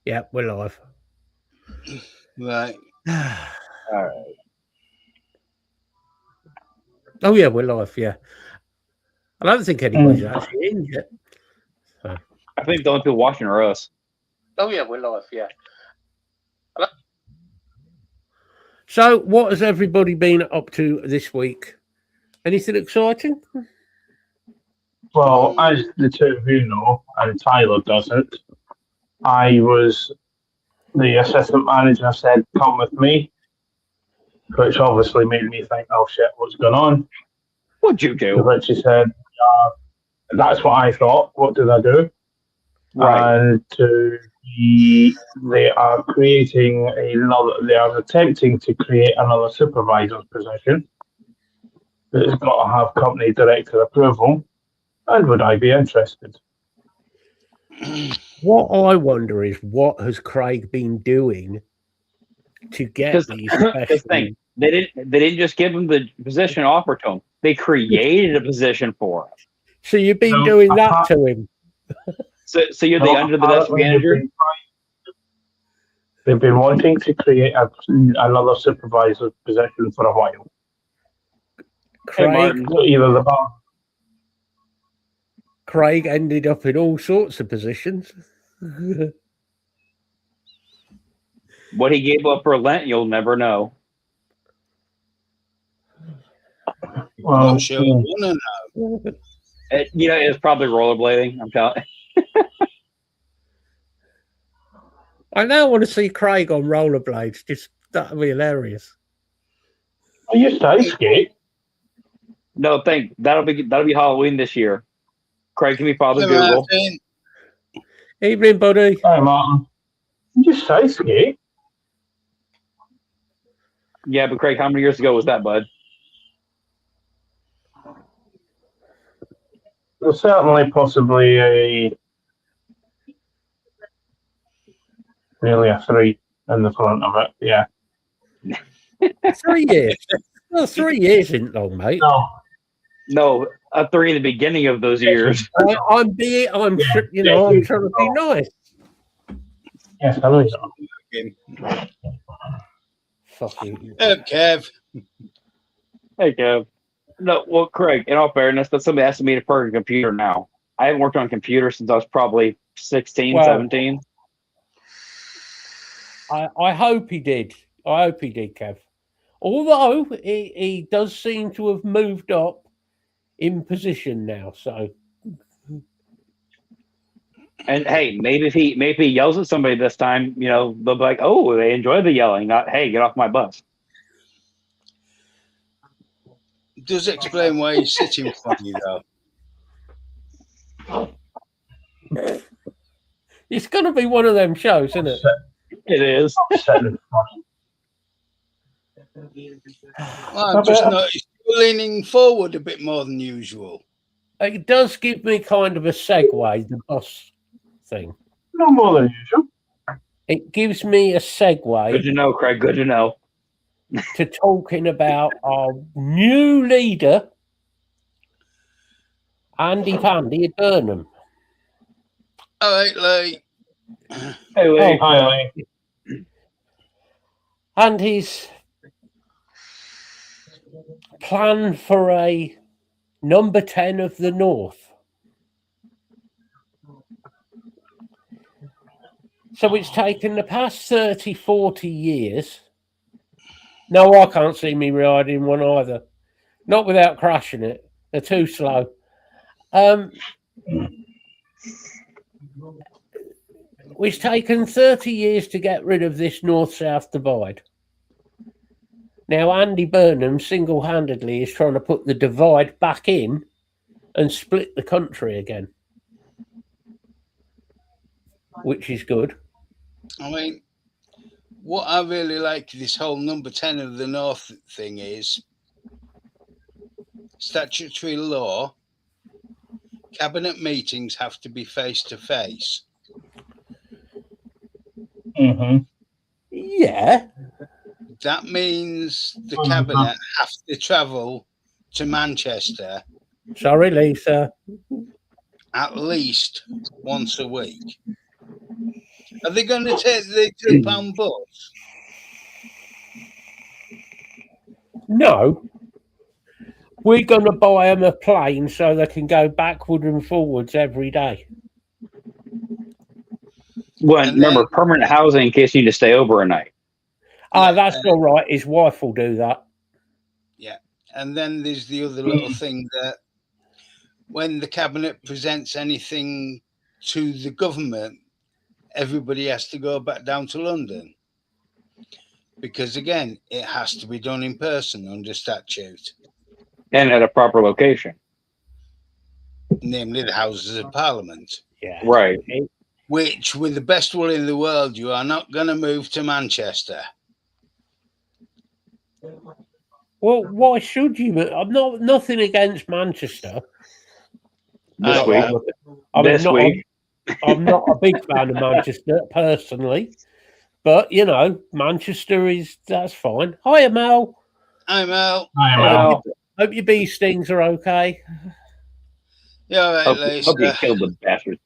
Yeah, we're live. Right. All right. Oh yeah, we're live. Yeah, I don't think anybody's actually in yet. So. I think the only people watching are us. Oh yeah, we're live. Yeah. So, what has everybody been up to this week? Anything exciting? Well, as the two of you know, and Tyler doesn't, I was the assistant manager said, come with me, which obviously made me think, oh shit, what's going on? What'd you To do? which he said, that's what I thought. What did I do? Right. And they are creating another, they are attempting to create another supervisor's position. But it's got to have company director approval. And would I be interested? What I wonder is what has Craig been doing to get these Because special... they didn't just give him the position offered to him. They created a position for him. So you've been doing that to him. So you're the under the desk manager. They've been wanting to create another supervisor position for a while. Craig, either the Craig ended up in all sorts of positions. What he gave up for Lent, you'll never know. Well, Not sure. I want to know. It's probably rollerblading. I'm telling. I now want to see Craig on rollerblades. Just that'd be hilarious. Are you ice skate? No, that'll be Halloween this year. Craig, can we follow Google? Evening, buddy. Hi, Martin. You just ice skate? Yeah, but Craig, how many years ago was that, bud? There's certainly possibly nearly a 3 in the front of it, yeah. 3 years. Well, 3 years isn't long, mate. No, a 3 in the beginning of those years. I'm trying to be nice. Yes, I know you. Fucking. Kev. Hey, Kev. No, well, Craig, in all fairness, that's somebody asking me to program a computer now. I haven't worked on a computer since I was probably 16, 17. I hope he did. I hope he did, Kev. Although he does seem to have moved up in position now, so. And hey, maybe if he yells at somebody this time, they'll be like, "Oh, they enjoy the yelling." Not, "Hey, get off my bus." Does explain why he's sitting funny though. It's going to be one of them shows, isn't it? It is. Well, I've just noticed you're leaning forward a bit more than usual. It does give me kind of a segue, the bus thing. No more than usual. It gives me a segue. Good to know, Craig. Good to know. To talking about our new leader, Andy Pandy at Burnham. All right, Lee. Hey, Lee. Hi, Lee. And his plan for a number 10 of the North. So it's taken the past 30, 40 years. No, I can't see me riding one either. Not without crashing it. They're too slow. It's taken 30 years to get rid of this north-south divide. Now, Andy Burnham single-handedly is trying to put the divide back in and split the country again, which is good. I mean, what I really like this whole number 10 of the North thing is statutory law, cabinet meetings have to be face-to-face. Mm-hmm. Yeah. That means the cabinet have to travel to Manchester. Sorry, Lisa. at least once a week. Are they going to take the £2 bus? No. We're going to buy them a plane so they can go backward and forwards every day. Well, And remember, then- permanent housing in case you need to stay over a night. Ah, Yeah, that's all right. His wife will do that. And then there's the other little thing that when the cabinet presents anything to the government, everybody has to go back down to London. Because again, it has to be done in person under statute, And at a proper location. namely the Houses of Parliament. Yeah. Right. Which, with the best will in the world, you are not going to move to Manchester. Well, why should you? I'm nothing against Manchester. This I week. know. This week. I'm not a big fan of Manchester personally, but Manchester that's fine. Hiya, Mel. I'm out. I'm Well, out. Hope your bee stings are okay. Yeah, all right, hope Lisa. you killed the bastards.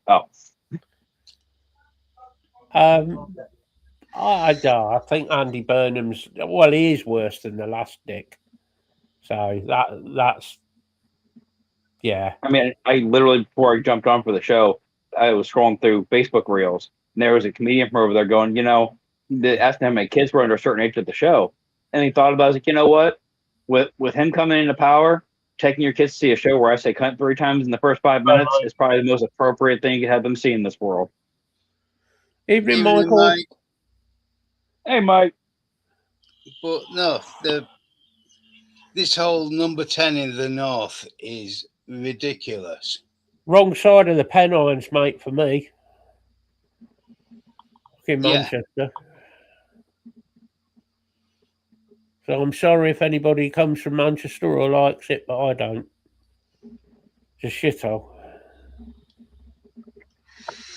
Oh. I think Andy Burnham's he is worse than the last Dick. So that's yeah. I mean, I literally, before I jumped on for the show, I was scrolling through Facebook Reels, and there was a comedian from over there going, asking how many kids were under a certain age at the show. And he thought about it, like, you know what? With him coming into power, taking your kids to see a show where I say cunt 3 times in the first 5 minutes is probably the most appropriate thing you have them see in this world. Evening, Evening, Michael. Mike. Hey, Mike. But no, this whole number 10 in the north is ridiculous. Wrong side of the Pennines, mate, for me. In Yeah. Manchester. So I'm sorry if anybody comes from Manchester or likes it, but I don't. It's a shithole.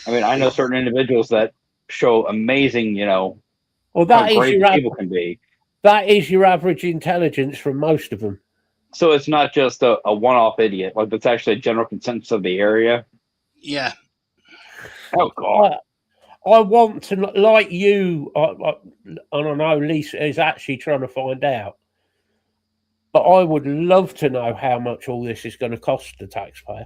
I mean, I know certain individuals that show amazing, Well, how that is great your people can be. that is your average intelligence from most of them. So it's not just a one-off idiot. Like, that's actually a general consensus of the area. Yeah. Oh, God. I want to, like you, and I know Lisa is actually trying to find out, but I would love to know how much all this is going to cost the taxpayer.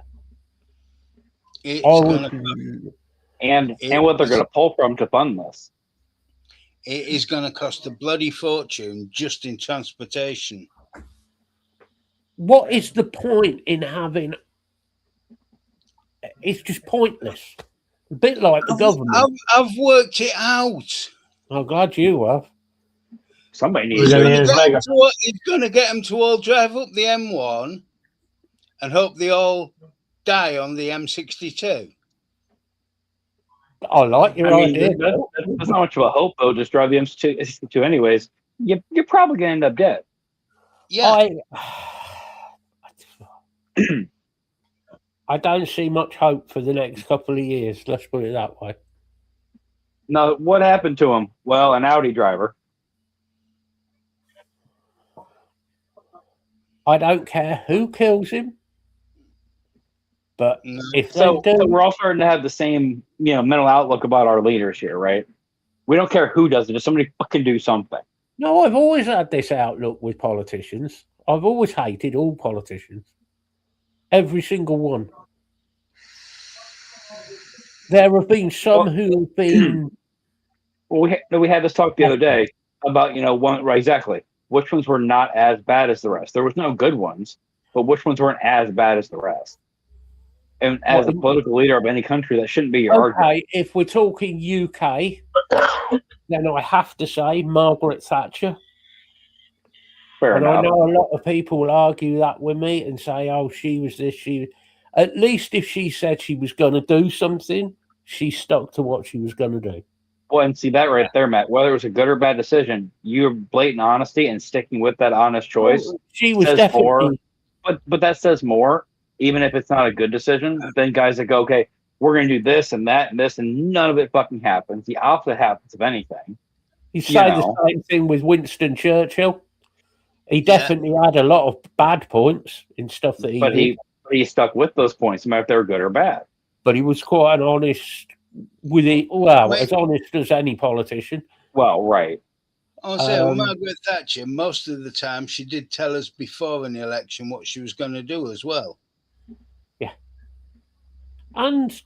It's I going would, to And what they're going to pull from to fund this. it is going to cost a bloody fortune just in transportation. what is the point in having? It's just pointless. A bit like the government. I've worked it out. I'm glad you have. Somebody We're needs gonna to. need his mega. It's going to get them to all drive up the M1 and hope they all die on the M62. I like your idea. That's not much of a hope, though. Just drive the M62 anyways. You're probably going to end up dead. Yeah. I don't see much hope for the next couple of years. Let's put it that way. Now, what happened to him? Well, an Audi driver. I don't care who kills him, but No. if they So do, we're all starting to have the same, mental outlook about our leaders here, right? We don't care who does it. Just somebody fucking do something. no, I've always had this outlook with politicians. I've always hated all politicians, every single one. There have been some who have been. Well, we had this talk the other day about, one, right, exactly. Which ones were not as bad as the rest? There was no good ones, but which ones weren't as bad as the rest? And as a political leader of any country, that shouldn't be your argument. Okay, if we're talking UK, then I have to say Margaret Thatcher. Fair And enough. I know a lot of people will argue that with me and say, "Oh, she was this." At least if she said she was going to do something, she stuck to what she was going to do. Well, and see that right there, Matt. Whether it was a good or bad decision, your blatant honesty and sticking with that honest choice She was says definitely. more. But that says more, even if it's not a good decision. Then guys that go, okay, we're going to do this and that and this, and none of it fucking happens. The opposite happens of anything. You say the same thing with Winston Churchill. He definitely had a lot of bad points in stuff that he did. He stuck with those points, no matter if they were good or bad. but he was quite an honest with it. Well, as honest as any politician. Well, right. I'll say, well, Margaret Thatcher, most of the time, she did tell us before an election what she was going to do as well. Yeah. And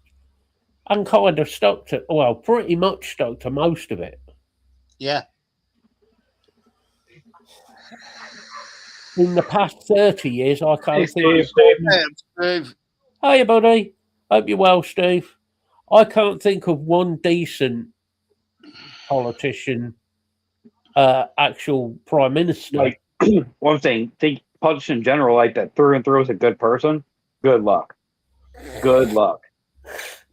kind of stuck to, well, pretty much stuck to most of it. Yeah. In the past 30 years, I can't think Steve. Hiya, buddy. Hope you're well, Steve. I can't think of one decent politician, actual prime minister. Like, one thing, think politicians in general, like that through and through is a good person. Good luck. Good luck.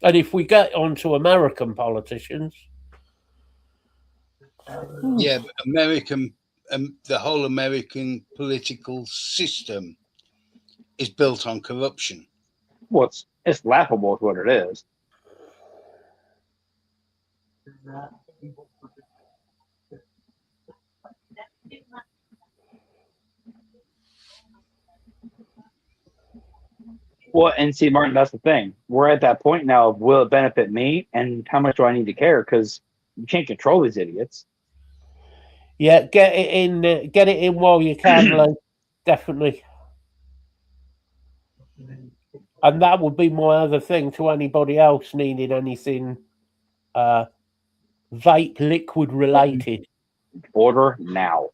And if we get onto American politicians, yeah, but the whole American political system is built on corruption. Well, it's laughable is what it is. Well, and see, Martin, that's the thing. We're at that point now of will it benefit me and how much do I need to care? Because you can't control these idiots. Yeah, get it in while you can, Lee. Definitely. And that would be my other thing to anybody else needing anything vape liquid related. Order now.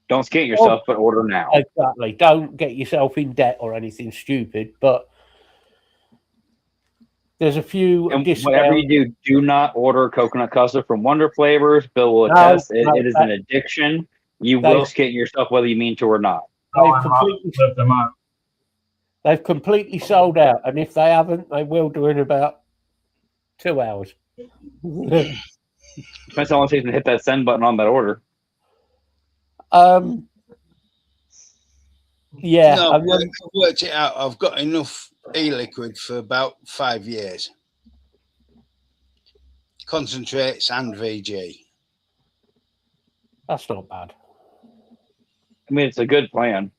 Don't skate yourself, but order now. Exactly. Don't get yourself in debt or anything stupid, but there's a few. And whatever you do not order coconut custard from Wonder Flavors. Bill will attest it is an addiction. You will skate yourself whether you mean to or not. They've completely sold out, and if they haven't, they will do in about 2 hours. Depends how long it takes to hit that send button on that order. Yeah. No, I've worked it out. I've got enough e-liquid for about 5 years. Concentrates and VG. That's not bad. I mean, it's a good plan,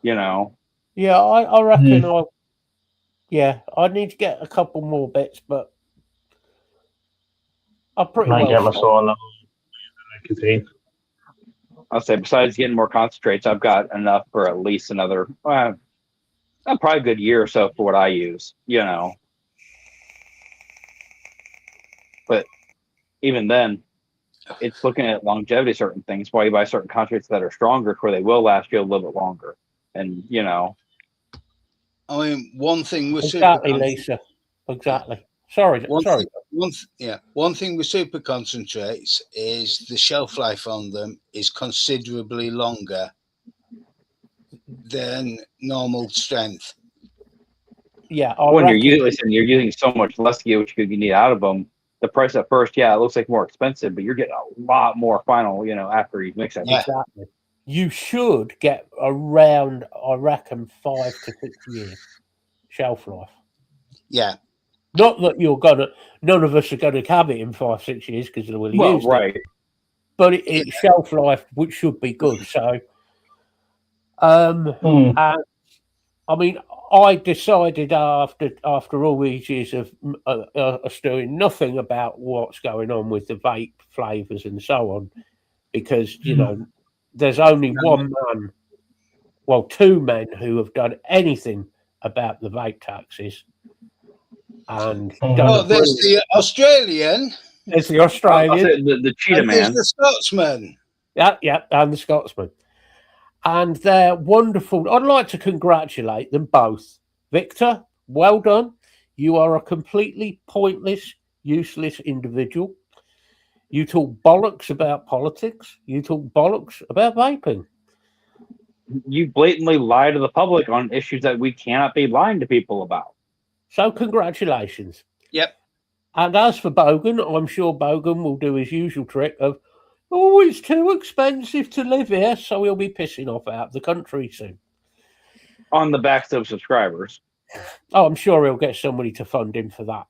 you know. Yeah, I reckon I need to get a couple more bits, but I'll pretty well get my saw on nicotine. I'll say besides getting more concentrates, I've got enough for at least another probably a good year or so for what I use, you know. But even then, it's looking at longevity, certain things. Why you buy certain concentrates that are stronger, where they will last you a little bit longer. And you know, I mean, one thing with exactly, Lisa. Exactly. Sorry. One thing with super concentrates is the shelf life on them is considerably longer than normal strength. Yeah, when you're using so much less to get what you need out of them. The price at first, it looks like more expensive, but you're getting a lot more final, you know, after you mix it. Yeah. Exactly. You should get around, I reckon, 5 to 6 years shelf life. Yeah. Not that none of us are going to have it in 5, 6 years because we'll use it. But it's shelf life, which should be good. So, and I mean, I decided after all these years of us doing nothing about what's going on with the vape flavors and so on, because, you know, there's only one man, well, 2 men who have done anything about the vape taxes. And there's the Australian. There's the Australian. The cheetah man. There's the Scotsman. Yeah, and the Scotsman. And they're wonderful. I'd like to congratulate them both. Victor, well done. You are a completely pointless, useless individual. You talk bollocks about politics. You talk bollocks about vaping. You blatantly lie to the public on issues that we cannot be lying to people about. So congratulations. Yep. And as for Bogan, I'm sure Bogan will do his usual trick of, it's too expensive to live here, so he'll be pissing off out of the country soon. On the backs of subscribers. Oh, I'm sure he'll get somebody to fund him for that.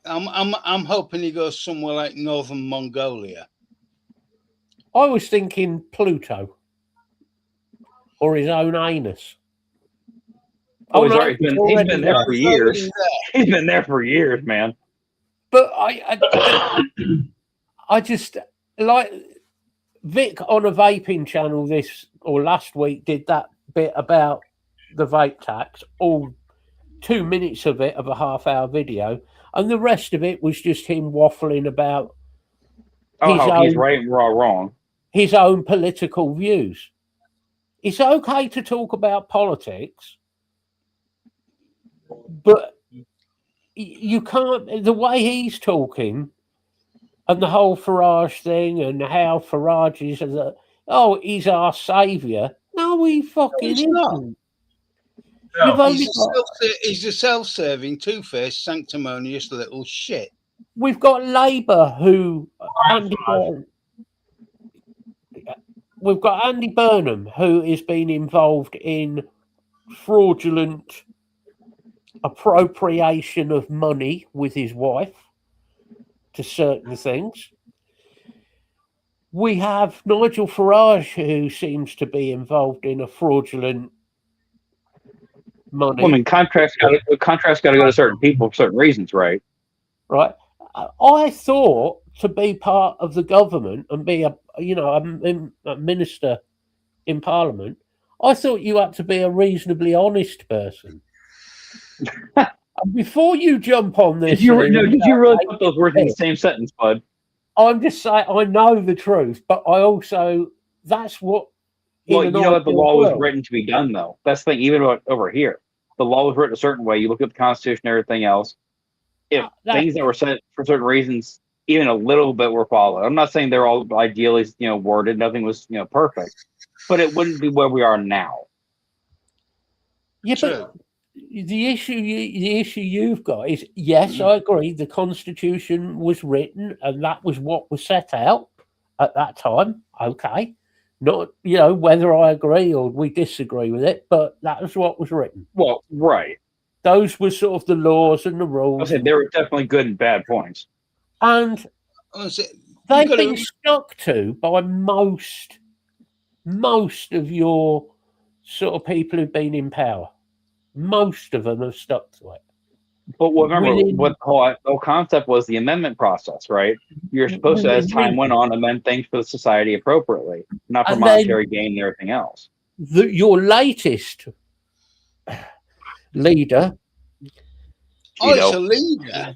I'm hoping he goes somewhere like Northern Mongolia. I was thinking Pluto. Or his own anus. Oh, no, he's been there for years. He's been there for years, man. But I just like Vic on a vaping channel last week did that bit about the vape tax, all 2 minutes of it of a half-hour video, and the rest of it was just him waffling about he's right and we're all wrong. His own political views. It's okay to talk about politics, but you can't. The way he's talking, and the whole Farage thing, and how Farage is he's our saviour. No, he fucking isn't. No. He's a self-serving, two-faced, sanctimonious little shit. We've got Labour we've got Andy Burnham, who has been involved in fraudulent appropriation of money with his wife to certain things. We have Nigel Farage, who seems to be involved in a fraudulent money. Well, I mean, contracts got to go to certain people for certain reasons, right? Right. I thought to be part of the government and be a minister in Parliament, I thought you had to be a reasonably honest person. And before you jump on this, did you really put those words in the same sentence, bud? I'm just saying I know the truth, but I also that's what. Well, you know what the law was written to be done, though. That's the thing. Even over here, the law was written a certain way. You look at the Constitution and everything else. If things that were said for certain reasons, even a little bit were followed. I'm not saying they're all ideally, worded. Nothing was, perfect, but it wouldn't be where we are now. Yeah, but the issue you've got is, yes, I agree. The Constitution was written, and that was what was set out at that time. Okay, not whether I agree or we disagree with it, but that was what was written. Well, right. Those were sort of the laws and the rules. I said there were definitely good and bad points, and they've been stuck to by most of your sort of people who've been in power. Most of them have stuck to it. But remember, what the whole concept was the amendment process, right? You're supposed to, as time went on, amend things for the society appropriately, not for monetary gain and everything else. Your latest leader. It's a leader.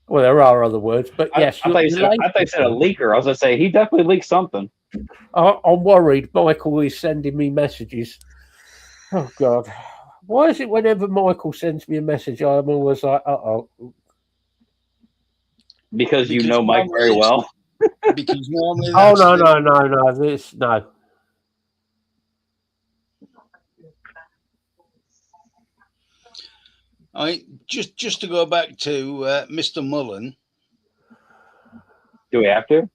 Well, there are other words, but yes. I thought you said a leaker. I was going to say, he definitely leaked something. I'm worried. Michael is sending me messages. Oh, God. Why is it whenever Michael sends me a message, I'm always like, uh-oh. Because you know Mike very well. Because normally no. No. Just to go back to Mr. Mullen. Do we have to?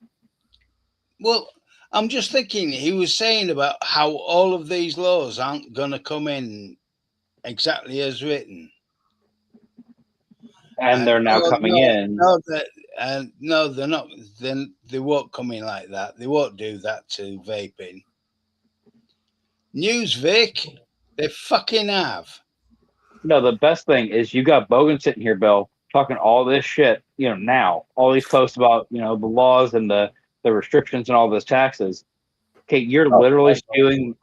Well, I'm just thinking he was saying about how all of these laws aren't going to come in exactly as written. And they're now coming in. No, they're not. Then they won't come in like that. They won't do that to vaping. News, Vic, they fucking have. No, the best thing is you got Bogan sitting here, Bill, talking all this shit, now. All these posts about, the laws and the restrictions and all those taxes. Okay, you're literally spewing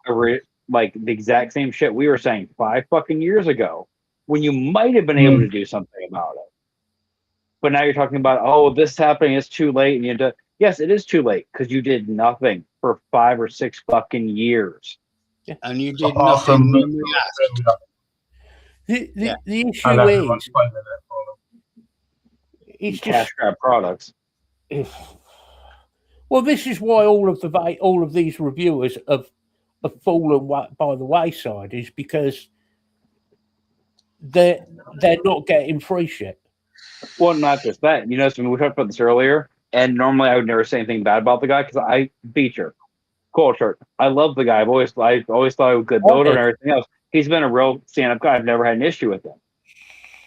like the exact same shit we were saying 5 fucking years ago when you might have been able to do something about it. But now you're talking about, this is happening, it's too late. And yes, it is too late because you did nothing for 5 or 6 fucking years. Yeah. And you did nothing when we asked. The issue is cash grab products. Well, this is why all of these reviewers have fallen by the wayside, is because they're not getting free shit. Well, not just that. We talked about this earlier, and normally I would never say anything bad about the guy because I feature culture. I love the guy. I always thought he was a good builder and everything else. He's been a real stand-up guy. I've never had an issue with him.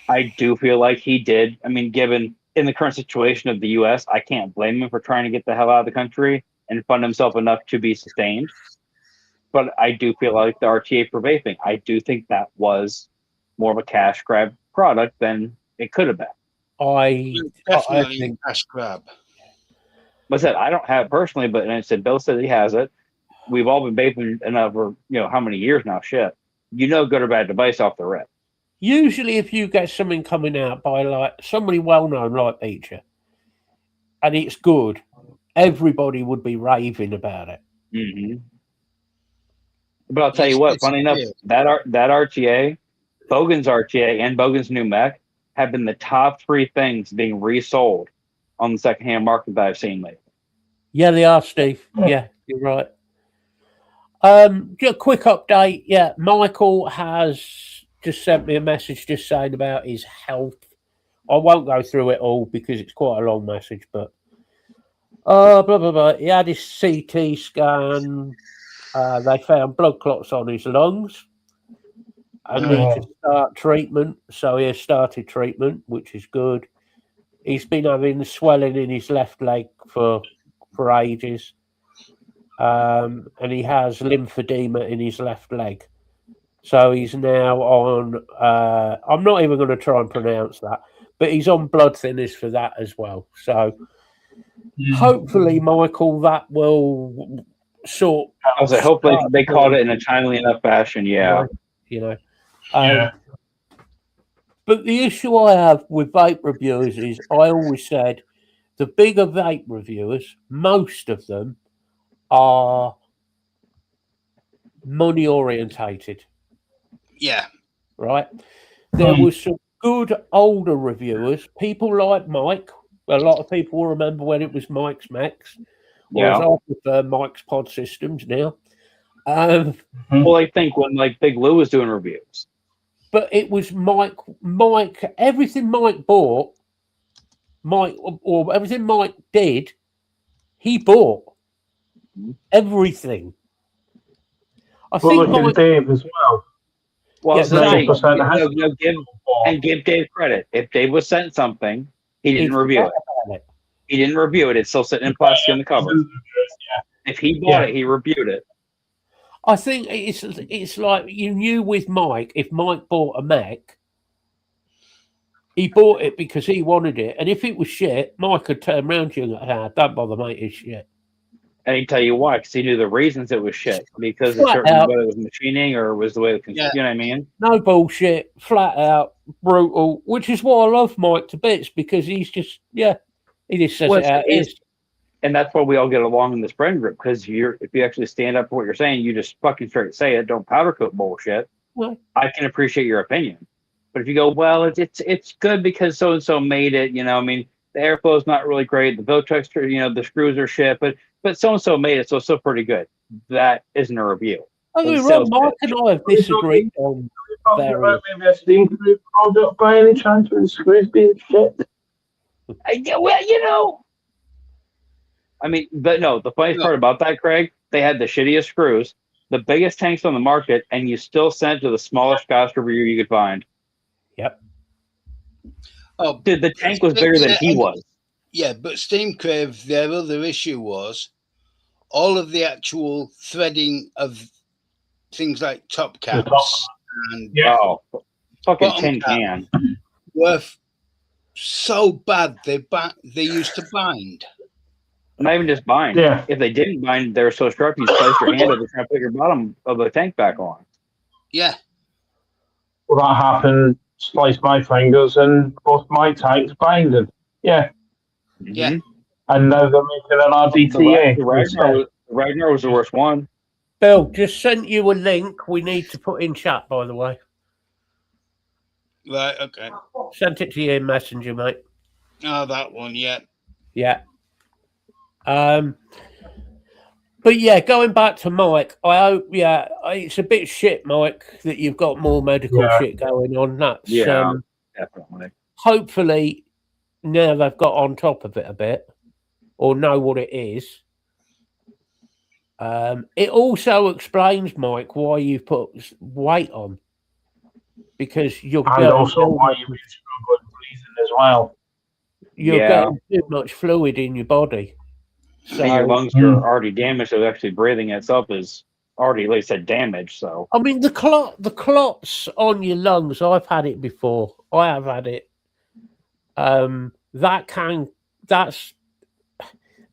I do feel like he did. I mean, given in the current situation of the U.S., I can't blame him for trying to get the hell out of the country and fund himself enough to be sustained. but I do feel like the RTA for vaping, I do think that was more of a cash grab product than it could have been. I Definitely think a cash grab. Like I said, I don't have it personally, but and I said Bill said he has it. We've all been vaping for how many years now? Shit, good or bad device off the rip. usually if you get something coming out by like somebody well known like Beecher, and it's good, everybody would be raving about it. Mm-hmm. But I'll tell you what, funny enough, that RTA, Bogan's RTA, and Bogan's new mech have been the top 3 things being resold on the secondhand market that I've seen lately. Yeah, they are, Steve. Yeah, you're right. Just a quick update. Yeah, Michael has just sent me a message just saying about his health. I won't go through it all because it's quite a long message, but blah blah blah. He had his CT scan. They found blood clots on his lungs. I need to start treatment, so he has started treatment, which is good. He's been having swelling in his left leg for ages, and he has lymphedema in his left leg. So he's now on. I'm not even going to try and pronounce that, but he's on blood thinners for that as well. So hopefully, Michael, that will sort. I was like, hopefully they caught it in a timely enough fashion. Yeah. But the issue I have with vape reviewers is I always said the bigger vape reviewers, most of them are money orientated. Yeah. Right. There was some good older reviewers, people like Mike. A lot of people will remember when it was Mike's Max, whereas I prefer Mike's Pod Systems now. Well, I think when Big Lou was doing reviews. But it was Mike, everything Mike bought, or everything Mike did, he bought. Everything. I think Mike, Dave as well. Well, give Dave credit. If Dave was sent something, he didn't review it. He didn't review it. It's still sitting in plastic on the cover. If he bought it, he reviewed it. I think it's like you knew with Mike, if Mike bought a Mac, he bought it because he wanted it. And if it was shit, Mike could turn around to you and go, don't bother, mate, it's shit. And he'd tell you why, because he knew the reasons it was shit. Because of whether it was machining or was the way it was, you know what I mean? No bullshit, flat out, brutal, which is why I love Mike to bits, because he's just, he just says it out. And that's why we all get along in this friend group, because if you actually stand up for what you're saying, you just fucking straight say it, don't powder coat bullshit. Well, I can appreciate your opinion. But if you go, well, it's good because so-and-so made it, I mean, the airflow is not really great, the Viltrex, the screws are shit, but so-and-so made it, so it's still pretty good. That isn't a review. I mean, Mike and I have disagreed on various. Maybe a steam crew product by any chance with the screws being shit? I mean, but no, the funniest part about that, Craig, they had the shittiest screws, the biggest tanks on the market, and you still sent to the smallest Scotch reviewer you could find. Yep. Oh, dude, the tank was bigger than he was. Yeah, but Steam Crave, their other issue was all of the actual threading of things like top caps and fucking tin can were so bad they used to bind. Not even just bind. Yeah. If they didn't bind, they were so sharp you slice your hand over trying to put your bottom of the tank back on. Yeah. Well, that happened. Sliced my fingers and both my tanks binded. Yeah. Yeah. And now they're making an RDTA. The Ragnar was the worst one. Bill, just sent you a link we need to put in chat, by the way. Right, okay. Sent it to you in Messenger, mate. Oh, that one, yeah. Yeah. But yeah, going back to Mike, I hope, it's a bit shit, Mike, that you've got more medical shit going on. That's definitely. Hopefully, now they've got on top of it a bit, or know what it is. It also explains, Mike, why you put weight on, because you're also why you've been struggling breathing as well. You're getting too much fluid in your body. So your lungs are already damaged, so actually breathing itself is already, like I said, damaged. So I mean, the clots on your lungs. I've had it before. I have had it. That's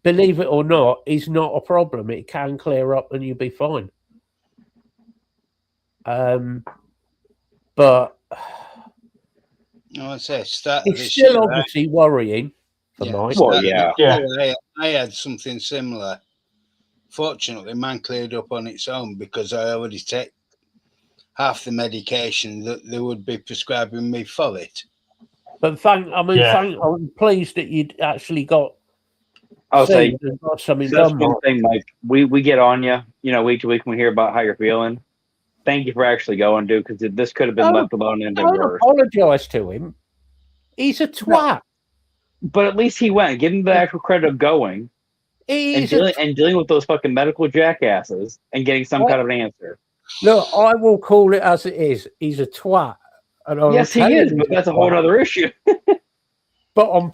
believe it or not, is not a problem. It can clear up and you'll be fine. But I say start it's this still year, obviously worrying for Mike. Well, start yeah. this year, I had something similar. Fortunately, mine cleared up on its own because I already take half the medication that they would be prescribing me for it. But I'm pleased that you'd actually got I'll say and got something that's done. one Mike. thing, Mike. We get on you, week to week when we hear about how you're feeling. Thank you for actually going, dude, because this could have been left alone and been Don't worse. apologise to him. He's a twat. But at least he went. Give him the actual credit of going and dealing with those fucking medical jackasses and getting some kind of an answer. Look, I will call it as it is. He's a twat. And yes, he is, but that's a whole other issue. But I'm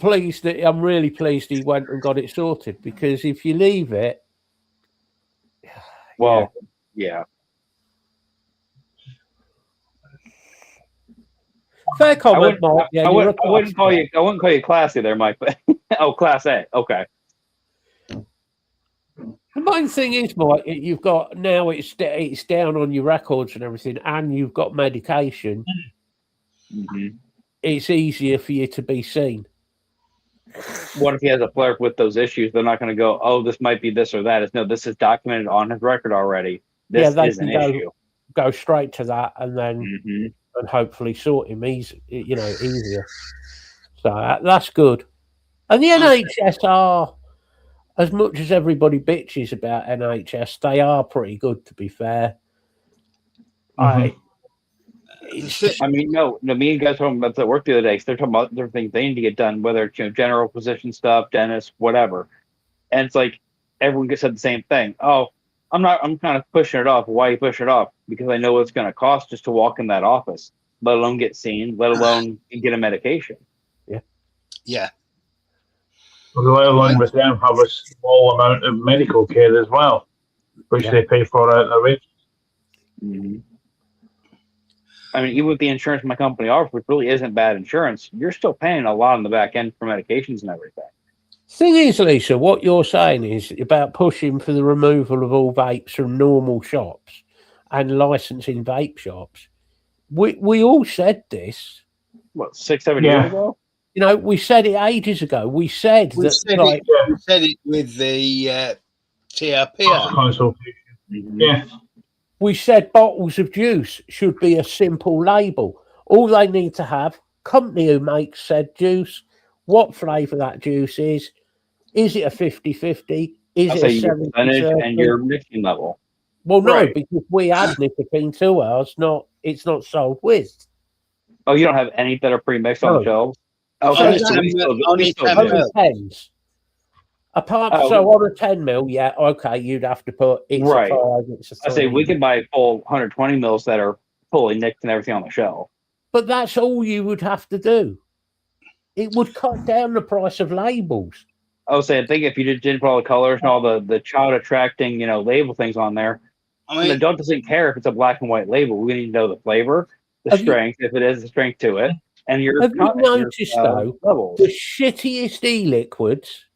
really pleased he went and got it sorted, because if you leave it, well, yeah. Fair comment, Mike. I wouldn't call you classy there, Mike. But Class A. Okay. The main thing is, Mike, you've got now it's down on your records and everything, and you've got medication. Mm-hmm. It's easier for you to be seen. What if he has a flare with those issues? They're not going to go, oh, this might be this or that. It's no, this is documented on his record already. This is an issue. Go straight to that, and then and hopefully sort him easier. So that's good. And the NHS are, as much as everybody bitches about NHS, they are pretty good, to be fair. Mm-hmm. Me and guys talking about that work the other day. So they're talking about different things they need to get done, whether it's general physician stuff, dentist, whatever. And it's like everyone said the same thing. Oh, I'm kind of pushing it off. Why are you pushing it off? Because I know what it's going to cost just to walk in that office, let alone get seen, let alone get a medication. Yeah. Let alone with them have a small amount of medical care as well, which they pay for out of the rate. Mm-hmm. I mean, even with the insurance my company offers, which really isn't bad insurance, you're still paying a lot on the back end for medications and everything. Thing is, Lisa, what you're saying is about pushing for the removal of all vapes from normal shops and licensing vape shops. We all said this. What, 6-7 years ago? We said it ages ago. We said we said it with the TRPR consultation. Mm-hmm. Yeah. We said bottles of juice should be a simple label. All they need to have, company who makes said juice, what flavour that juice is it a 50-50? Is it a 70-30? And your nicotine level. Well, no, because we add nicotine to ours, it's not sold with. Oh, you don't have any that are pre-mixed on the shelves? Okay, only 10s. So on a 10 mil, you'd have to put it's right. a 5, it's a 3. I say we could buy full 120 mils that are fully nicked and everything on the shelf. But that's all you would have to do. It would cut down the price of labels. I was saying, I think if you didn't put all the colors and all the child attracting, label things on there, the adult doesn't care if it's a black and white label. We need to know the flavor, the strength, if it is the strength to it, and your. Have you noticed though levels. The shittiest e-liquids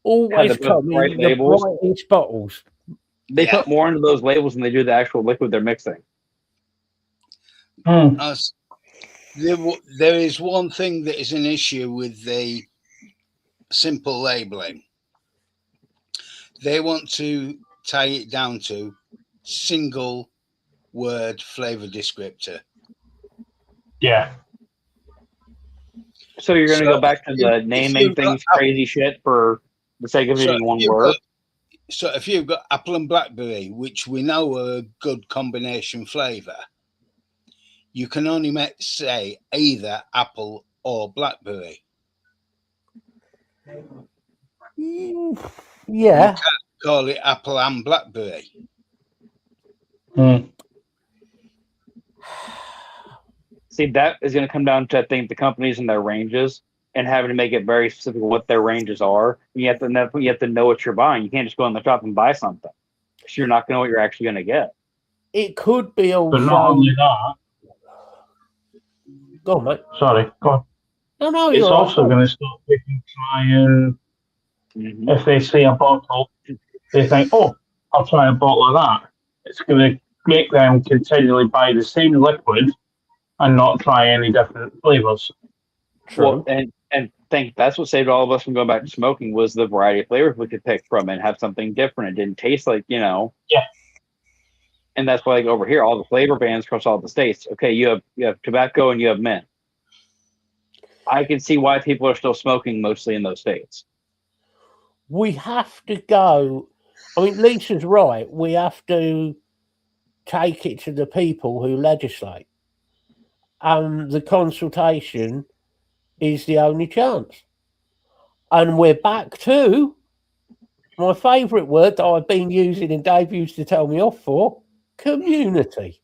always come in the brightest bottles. They put more into those labels than they do the actual liquid they're mixing. There is one thing that is an issue with the simple labeling. They want to tie it down to single word flavor descriptor. Yeah. So you're going to go back to the naming things crazy shit for the sake of using one word? So if you've got apple and blackberry, which we know are a good combination flavor, you can only say either apple or blackberry. Yeah. You can't call it apple and blackberry. See, that is going to come down to, I think, the companies and their ranges and having to make it very specific what their ranges are. You have to know what you're buying. You can't just go in the shop and buy something. because you're not going to know what you're actually going to get. It could be also. But not only that. Go on, mate. Sorry, go on. No, It's you're also right. going to start people try and, if they see a bottle, they think, oh, I'll try a bottle of that. It's going to make them continually buy the same liquid and not try any different flavors. True. Well, and think that's what saved all of us from going back to smoking was the variety of flavors we could pick from and have something different. It didn't taste like, Yeah. And that's why, like, over here, all the flavor bans across all the states. Okay, you have tobacco and you have mint. I can see why people are still smoking mostly in those states. We have to go. I mean, Lisa's right. We have to take it to the people who legislate. The consultation is the only chance. And we're back to my favourite word that I've been using and Dave used to tell me off for, community.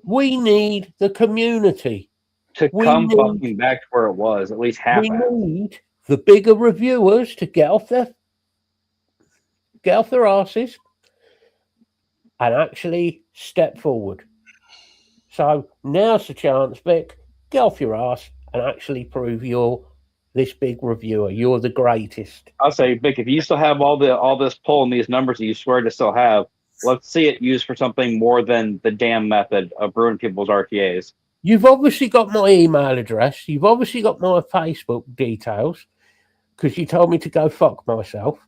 We need the community. To come fucking back to where it was, at least half. We need the bigger reviewers to get off their asses and actually step forward. So now's the chance, Vic. Get off your ass and actually prove you're this big reviewer. You're the greatest. I'll say, Vic, if you still have all this pull and these numbers that you swear to still have, let's see it used for something more than the damn method of ruining people's RTAs. You've obviously got my email address. You've obviously got my Facebook details because you told me to go fuck myself.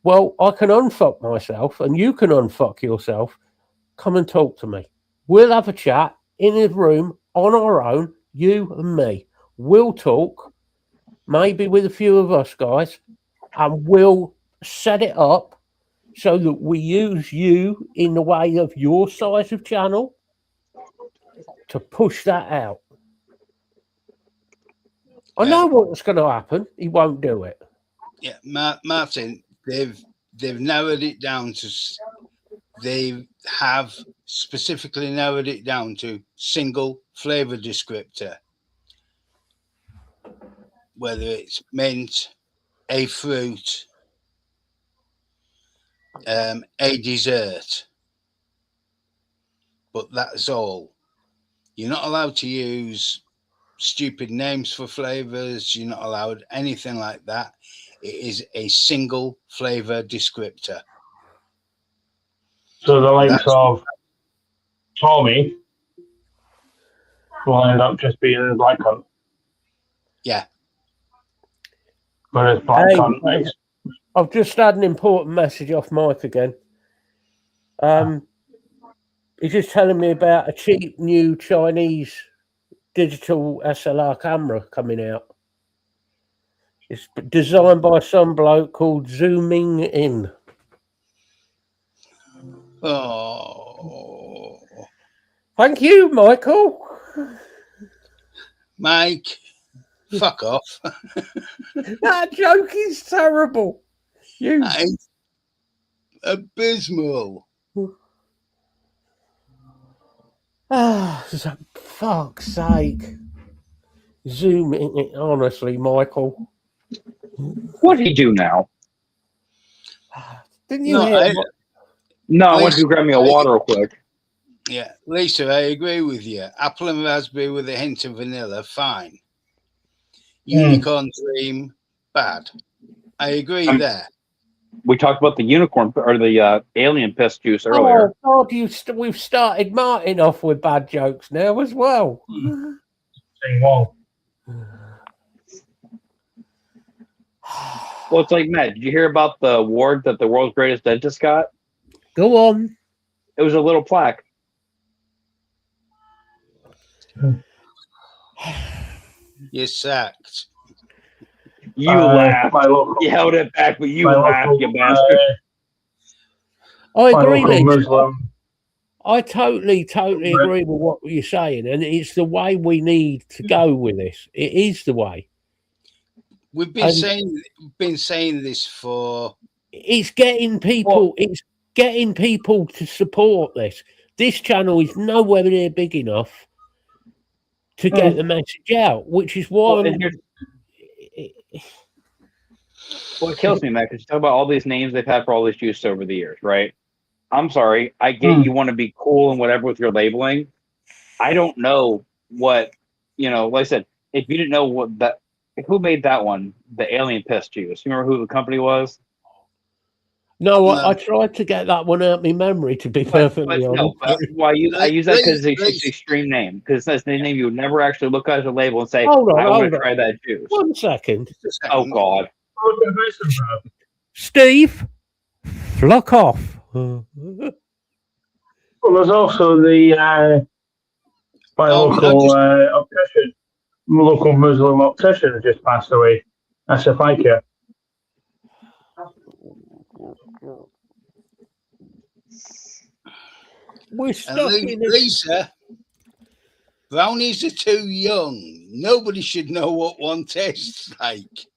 Well, I can unfuck myself and you can unfuck yourself. Come and talk to me. We'll have a chat in a room on our own, you and me. We'll talk, maybe with a few of us guys, and we'll set it up so that we use you in the way of your size of channel to push that out. I know what's going to happen. He won't do it. Yeah, Martin, they've narrowed it down to. They have specifically narrowed it down to single flavor descriptor, whether it's mint, a fruit, a dessert. But that's all. You're not allowed to use stupid names for flavors. You're not allowed anything like that. It is a single flavor descriptor. So the likes of Tommy will end up just being black cunt. Yeah. Whereas black cunt is. I've just had an important message off Mike again. He's just telling me about a cheap new Chinese digital SLR camera coming out. It's designed by some bloke called Zooming In. Oh. Thank you, Michael. Mike, fuck off. That joke is terrible. That is abysmal. Ah, for fuck's sake. Zooming in, honestly, Michael. What did he do now? Didn't you hear? No, I went to grab me a water real quick. Yeah, Lisa, I agree with you. Apple and raspberry with a hint of vanilla, fine. Unicorn dream, bad. I agree there. We talked about the unicorn or the alien piss juice earlier. Oh God, we've started Martin off with bad jokes now as well. Well, it's like, Matt, did you hear about the award that the world's greatest dentist got? Go on. It was a little plaque. You're sacked. You laughed. Local, you held it back, but you laughed, you bastard. I agree, Muslim. I totally agree with what you're saying, and it's the way we need to go with this. It is the way. We've been saying this for. It's getting people. It's getting people to support this. This channel is nowhere near big enough to get the message out, which is why. Well, it kills me, Matt, because you talk about all these names they've had for all these juices over the years, right? I'm sorry. I get you want to be cool and whatever with your labeling. I don't know what, like I said, if you didn't know who made that one, the alien piss juice. You remember who the company was? No, No. I tried to get that one out of my memory, to be perfectly honest. Well, I use that because it's just an extreme name. Because that's the name you would never actually look at the label and say, Hold on, I want to try that juice. 1 second. Oh, God. Steve, flock off. Well, there's also my optician, local Muslim optician who just passed away. That's a FICA. We're stuck in Lisa, brownies are too young. Nobody should know what one tastes like.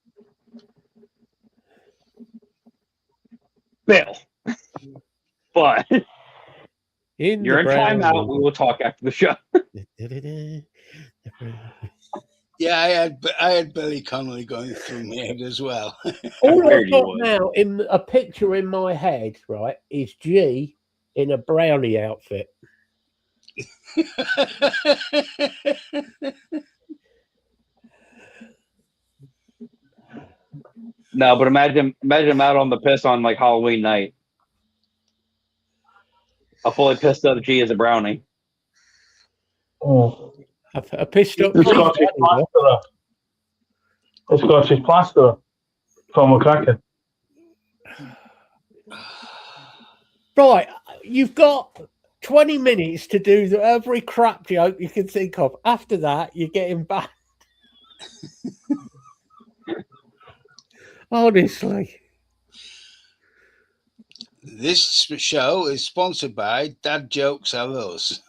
Bill. But you're in timeout. We will talk after the show. Yeah, I had Billy Connolly going through my head as well. All I've got now in a picture in my head, right, is G in a brownie outfit. No, but imagine him out on the piss on like Halloween night. A fully pissed up G as a brownie. Oh. A pissed up. The Scottish plasterer. The Scottish plasterer from McCracken. Right, you've got 20 minutes to do every crap joke you can think of. After that, you're getting banned. Honestly. This show is sponsored by Dad Jokes Are Us.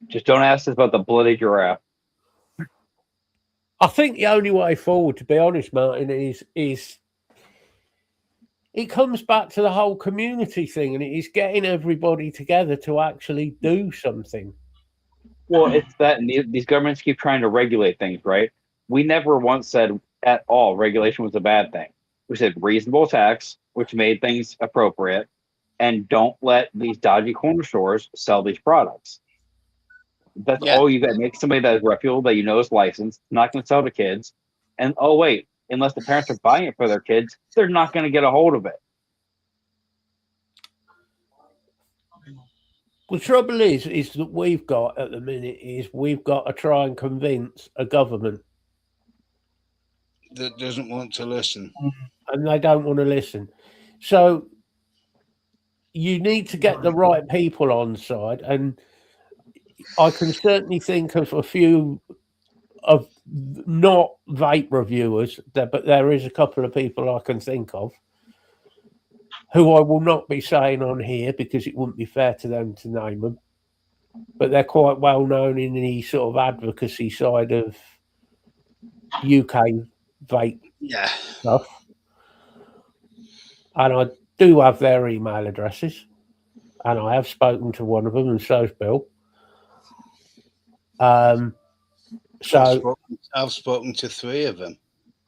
Just don't ask us about the bloody giraffe. I think the only way forward, to be honest, Martin, is it comes back to the whole community thing, and it is getting everybody together to actually do something. Well, it's that, and these governments keep trying to regulate things, right? We never once said at all regulation was a bad thing. We said reasonable tax, which made things appropriate, and don't let these dodgy corner stores sell these products. That's all you got. Make somebody that is reputable, that you know is licensed, not going to sell to kids. And oh wait, unless the parents are buying it for their kids, they're not going to get a hold of it. The trouble is that we've got at the minute is we've got to try and convince a government that doesn't want to listen, and they don't want to listen. So you need to get the right people on side, and I can certainly think of a few of not vape reviewers, but there is a couple of people I can think of who I will not be saying on here because it wouldn't be fair to them to name them, but they're quite well known in the sort of advocacy side of UK vape stuff. And I do have their email addresses, and I have spoken to one of them, and so's Bill. So I've spoken to 3 of them.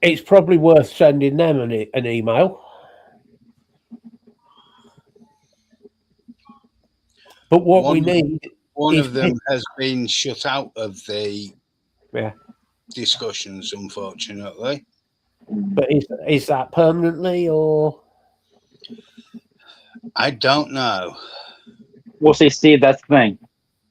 It's probably worth sending them an email. But what we need... One of them has been shut out of the discussions, unfortunately. But is that permanently, or...? I don't know. Well, see, Steve, that's the thing.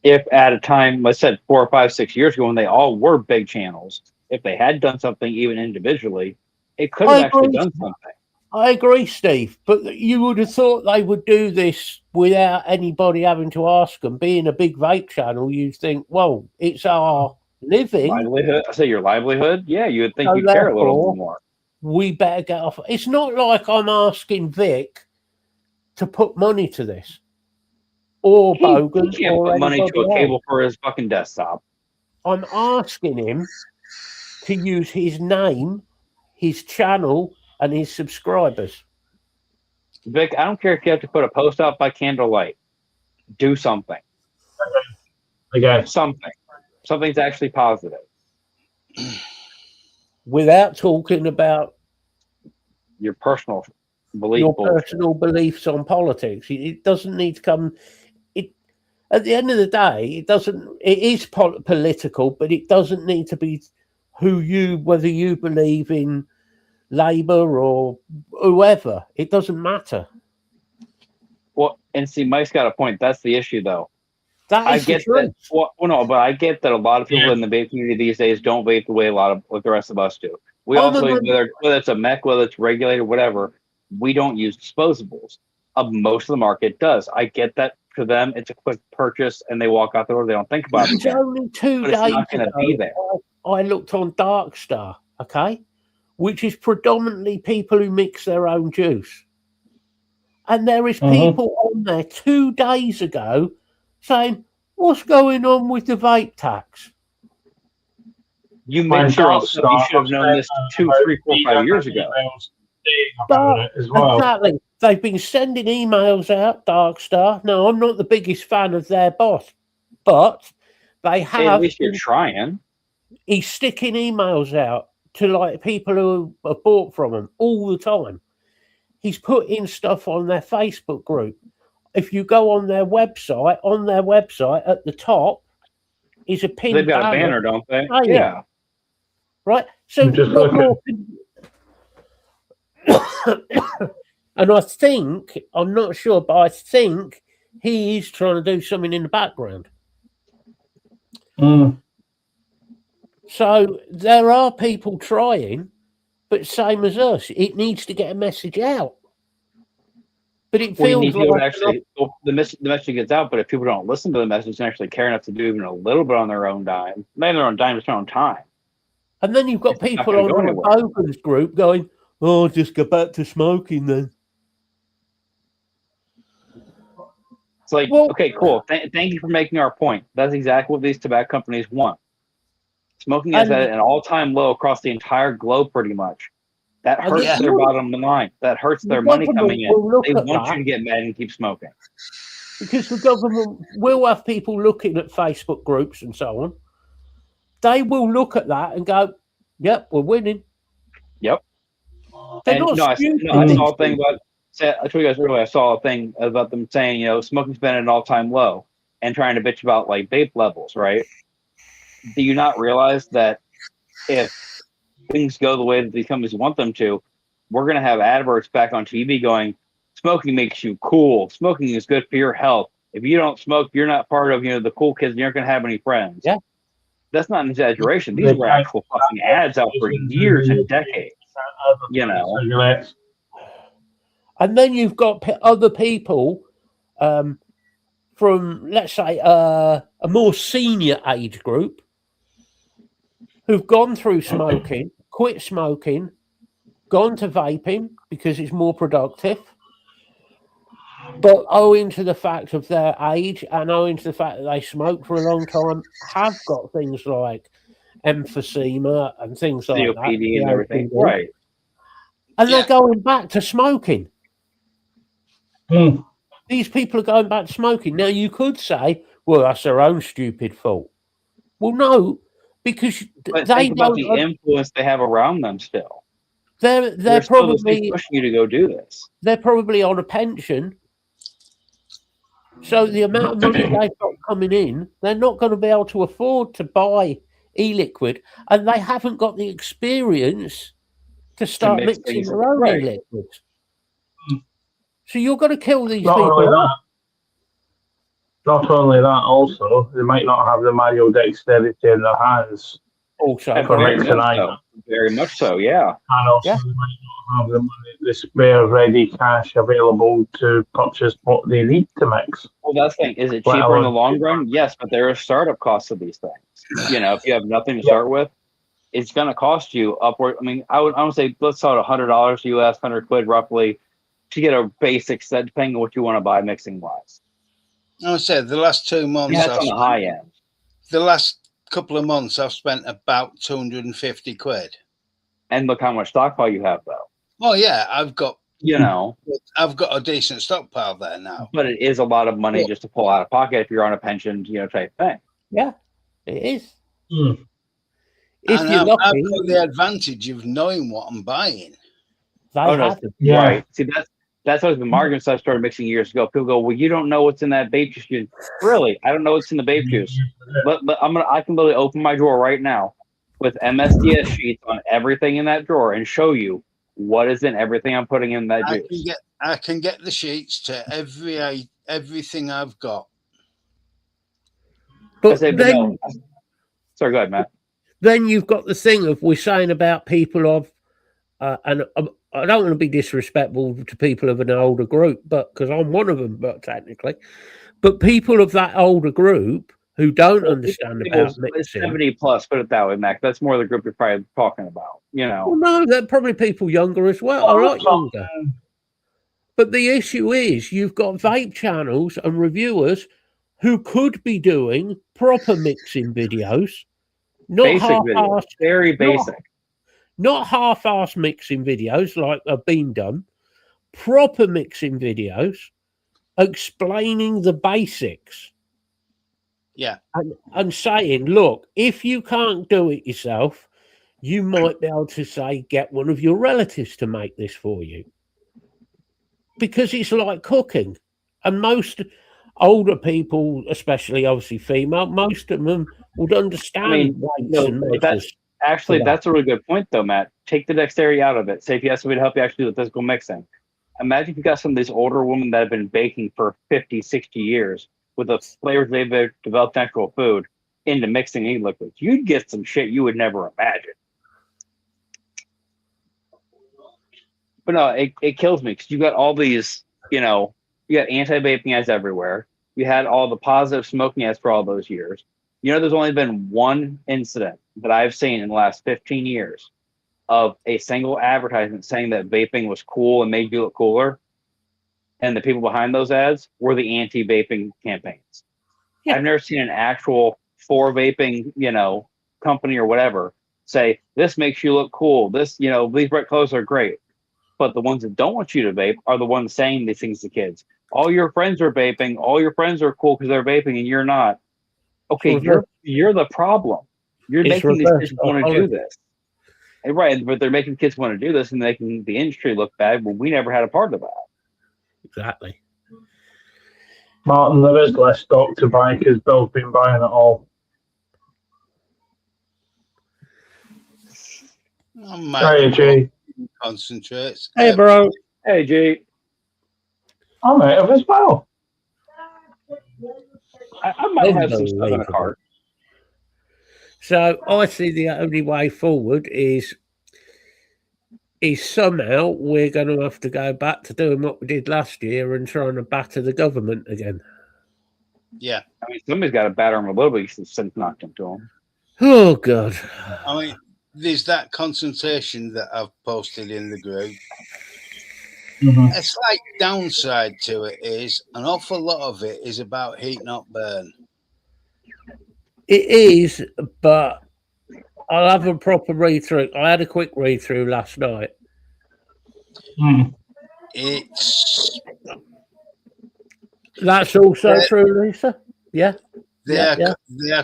If at a time, let's say 4 or 5, 6 years ago, when they all were big channels, if they had done something even individually, it could have actually done something. I agree, Steve, but you would have thought they would do this without anybody having to ask them. Being a big vape channel, you think, well, it's our living. Livelihood. I say your livelihood. Yeah, you would think you'd care a little more. We better get off. It's not like I'm asking Vic to put money to this, or Bogan, he can't or put money to a cable else. for his fucking desktop. I'm asking him to use his name, his channel, and his subscribers. Vic, I don't care if you have to put a post out by candlelight. Do something. Okay. Something's actually positive. Without talking about your personal your personal beliefs on politics. It doesn't need to come. At the end of the day, it doesn't. It is political, but it doesn't need to be whether you believe in Labour or whoever. It doesn't matter. Well, and see, Mike's got a point. That's the issue, though. I get that. Well, no, but I get that a lot of people in the vape community these days don't vape the way what the rest of us do. We also, whether it's a mech, whether it's regulated, whatever, we don't use disposables. Most of the market does. I get that. For them, it's a quick purchase, and they walk out the door. They don't think about it. It's only 2 days ago. I looked on Darkstar, okay, which is predominantly people who mix their own juice, and there is people on there 2 days ago saying, "What's going on with the vape tax?" You made sure you should have known this 2, 3, 4, 5 years ago. Exactly. They've been sending emails out, Darkstar. Now, I'm not the biggest fan of their boss, but they have. At least you're trying. He's sticking emails out to like people who have bought from him all the time. He's putting stuff on their Facebook group. If you go on their website at the top is a pinned They've got a banner, don't they? Yeah. Right. So what more and I think, I'm not sure, but I think he is trying to do something in the background. So there are people trying, but same as us, it needs to get a message out. But it feels like the message gets out, but if people don't listen to the message and actually care enough to do even a little bit on their own dime, not their own dime, it's their own time. And then you've got people on the Hogan's group going, "Oh, just go back to smoking then." It's like, okay, cool. Thank you for making our point. That's exactly what these tobacco companies want. Smoking is at an all-time low across the entire globe, pretty much. That hurts their bottom line. That hurts their money coming in. They want you to get mad and keep smoking. Because the government will have people looking at Facebook groups and so on. They will look at that and go, "Yep, we're winning." Yep. I saw a thing about. I told you guys earlier. I saw a thing about them saying, smoking's been at an all-time low, and trying to bitch about like vape levels, right? Do you not realize that if things go the way that these companies want them to, we're going to have adverts back on TV going, "Smoking makes you cool. Smoking is good for your health. If you don't smoke, you're not part of the cool kids. And you're not going to have any friends." Yeah. That's not an exaggeration. These were actual fucking ads out for years and decades. And then you've got other people from, let's say, a more senior age group who've gone through smoking, quit smoking, gone to vaping because it's more productive, but owing to the fact of their age and owing to the fact that they smoked for a long time, have got things like emphysema and things like COPD and everything. Right. And they're going back to smoking. These people are going back to smoking. Now, you could say, well, that's their own stupid fault. Well, no, because they think about the influence they have around them still. They're probably pushing you to go do this. They're probably on a pension. So the amount of money they've got coming in, they're not going to be able to afford to buy e-liquid, and they haven't got the experience to start mixing their own e-liquids. So you're going to kill these people. Not only that, also, they might not have the manual dexterity in their hands. Also, very much so, yeah. And also, they might not have the spare ready cash available to purchase what they need to mix. Well, that's the thing. Is it cheaper in the long run? Yes, but there are startup costs of these things. If you have nothing to start with, it's going to cost you upward. I mean, I would say, let's call it $100 US, £100 roughly, to get a basic set, depending on what you want to buy mixing wise. I said the last 2 months. That's on the high end. The last couple of months, I've spent about £250. And look how much stockpile you have, though. Oh yeah, I've got. I've got a decent stockpile there now. But it is a lot of money just to pull out of pocket if you're on a pension, type thing. Yeah, it is. If you're lucky, I've got the advantage of knowing what I'm buying. They Oh no, haven't. Yeah. right. See, that's always been my argument. I started mixing years ago. People go, "Well, you don't know what's in that vape juice." Really, I don't know what's in the vape juice. But I can literally open my drawer right now with MSDS sheets on everything in that drawer and show you what is in everything I'm putting in that juice. I can get the sheets to everything I've got. But But then, no. Sorry, go ahead, Matt. then you've got the thing of we're saying about people of, and I don't want to be disrespectful to people of an older group, but because I'm one of them, but technically, but people of that older group who don't understand about mixing. 70 plus, put it that way, Mac. That's more the group you're probably talking about. You know. Well, no, they're probably people younger as well. A lot younger. But the issue is you've got vape channels and reviewers who could be doing proper mixing videos, not Basic videos, half-assed, very basic. not half-assed mixing videos like have been done, proper mixing videos explaining the basics. Yeah. And saying, look, if you can't do it yourself, you might be able to say, get one of your relatives to make this for you. Because it's like cooking. And most older people, especially obviously female, most of them would understand weights and measures. That's a really good point, though, Matt. Take the dexterity out of it. Say if you have somebody to help you actually do the physical mixing. Imagine if you got some of these older women that have been baking for 50, 60 years with the flavors they've developed natural food into mixing e-liquids. You'd get some shit you would never imagine. But no, it kills me because you got all these, you got anti-vaping ads everywhere. You had all the positive smoking ads for all those years. There's only been one incident that I've seen in the last 15 years of a single advertisement saying that vaping was cool and made you look cooler. And the people behind those ads were the anti-vaping campaigns. Yeah. I've never seen an actual for vaping, company or whatever say, this makes you look cool. This, these bright colors are great. But the ones that don't want you to vape are the ones saying these things to kids. All your friends are vaping. All your friends are cool because they're vaping and you're not. Okay, you're the problem. You're making these kids want to do this. Right, but they're making kids want to do this and making the industry look bad when we never had a part of that. Exactly. Martin, there is less stock to buy because Bill's been buying it all. Hey, G. Concentrates. Hey, bro. Hey, G. I might have as well. I might have some stuff in a cart. So I see the only way forward is somehow we're going to have to go back to doing what we did last year and trying to batter the government again. Yeah. I mean, somebody's got to batter them a little bit since knocked them to them. Oh, God. I mean, there's that concentration that I've posted in the group. Mm-hmm. A slight downside to it is an awful lot of it is about heat not burn. It is, but I'll have a proper read through. I had a quick read through last night. That's also true, Lisa. Yeah. They are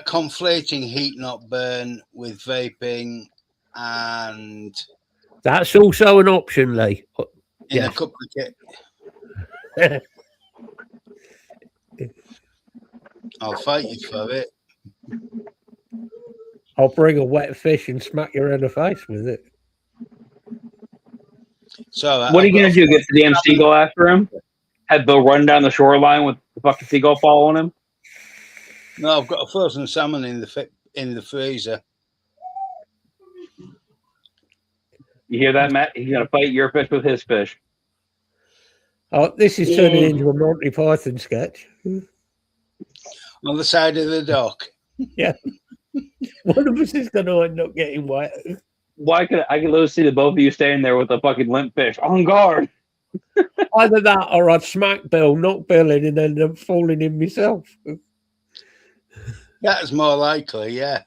conflating heat not burn with vaping, and that's also an option, Lee. In a couple of kits. I'll fight you for it. I'll bring a wet fish and smack your in the face with it. So, what are you going to do? Get the damn seagull after him? Have Bill run down the shoreline with the fucking seagull following him? No, I've got a frozen salmon in the freezer. You hear that, Matt? He's going to fight your fish with his fish. Oh, this is turning into a Monty Python sketch. On the side of the dock. Yeah. One of us is going to end up getting wet. Why could I could literally see the both of you standing there with a fucking limp fish on guard? Either that or I'd smack Bill, knock Bill in, and end up falling in myself. That's more likely, yeah.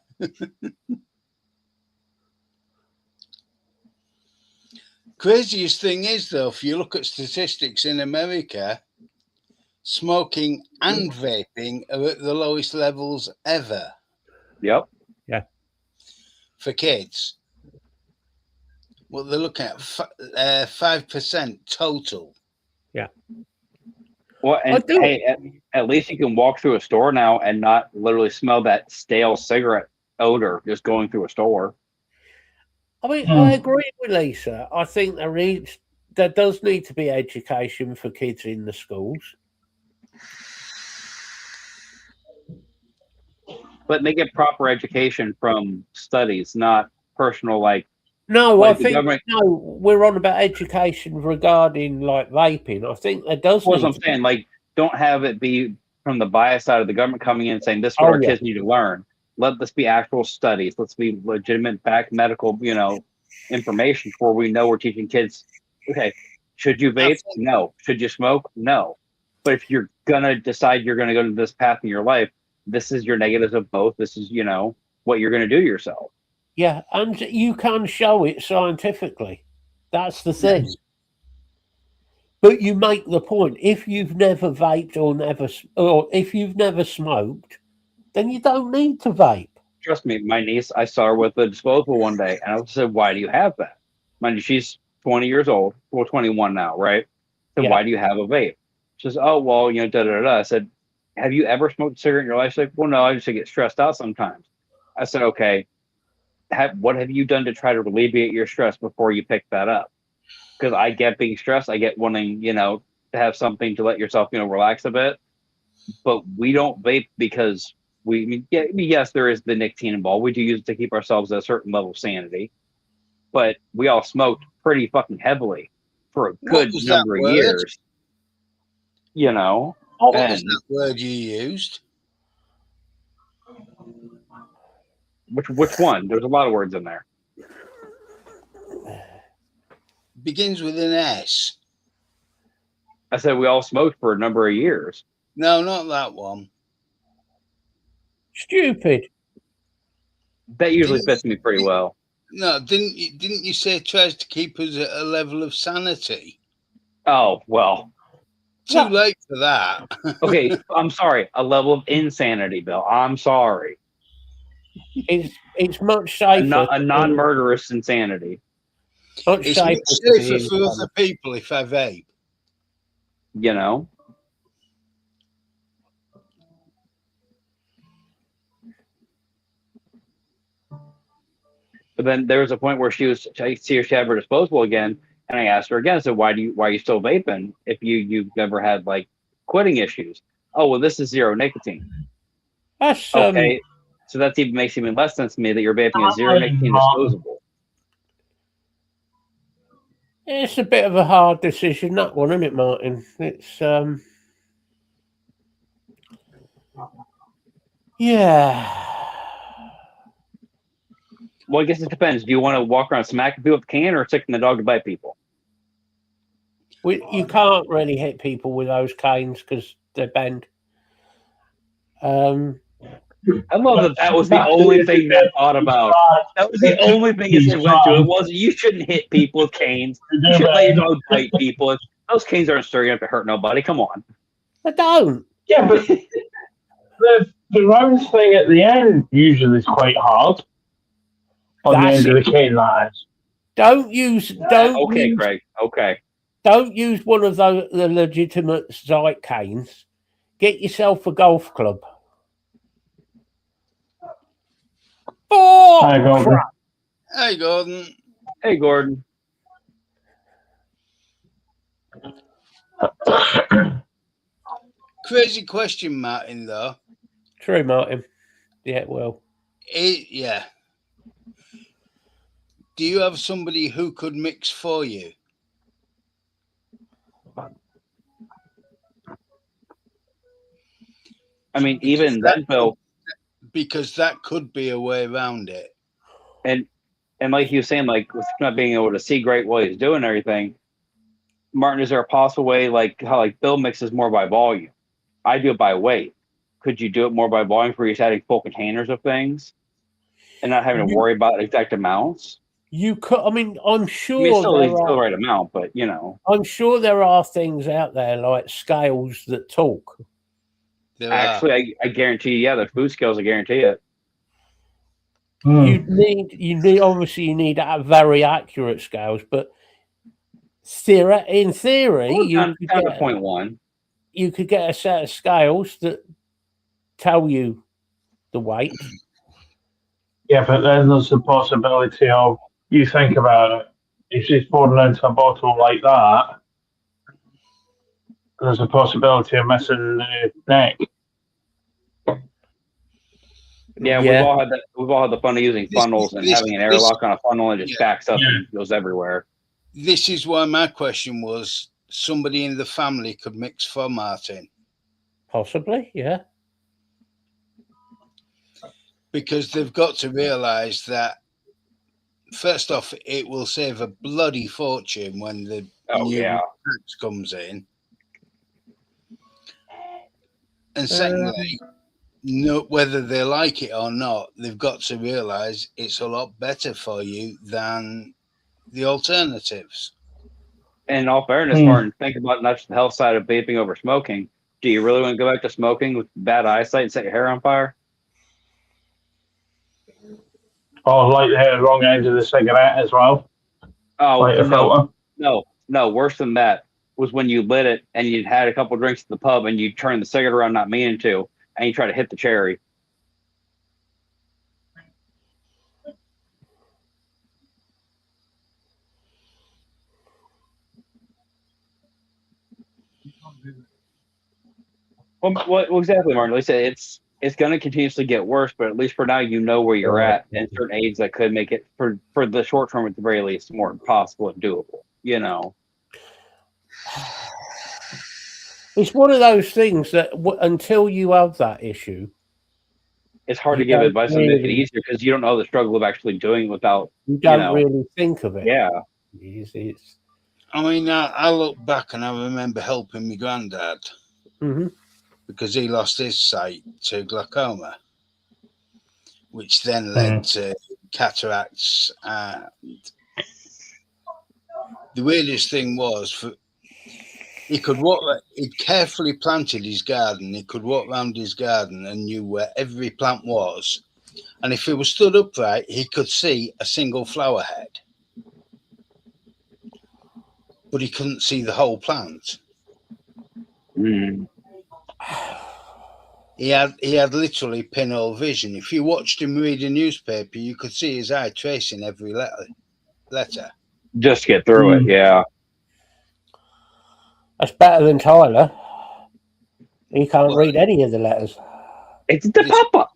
Craziest thing is, though, if you look at statistics in America, smoking and vaping are at the lowest levels ever. Yep. Yeah. For kids. Well, they're looking at 5% total. Yeah. Well, and do. hey, at least you can walk through a store now and not literally smell that stale cigarette odor just going through a store. I mean, I agree with Lisa. I think there does need to be education for kids in the schools. But they get proper education from studies, not personal, like, No, like I the think government. we're on about education regarding like vaping. I think there does What's need I'm to saying, like, don't have it be from the bias side of the government coming in and saying this is what Oh, our yeah. kids need to learn. Let this be actual studies. Let's be legitimate, back medical, information before we know we're teaching kids. Okay, should you vape? No. Should you smoke? No. But if you're gonna decide you're gonna go to this path in your life, this is your negatives of both. This is what you're gonna do to yourself. Yeah, and you can show it scientifically. That's the thing. Yes. But you make the point. If you've never vaped or if you've never smoked, then you don't need to vape. Trust me, my niece, I saw her with a disposable one day, and I said, "Why do you have that?" Mind you, she's 20 years old, well, 21 now, right? I said, Yeah. "Why do you have a vape?" She says, "Oh, well, da da da." I said, "Have you ever smoked a cigarette in your life?" She's like, "Well, no, I just get stressed out sometimes." I said, "Okay, what have you done to try to alleviate your stress before you pick that up?" Because I get being stressed, I get wanting, to have something to let yourself, relax a bit. But we don't vape because yes, there is the nicotine involved. We do use it to keep ourselves at a certain level of sanity. But we all smoked pretty fucking heavily for a good was number that of word? years. What was And that word you used? which one? There's a lot of words in there. Begins with an S. I said we all smoked for a number of years. No, not that one. Stupid. That usually fits me pretty well. No, didn't you say it tries to keep us at a level of sanity? Oh, well. Too late for that. Okay, I'm sorry. A level of insanity, Bill. I'm sorry. It's much safer. A non-murderous insanity. Much It's safer, much safer for other people if I vape. But then there was a point where she had her disposable again, and I asked her again. I said, "Why are you still vaping if you've never had like quitting issues?" Oh, well, this is zero nicotine. That's okay. So that even makes even less sense to me that you're vaping a zero nicotine disposable. It's a bit of a hard decision, that one, isn't it, Martin? It's yeah. Well, I guess it depends. Do you want to walk around smacking people with a can or taking the dog to bite people? You can't really hit people with those canes because they bend. I love that was the only thing they thought about. That was the only thing they went to. It wasn't, you shouldn't hit people with canes. You shouldn't let your dog bite people. Those canes aren't sturdy enough to hurt nobody. Come on. They don't. Yeah, but the round thing at the end usually is quite hard. On the end of the cane, that is. Don't Craig. Okay. Don't use one of the legitimate Zyte canes. Get yourself a golf club. Oh, Hi, Gordon. crap. Hey, Gordon. Hey, Gordon. Crazy question, Martin, though. True, Martin. Yeah, well. Yeah. Do you have somebody who could mix for you? I mean, even then, Bill. Because that could be a way around it. And like he was saying, like with not being able to see great while he's doing everything, Martin, is there a possible way, like how like Bill mixes more by volume? I do it by weight. Could you do it more by volume where he's adding full containers of things and not having to worry about exact amounts? You could. I mean, I'm sure it's still the right amount, but I'm sure there are things out there like scales that talk. Actually, I guarantee you, yeah, the food scales, I guarantee it. you need obviously you need to have very accurate scales, but in theory, Down to 0.1. You could get a set of scales that tell you the weight. Yeah, but then there's the possibility of, you think about it, if she's pouring into a bottle like that, there's a possibility of missing the neck. Yeah, we've all had that. We've all had the fun of using funnels and having an airlock on a funnel and it just backs up and goes everywhere. This is why my question was: somebody in the family could mix for Martin, possibly, yeah. Because they've got to realise that. First off, it will save a bloody fortune when the new tax comes in. And secondly, whether they like it or not, they've got to realise it's a lot better for you than the alternatives. And in all fairness, Martin, think about not just the health side of vaping over smoking. Do you really want to go back to smoking with bad eyesight and set your hair on fire? Oh, like the wrong end of the cigarette as well. Oh, like no, worse than that was when you lit it and you'd had a couple drinks at the pub and you turned the cigarette around not meaning to, and you try to hit the cherry. Well, exactly, Martin. Like I said, it's going to continuously get worse, but at least for now, you know where you're at, and certain aids that could make it for the short term, at the very least, more possible and doable. You know, it's one of those things that until you have that issue, it's hard to give advice and make it easier because you don't know the struggle of actually doing it without. You don't really think of it. Yeah. It's I mean, I look back and I remember helping my granddad because he lost his sight to glaucoma, which then led to cataracts. And the weirdest thing was, he'd carefully planted his garden. He could walk around his garden and knew where every plant was. And if he was stood upright, he could see a single flower head. But he couldn't see the whole plant. He had literally pinhole vision. If you watched him read a newspaper, you could see his eye tracing every letter. Just get through it, yeah. That's better than Tyler. He can't read any of the letters. It's the pop-up.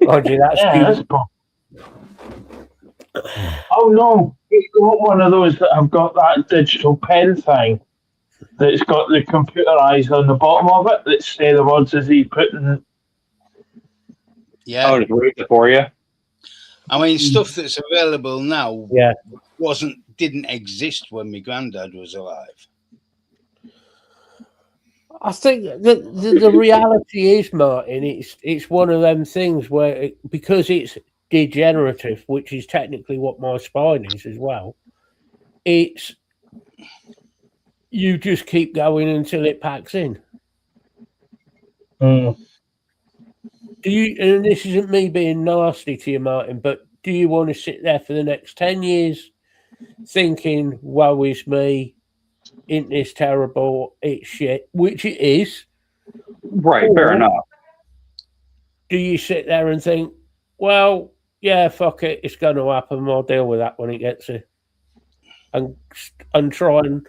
Roger, that's Oh no, he's got one of those that have got that digital pen thing that's got the computer eyes on the bottom of it that say the words as he's putting. Yeah. Oh, just read it for you. I mean, stuff that's available now didn't exist when my granddad was alive. I think the reality is, Martin, it's one of them things where because it's degenerative, which is technically what my spine is as well, it's you just keep going until it packs in. Do you? And this isn't me being nasty to you, Martin, but do you want to sit there for the next 10 years thinking, woe is me, isn't this terrible, it's shit, which it is. Right, fair enough. Do you sit there and think, well, yeah, fuck it, it's going to happen, I'll deal with that when it gets here. And try and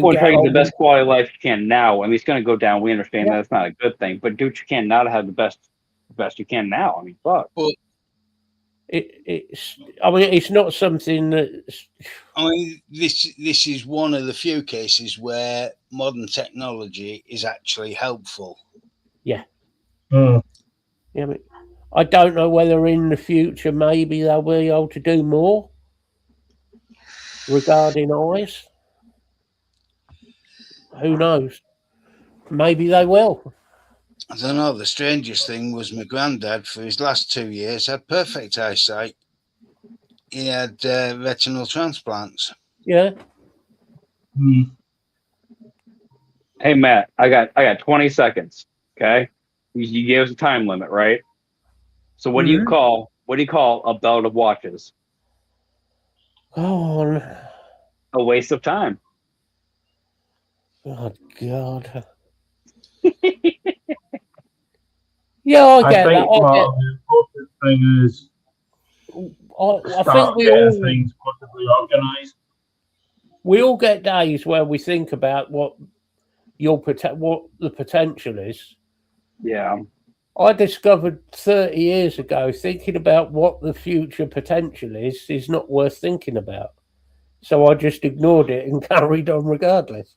try to get the best quality of life you can now. I mean, it's going to go down. We understand that's not a good thing, but do what you can now to have the best you can now. I mean, fuck. But it's not something that. I mean, this is one of the few cases where modern technology is actually helpful. Yeah. Yeah, but I don't know whether in the future maybe they'll be able to do more regarding eyes. Who knows? Maybe they will. I don't know. The strangest thing was my granddad, for his last 2 years, had perfect eyesight. He had retinal transplants. Yeah. Hey, Matt, I got 20 seconds. Okay, you gave us a time limit, right? So what do you call What do you call a belt of watches? Go on. A waste of time. Oh, God. Yeah, I I get think that. the important thing is I start think getting things possibly organised. we all get days where we think about what what the potential is. Yeah. I discovered 30 years ago thinking about what the future potential is not worth thinking about. So I just ignored it and carried on regardless.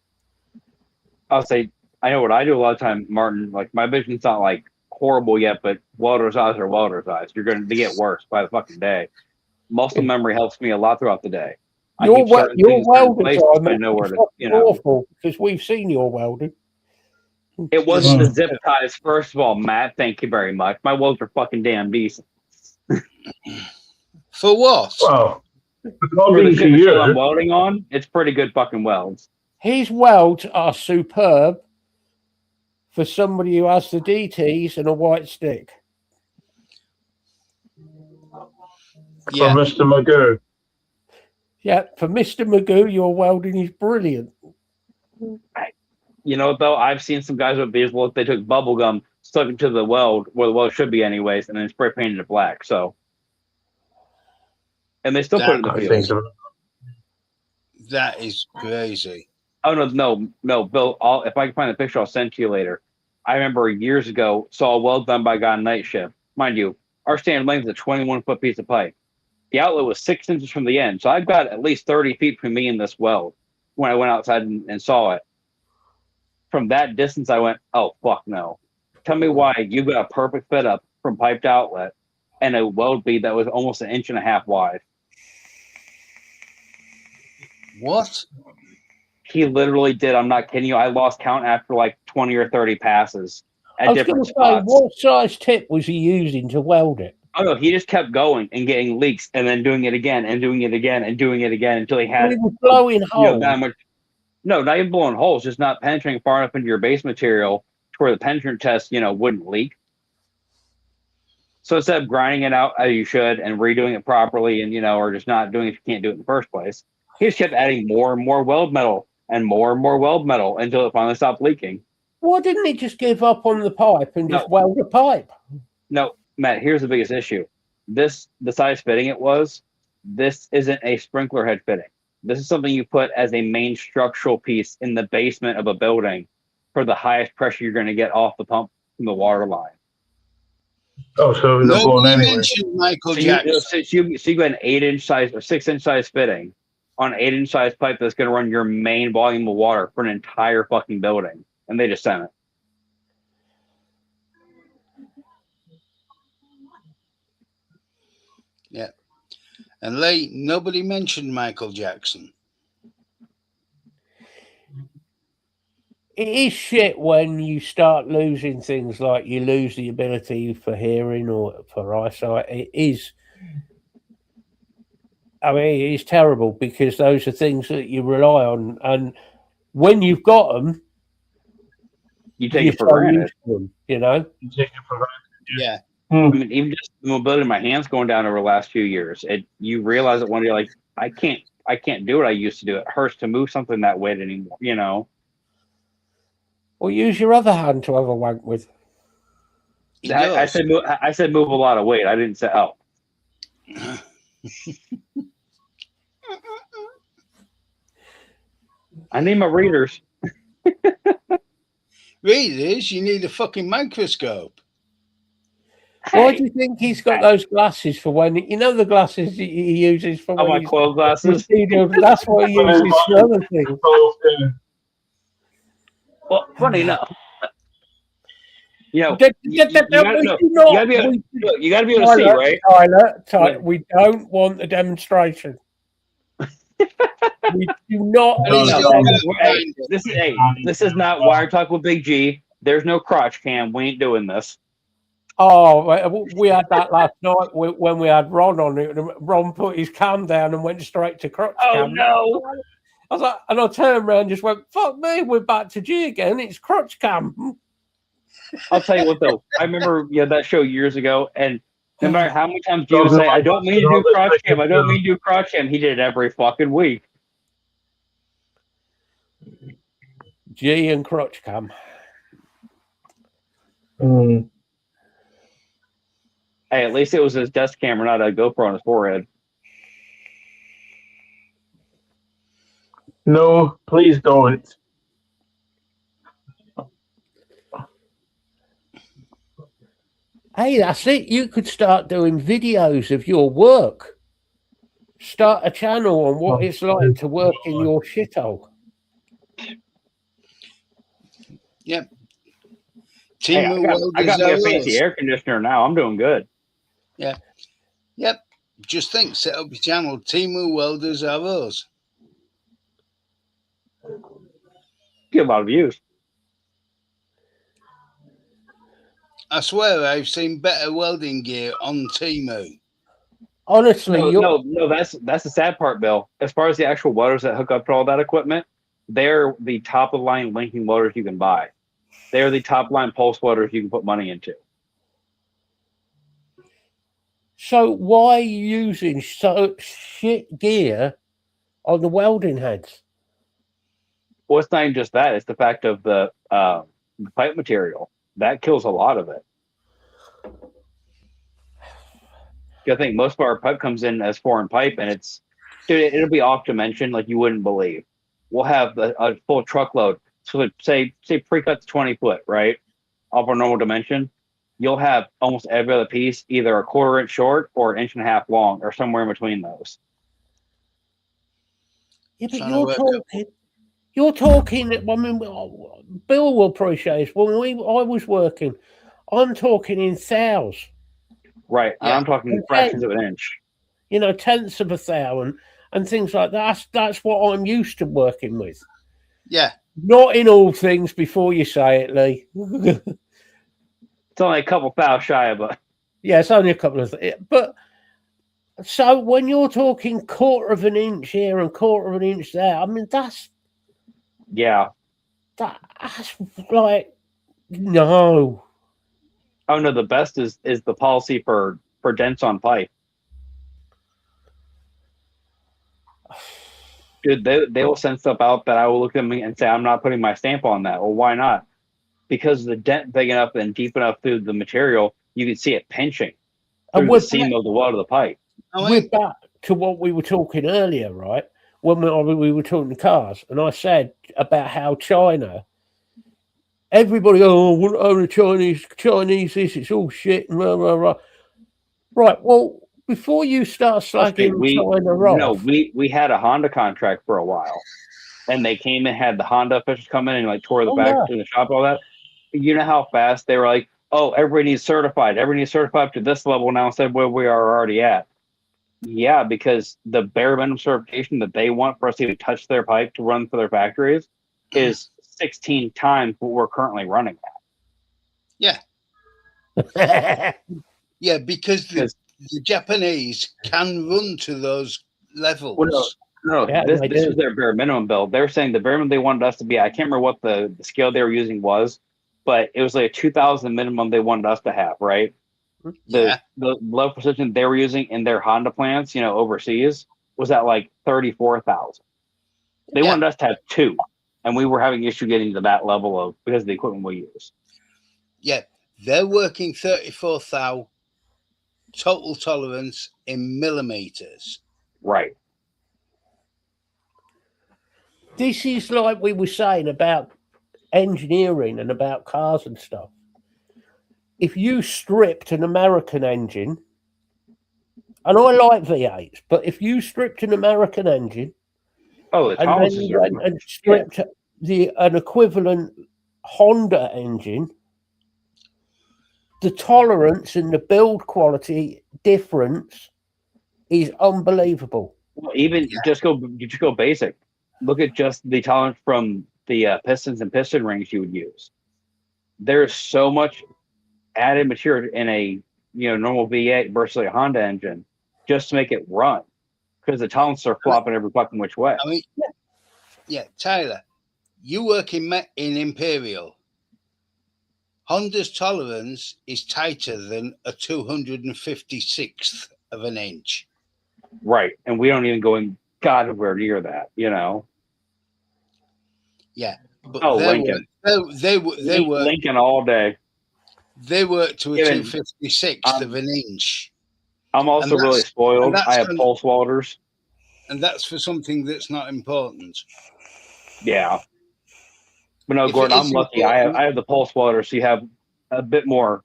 I'll say, I know what I do a lot of time, Martin. Like, my vision's not like horrible yet, but welder's eyes are welder's eyes. You're going to get worse by the fucking day. Muscle memory helps me a lot throughout the day. I keep certain Your things in certain welder places, time but I is know where to, awful because we've seen your welding. It wasn't the zip ties, first of all, Matt. Thank you very much. My welds are fucking damn decent. For what? Well, For according the to shit machine I'm you, welding on, it's pretty good fucking welds. His welds are superb for somebody who has the DTs and a white stick. for Yeah. Mr. Magoo, Yeah, for Mr. Magoo, your welding is brilliant. You know, though, I've seen some guys with these look, they took bubble gum, stuck it to the weld, where the weld should be anyways, and then spray painted it black. So, and they still put it in the I field. think so. That is crazy. Oh no, Bill. If I can find the picture, I'll send to you later. I remember years ago saw a weld done by a guy on night shift. Mind you, our standard length is a 21-foot piece of pipe. The outlet was 6 inches from the end, so I've got at least 30 feet between me and this weld. When I went outside and saw it, from that distance, I went, "Oh fuck no!" Tell me why you got a perfect fit up from pipe to outlet and a weld bead that was almost 1.5 inches wide. What? He literally did. I'm not kidding you. I lost count after like 20 or 30 passes I at was going different to say, spots. what size tip was he using to weld it? Oh no, he just kept going and getting leaks and then doing it again and doing it again and doing it again until he had He was blowing holes. that much. No, not even blowing holes, just not penetrating far enough into your base material to where the penetrant test, wouldn't leak. So instead of grinding it out as you should and redoing it properly and or just not doing it if you can't do it in the first place, he just kept adding more and more weld metal and more weld metal until it finally stopped leaking. Why didn't he just give up on the pipe and just weld a pipe? No, Matt, here's the biggest issue. The size fitting it was, this isn't a sprinkler head fitting. This is something you put as a main structural piece in the basement of a building for the highest pressure you're going to get off the pump from the water line. Oh, so it was blown Nobody anyway. mentioned Michael So Jackson. you got an 8-inch size or 6-inch size fitting on an 8-inch size pipe that's going to run your main volume of water for an entire fucking building, and they just sent it. Yeah. And Lee, nobody mentioned Michael Jackson. It is shit when you start losing things like you lose the ability for hearing or for eyesight. It is. I mean, it's terrible because those are things that you rely on, and when you've got them, you take it for granted. Them, you know. You take it for granted. Yeah. I mean, even just the mobility of my hands going down over the last few years, you realize that one day, like, I can't do what I used to do. It hurts to move something that weight anymore, Or use your other hand to have a wank with. I said move a lot of weight. I didn't say I need my readers. Readers, you need a fucking microscope. Why do you think he's got those glasses for when the glasses he uses for when my clothes glasses? That's what he uses for other things. Well, funny enough, you gotta be able to see, right? Tyler, we don't want a demonstration. We do not. This is not Wire Talk with Big G. There's no crotch cam. We ain't doing this. Oh, we had that last night when we had Ron on it. Ron put his cam down and went straight to crotch cam. Oh no! I was like, and I turned around and just went, "Fuck me, we're back to G again. It's crotch cam." I'll tell you what though. I remember that show years ago, and No matter how many times G would say, I don't mean to do crotch cam, I don't mean to do crotch cam, he did it every fucking week. G and crotch cam. Mm. Hey, at least it was his desk camera, not a GoPro on his forehead. No, please don't. Hey, that's it. You could start doing videos of your work. Start a channel on what it's like to work in your shithole. Yep. Hey, Timu I got me a Welders fancy ROs. air conditioner now. I'm doing good. Yeah. Yep. Just think, set up your channel, Timu Welders ROs. Get a lot of views. I swear I've seen better welding gear on Timu. Honestly, No, that's the sad part, Bill. As far as the actual welders that hook up to all that equipment, they're the top of the line linking welders you can buy. They're the top line pulse welders you can put money into. so why are you using so shit gear on the welding heads? Well, it's not even just that. It's the fact of the pipe material. That kills a lot of it. I think most of our pipe comes in as foreign pipe, and it'll be off dimension like you wouldn't believe. We'll have a full truckload. So say pre-cut to 20 foot, right? Off our normal dimension. You'll have almost every other piece either a 1/4 inch short or an 1.5 inch long or somewhere in between those. Yeah, but you're talking. I mean, Bill will appreciate it. When I was working, I'm talking in thous. Right. Yeah. I'm talking fractions of an inch. You know, tenths of a thou and things like that. That's what I'm used to working with. Yeah. Not in all things before you say it, Lee. It's only a couple thou shy of a. Yeah, it's only a couple of things. But so when you're talking 1/4 of an inch here and 1/4 of an inch there, I mean that's like no. Oh no, the best is the policy for dents on pipe. Dude, they will send stuff out that I will look at me and say, I'm not putting my stamp on that. Well, why not? Because the dent big enough and deep enough through the material, you can see it pinching through the seam of the weld of the pipe. We're back to what we were talking earlier, right? When we were talking cars, and I said about how China, everybody, only Chinese, this, it's all shit, and blah, blah, blah. Right, well, before you start slagging China off. No, we had a Honda contract for a while, and they came and had the Honda officials come in and like tore the back in the shop, all that. You know how fast they were like, oh, everybody needs certified. Everybody needs certified up to this level now instead of where we are already at. Yeah, because the bare minimum certification that they want for us to even touch their pipe to run for their factories is 16 times what we're currently running at. Yeah. Yeah, because the Japanese can run to those levels. Well, no, this is their bare minimum bill. They're saying the bare minimum they wanted us to be, I can't remember what the scale they were using was, but it was like a 2,000 minimum they wanted us to have, right? The level of precision they were using in their Honda plants, overseas, was at like 34,000. They wanted us to have 2, and we were having issue getting to that level of because of the equipment we use. Yeah, they're working 34,000 total tolerance in millimeters. Right. This is like we were saying about engineering and about cars and stuff. If you stripped an American engine, and I like V8s, but if you stripped an American engine, and then you went and stripped an equivalent Honda engine, the tolerance and the build quality difference is unbelievable. Well, even just go basic. Look at just the tolerance from the pistons and piston rings you would use. There's so much added material in a normal V8 versus a Honda engine just to make it run because the tolerances are flopping every fucking which way. I mean, Tyler, you work in Imperial. Honda's tolerance is tighter than a 256th of an inch. Right. And we don't even go in God nowhere near that, you know. Yeah. But Oh, Lincoln. They were Lincoln all day. They work to a Even, 256th of an inch. I'm also really spoiled. I have pulse welders. And that's for something that's not important. Yeah. But no, Gordon, I'm lucky. I have the pulse welder, so you have a bit more.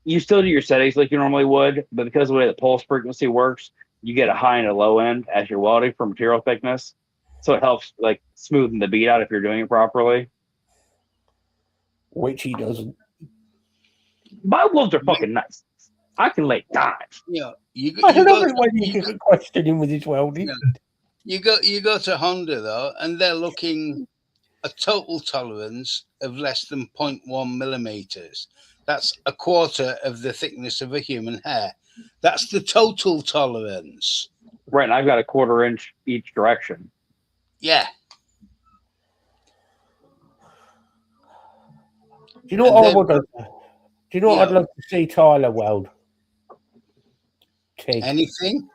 You still do your settings like you normally would, but because of the way the pulse frequency works, you get a high and a low end as you're welding for material thickness. So it helps like smoothen the bead out if you're doing it properly. Which he doesn't. My welds are fucking nice. I can lay dimes. Yeah, I don't know when you can question him with his welding. You go to Honda though, and they're looking a total tolerance of less than 0.1 millimeters. That's a quarter of the thickness of a human hair. That's the total tolerance. Right, and I've got a 1/4 inch each direction. Yeah. Do you know what I would? Do you know what I'd love to see Tyler weld? TIG. Anything?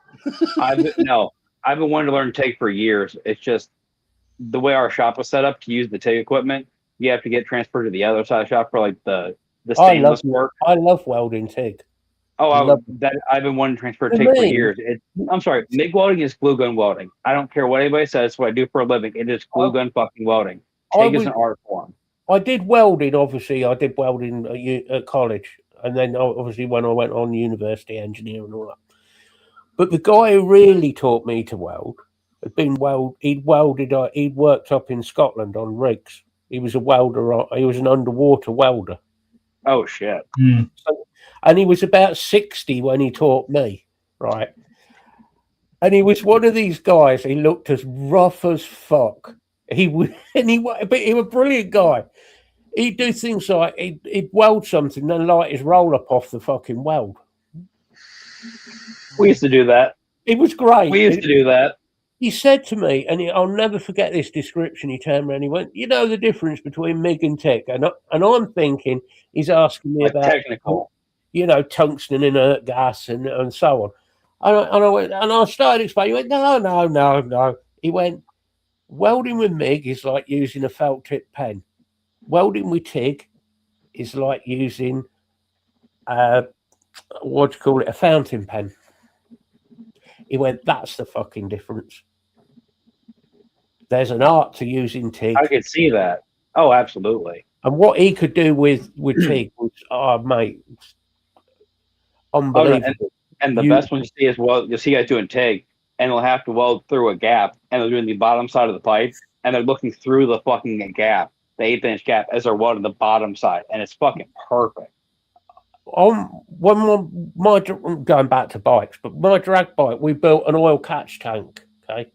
I've been wanting to learn TIG for years. It's just the way our shop is set up to use the TIG equipment. You have to get transferred to the other side of the shop for like the stainless work. I love welding TIG. Oh, I've been wanting to transfer TIG for years. I'm sorry, MIG welding is glue gun welding. I don't care what anybody says. It's what I do for a living. It is glue gun fucking welding. TIG is an art form. I did welding, obviously. I did welding at college. And then, obviously, when I went on university engineering and all that. But the guy who really taught me to weld he'd worked up in Scotland on rigs. He was a welder. He was an underwater welder. Oh, shit. And he was about 60 when he taught me, right? And he was one of these guys. He looked as rough as fuck. But he was a brilliant guy. He'd do things like he'd weld something, then light his roll up off the fucking weld. We used to do that. It was great. We used to do that. He said to me, and I'll never forget this description. He turned around and he went, "You know the difference between MIG and TIG?" And I'm thinking he's asking me about technical, tungsten inert gas and so on. And I started explaining. He went, "No." He went, "Welding with MIG is like using a felt tip pen. Welding with TIG is like using a fountain pen." He went, "That's the fucking difference. There's an art to using TIG." I could see that. Oh, absolutely. And what he could do with TIG was, mate, unbelievable. Oh, and the best one you see is, you'll see guys doing TIG, and they'll have to weld through a gap, and they're doing the bottom side of the pipe, and they're looking through the fucking gap, the 1/8 inch gap, as they're welding the bottom side, and it's fucking perfect. Going back to bikes, but my drag bike, we built an oil catch tank, okay,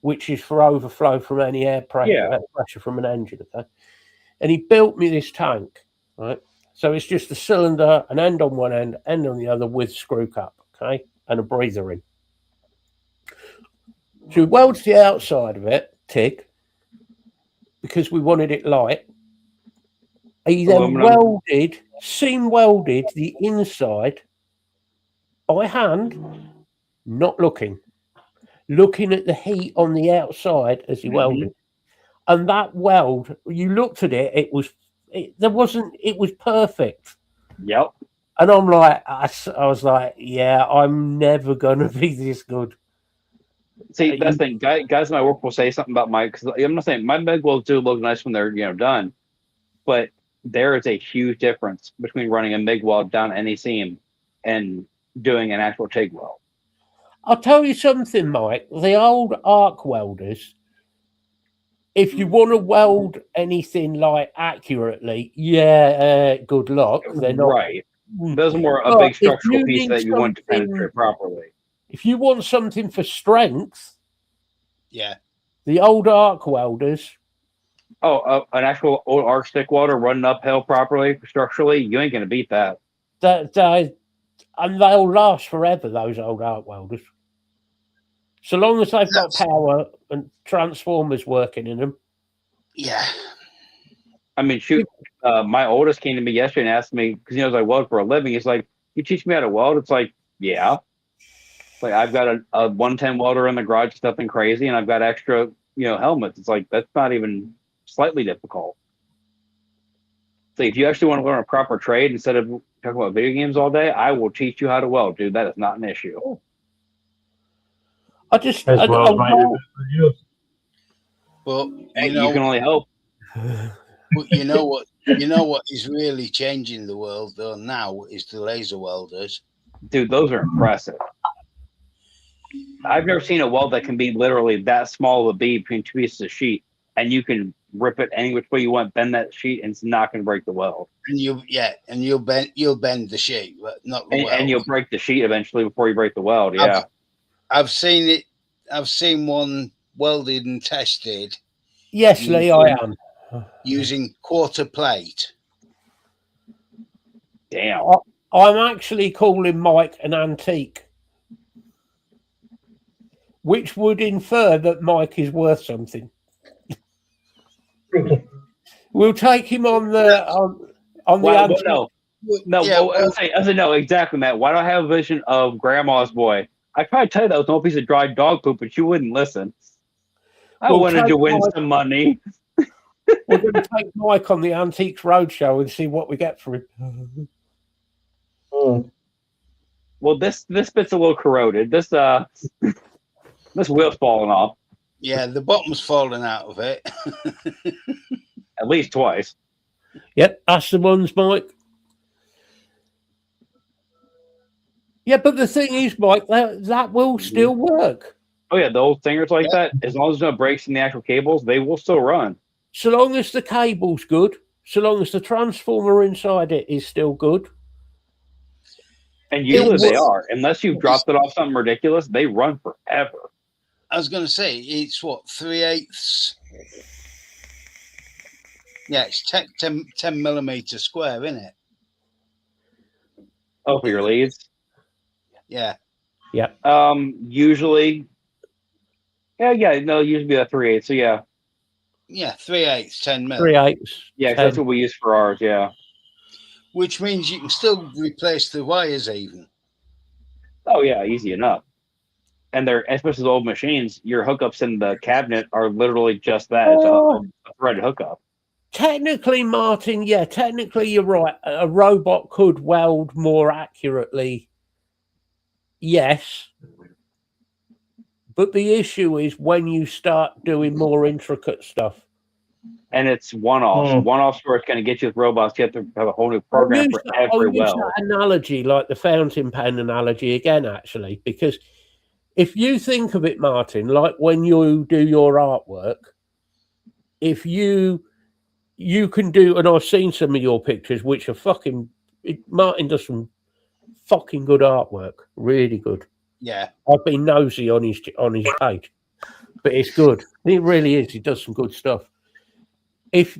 which is for overflow from any air pressure from an engine, okay. And he built me this tank, right? So it's just a cylinder, an end on one end on the other with screw cap, okay, and a breather in. So we welds the outside of it, TIG, because we wanted it light. He then seam welded the inside by hand, not looking at the heat on the outside as he welded. And that weld, you looked at it, it was perfect. Yep. And I'm like, I was like, yeah, I'm never gonna be this good. See, that's the thing. Guys in my work will say something about because I'm not saying my MIG welds do look nice when they're done, but there is a huge difference between running a MIG weld down any seam and doing an actual TIG weld. I'll tell you something, Mike. The old arc welders, if you want to weld anything like accurately, good luck. They're not right. Those are more a big structural piece that you want to penetrate properly. If you want something for strength, the old arc welders. Oh, an actual old arc stick welder running uphill properly structurally, you ain't gonna beat that. And they'll last forever. Those old arc welders, so long as they've got power and transformers working in them. Yeah. I mean, shoot. My oldest came to me yesterday and asked me, because he knows I weld for a living. He's like, "You teach me how to weld?" It's like, yeah. Like I've got a 110 welder in the garage, it's nothing crazy, and I've got extra, helmets. It's like that's not even slightly difficult. So if you actually want to learn a proper trade instead of talking about video games all day, I will teach you how to weld, dude. That is not an issue. I just, As well as my But And you can only help. but you know what is really changing the world though now is the laser welders. Dude, those are impressive. I've never seen a weld that can be literally that small of a bead between two pieces of sheet, and you can rip it any which way you want, bend that sheet, and it's not going to break the weld. And you'll bend the sheet, but not the weld. And you'll break the sheet eventually before you break the weld. Yeah, I've seen it. I've seen one welded and tested. yes, Lee, I am. Using quarter plate. damn. I'm actually calling Mike an antique, which would infer that Mike is worth something. We'll take him on the antique. I said no, exactly, Matt. Why do I have a vision of Grandma's boy? I tried to tell you that was no piece of dry dog poop, but you wouldn't listen. I wanted to win some money. We're going to take Mike on the Antiques Roadshow and see what we get for him. Well, this bit's a little corroded. This wheel's falling off. Yeah, the bottom's falling out of it. At least twice. Yep, that's the ones, Mike. Yeah, but the thing is, Mike, that will still work. Oh yeah, the old Stingers like that. As long as there's no breaks in the actual cables, they will still run. So long as the cable's good, so long as the transformer inside it is still good. And usually they are. Unless you've dropped it off something ridiculous, they run forever. I was going to say, it's what, 3/8? Yeah, it's 10 millimeter square, isn't it? Oh, for your leads? Yeah. Yeah. Usually. Usually be a 3/8. So yeah. Yeah, 3/8, 10 mil. 3/8. Yeah, that's what we use for ours. Yeah. Which means you can still replace the wires even. Oh yeah, easy enough. And they're, especially the old machines, your hookups in the cabinet are literally just that. It's a thread hookup. Technically, Martin, technically you're right. A robot could weld more accurately. Yes. But the issue is when you start doing more intricate stuff. And it's one-offs. One-offs where it's going to get you with robots. You have to have a whole new program for every weld. That analogy, like the fountain pen analogy again, actually, because if you think of it, Martin, like when you do your artwork, if you can do, and I've seen some of your pictures, which are Martin does some fucking good artwork, really good. Yeah, I've been nosy on his page, but it's good. It really is. He does some good stuff. If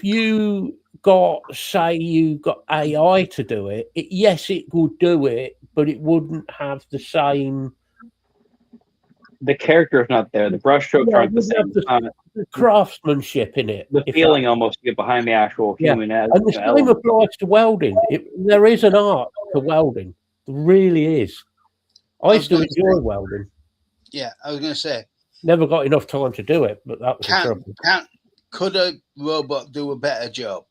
you got AI to do it, yes, it would do it, but it wouldn't have the same. The character is not there. The brushstrokes aren't the same. The craftsmanship in it. The feeling almost get behind the actual human. And the same applies to welding. There is an art to welding. There really is. I used to enjoy welding. Yeah, I was going to say. Never got enough time to do it, but that was the trouble. Could a robot do a better job?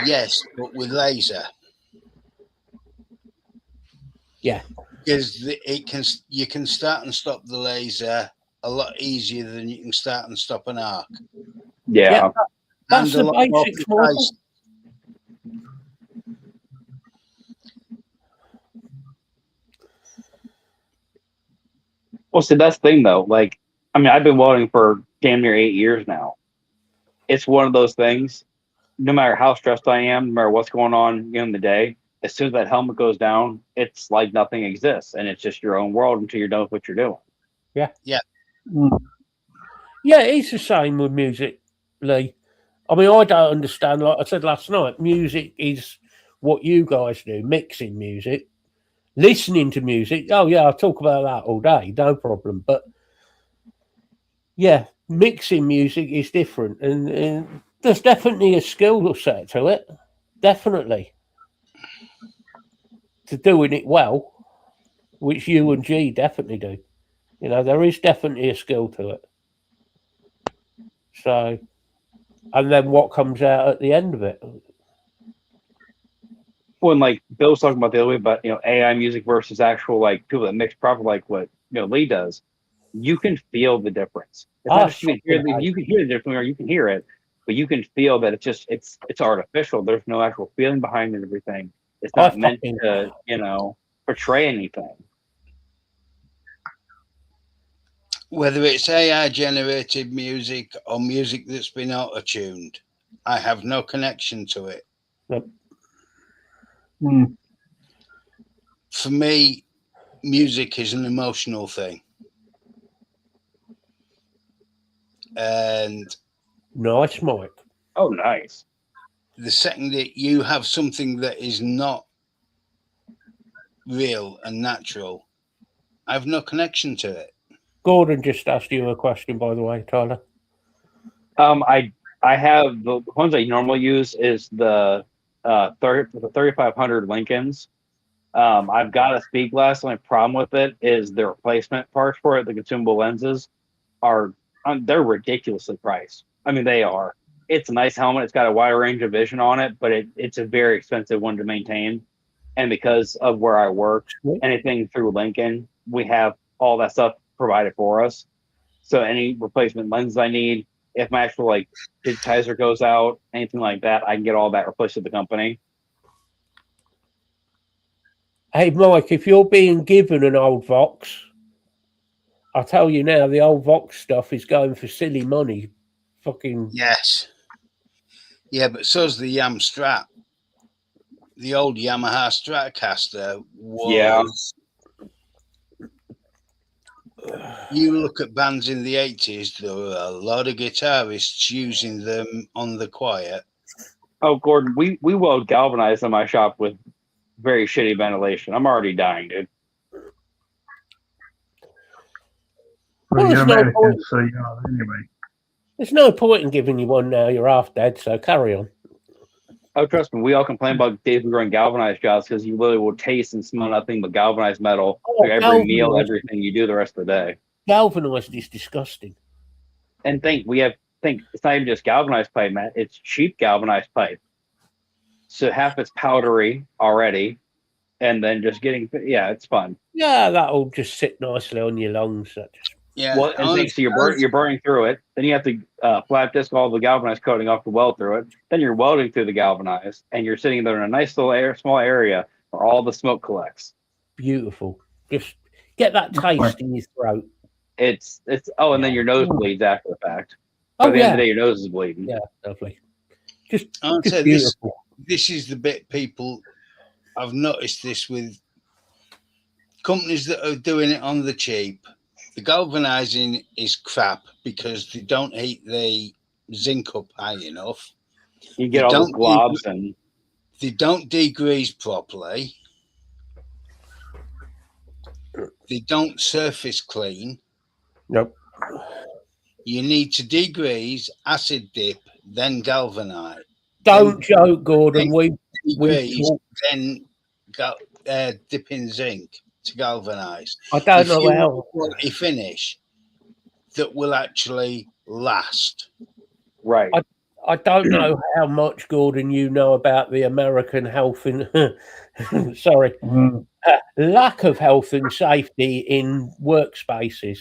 Yes, but with laser. Yeah. Because you can start and stop the laser a lot easier than you can start and stop an arc. Yeah. That's the basics, Michael. Well, see, that's the thing, though. Like, I mean, I've been welding for damn near 8 years now. It's one of those things, no matter how stressed I am, no matter what's going on in the day, as soon as that helmet goes down, it's like nothing exists. And it's just your own world until you're done with what you're doing. Yeah. Yeah. Yeah, it's the same with music, Lee. I mean, I don't understand, like I said last night, music is what you guys do, mixing music, listening to music. Oh, yeah, I'll talk about that all day, no problem. But, yeah, mixing music is different. And There's definitely a skill set to it. Definitely. To doing it well, which you and G definitely do. You know, there is definitely a skill to it. So, and then what comes out at the end of it? When like Bill was talking about the other way about AI music versus actual like people that mix proper like what Lee does, you can feel the difference. It's not just you can hear the difference or you can hear it, but you can feel that it's artificial. There's no actual feeling behind it. Everything. It's not meant to portray anything. Whether it's AI generated music or music that's been auto-tuned, I have no connection to it. Yep. For me, music is an emotional thing. And nice, Mike. Oh, nice. The second that you have something that is not real and natural, I have no connection to it. Gordon just asked you a question, by the way, Tyler. I have the ones I normally use is the 3500 Lincolns. I've got a speed glass. The only problem with it is the replacement parts for it. The consumable lenses they're ridiculously priced. I mean, they are. It's a nice helmet. It's got a wide range of vision on it, but it's a very expensive one to maintain. And because of where I work, anything through Lincoln, we have all that stuff provided for us. So any replacement lens I need, if my actual like digitizer goes out, anything like that, I can get all that replaced at the company. Hey, Mike, if you're being given an old Vox, I'll tell you now, the old Vox stuff is going for silly money. Fucking yes. Yeah, but so's the Yam Strat. The old Yamaha Stratocaster was. Yeah. You look at bands in the 80s, there were a lot of guitarists using them on the quiet. Oh, Gordon, we weld galvanized in my shop with very shitty ventilation. I'm already dying, dude. Well, you're American, so you know anyway. There's no point in giving you one now. You're half dead, so carry on. Oh, trust me, we all complain about days we run galvanized jobs because you literally will taste and smell nothing but galvanized metal. Every meal, everything you do the rest of the day. Galvanized is disgusting. And it's not even just galvanized pipe, Matt. It's cheap galvanized pipe. So half it's powdery already, and then just it's fun. Yeah, that'll just sit nicely on your lungs. Yeah. Well, and so you're burning through it. Then you have to flat disc all the galvanized coating off the weld through it. Then you're welding through the galvanized, and you're sitting there in a nice little small area where all the smoke collects. Beautiful. Just get that taste in your throat. It's and then your nose bleeds after the fact. By the end of the day, your nose is bleeding. Yeah, lovely. Just beautiful. This is the bit people I've noticed this with companies that are doing it on the cheap. The galvanizing is crap because they don't heat the zinc up high enough. You get all the globs and they don't degrease properly. They don't surface clean. Nope. You need to degrease, acid dip, then galvanize. Don't joke, Gordon. Then dip in zinc to galvanize. I don't know how quality finish that will actually last. Right. I don't know how much, Gordon, you know about the American health and lack of health and safety in workspaces.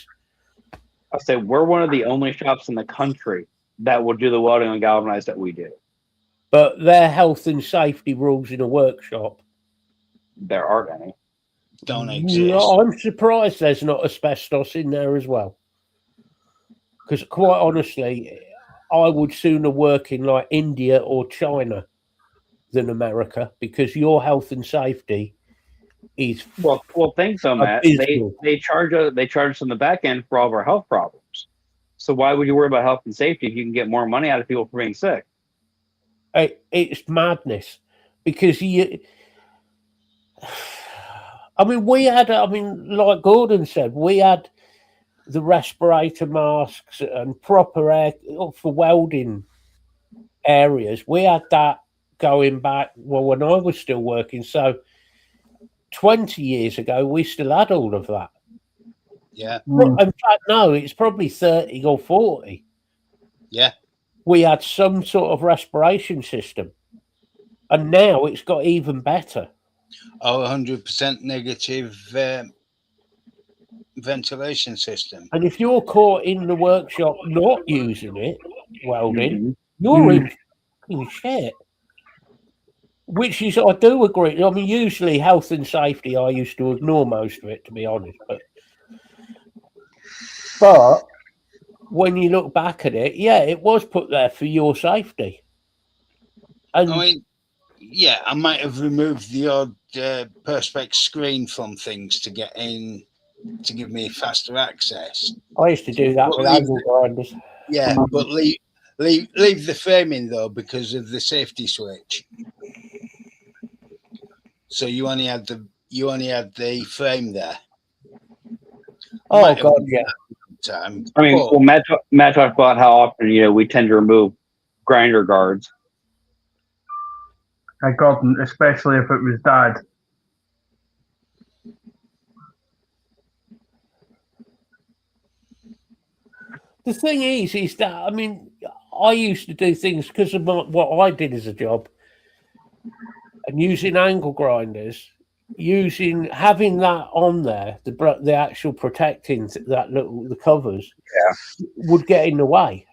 I say we're one of the only shops in the country that will do the welding on galvanized that we do. But their health and safety rules in a workshop, there aren't any. Don't exist. No, I'm surprised there's not asbestos in there as well. Because quite honestly, I would sooner work in like India or China than America because your health and safety is well. Thanks so, Matt. They charge us on the back end for all of our health problems. So why would you worry about health and safety if you can get more money out of people for being sick? It's madness because like Gordon said, we had the respirator masks and proper air for welding areas. We had that going back, well, when I was still working. So 20 years ago, we still had all of that. Yeah. In fact, no, it's probably 30 or 40. Yeah. We had some sort of respiration system. And now it's got even better. Oh, 100% negative ventilation system. And if you're caught in the workshop not using it, welding, Mhm. you're in fucking shit. Which is, I do agree. I mean, usually health and safety, I used to ignore most of it, to be honest. But when you look back at it, yeah, it was put there for your safety. And I mean, yeah, I might have removed the odd perspex screen from things to get in to give me faster access. I used to do that with angle grinders. Yeah, but leave the framing though because of the safety switch. So you only had the frame there. Oh God, yeah. Time. I mean, well, Matt talked about how often we tend to remove grinder guards. I got them, especially if it was Dad. The thing is that, I mean, I used to do things because of what I did as a job, and using angle grinders, having that on there, the actual protecting the covers, would get in the way.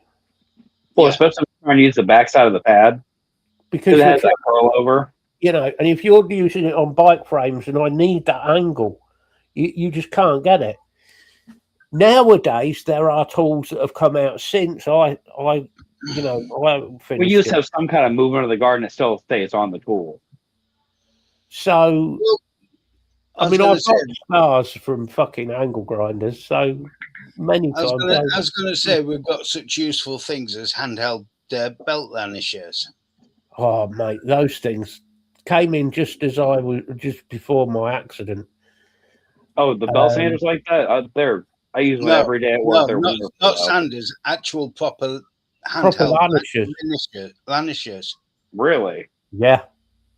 Well, especially trying to use the backside of the pad because it has that curl over. And if you're using it on bike frames, and I need that angle, you just can't get it. Nowadays, there are tools that have come out since I haven't finished. We used to have some kind of movement of the guard and it still stays on the tool. So, I mean, I've got scars from fucking angle grinders, so many times. I was going to say, we've got such useful things as handheld belt lanishers. Oh, mate, those things came in just before my accident. Oh, the belt sanders like that? I use them every day at work. No, not sanders, actual proper handheld lanishers. Really? Yeah.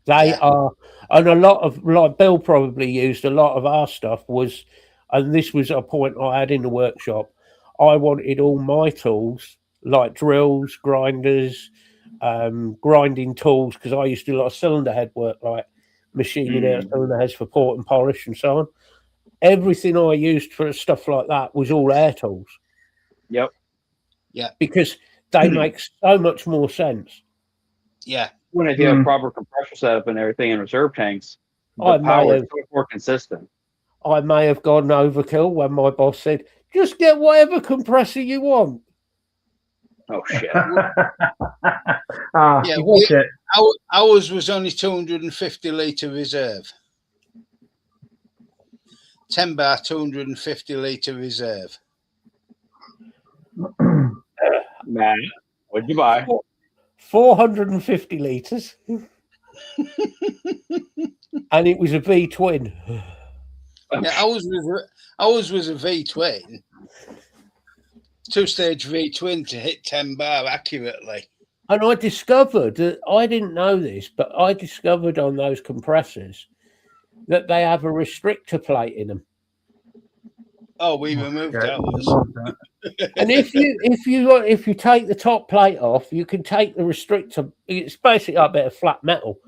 They are, and a lot of, like Bill probably used, a lot of our stuff was, and this was a point I had in the workshop, I wanted all my tools, like drills, grinders, grinding tools, because I used to do a lot of cylinder head work, like machining out cylinder heads for port and polish and so on. Everything I used for stuff like that was all air tools. Yep. Yeah. Because they make so much more sense. Yeah. When if you have proper compressor setup and everything in reserve tanks, the power is more consistent. I may have gone overkill when my boss said, just get whatever compressor you want. Oh, shit. Ours was only 250 litre reserve. 10 bar, 250 litre reserve. Man, what'd you buy? 450 litres. And it was a V twin. Yeah, ours was a V twin. 2-stage V twin to hit 10 bar accurately. And I discovered that, I didn't know this, but I discovered on those compressors that they have a restrictor plate in them. Oh, we removed ours. And if you take the top plate off, you can take the restrictor. It's basically a bit of flat metal.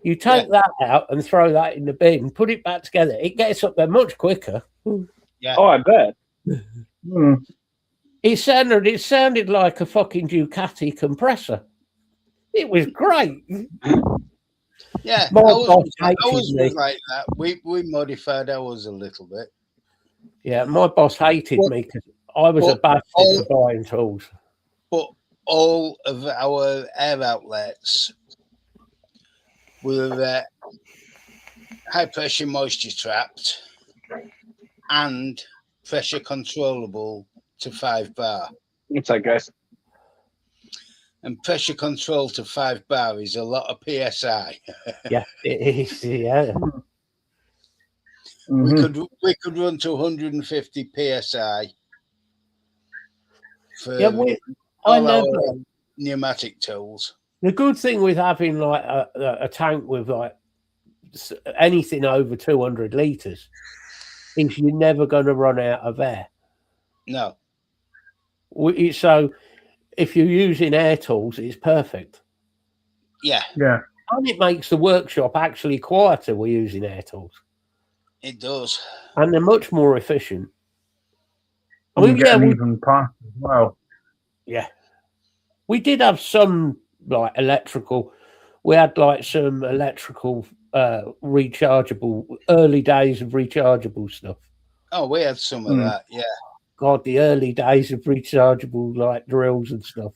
You take that out and throw that in the bin, put it back together. It gets up there much quicker. Yeah. Oh, I bet. It sounded like a fucking Ducati compressor. It was great. Yeah, ours was like that. We modified ours a little bit. Yeah, my boss hated me because I was a bastard for buying tools. But all of our air outlets were high pressure moisture trapped and pressure controllable to 5 bar. What's that, guys? And pressure control to 5 bar is a lot of PSI. Yeah, it is. Yeah. We could run to 150 PSI for all our pneumatic tools. The good thing with having like a tank with like anything over 200 litres is you're never going to run out of air. No. So if you're using air tools, it's perfect. Yeah. Yeah. And it makes the workshop actually quieter with using air tools. It does. And they're much more efficient. I You mean, get yeah, an even path as well. yeah. We did have some like electrical. We had like some electrical rechargeable, early days of rechargeable stuff. Oh, we had some of that, yeah. God, the early days of rechargeable like drills and stuff.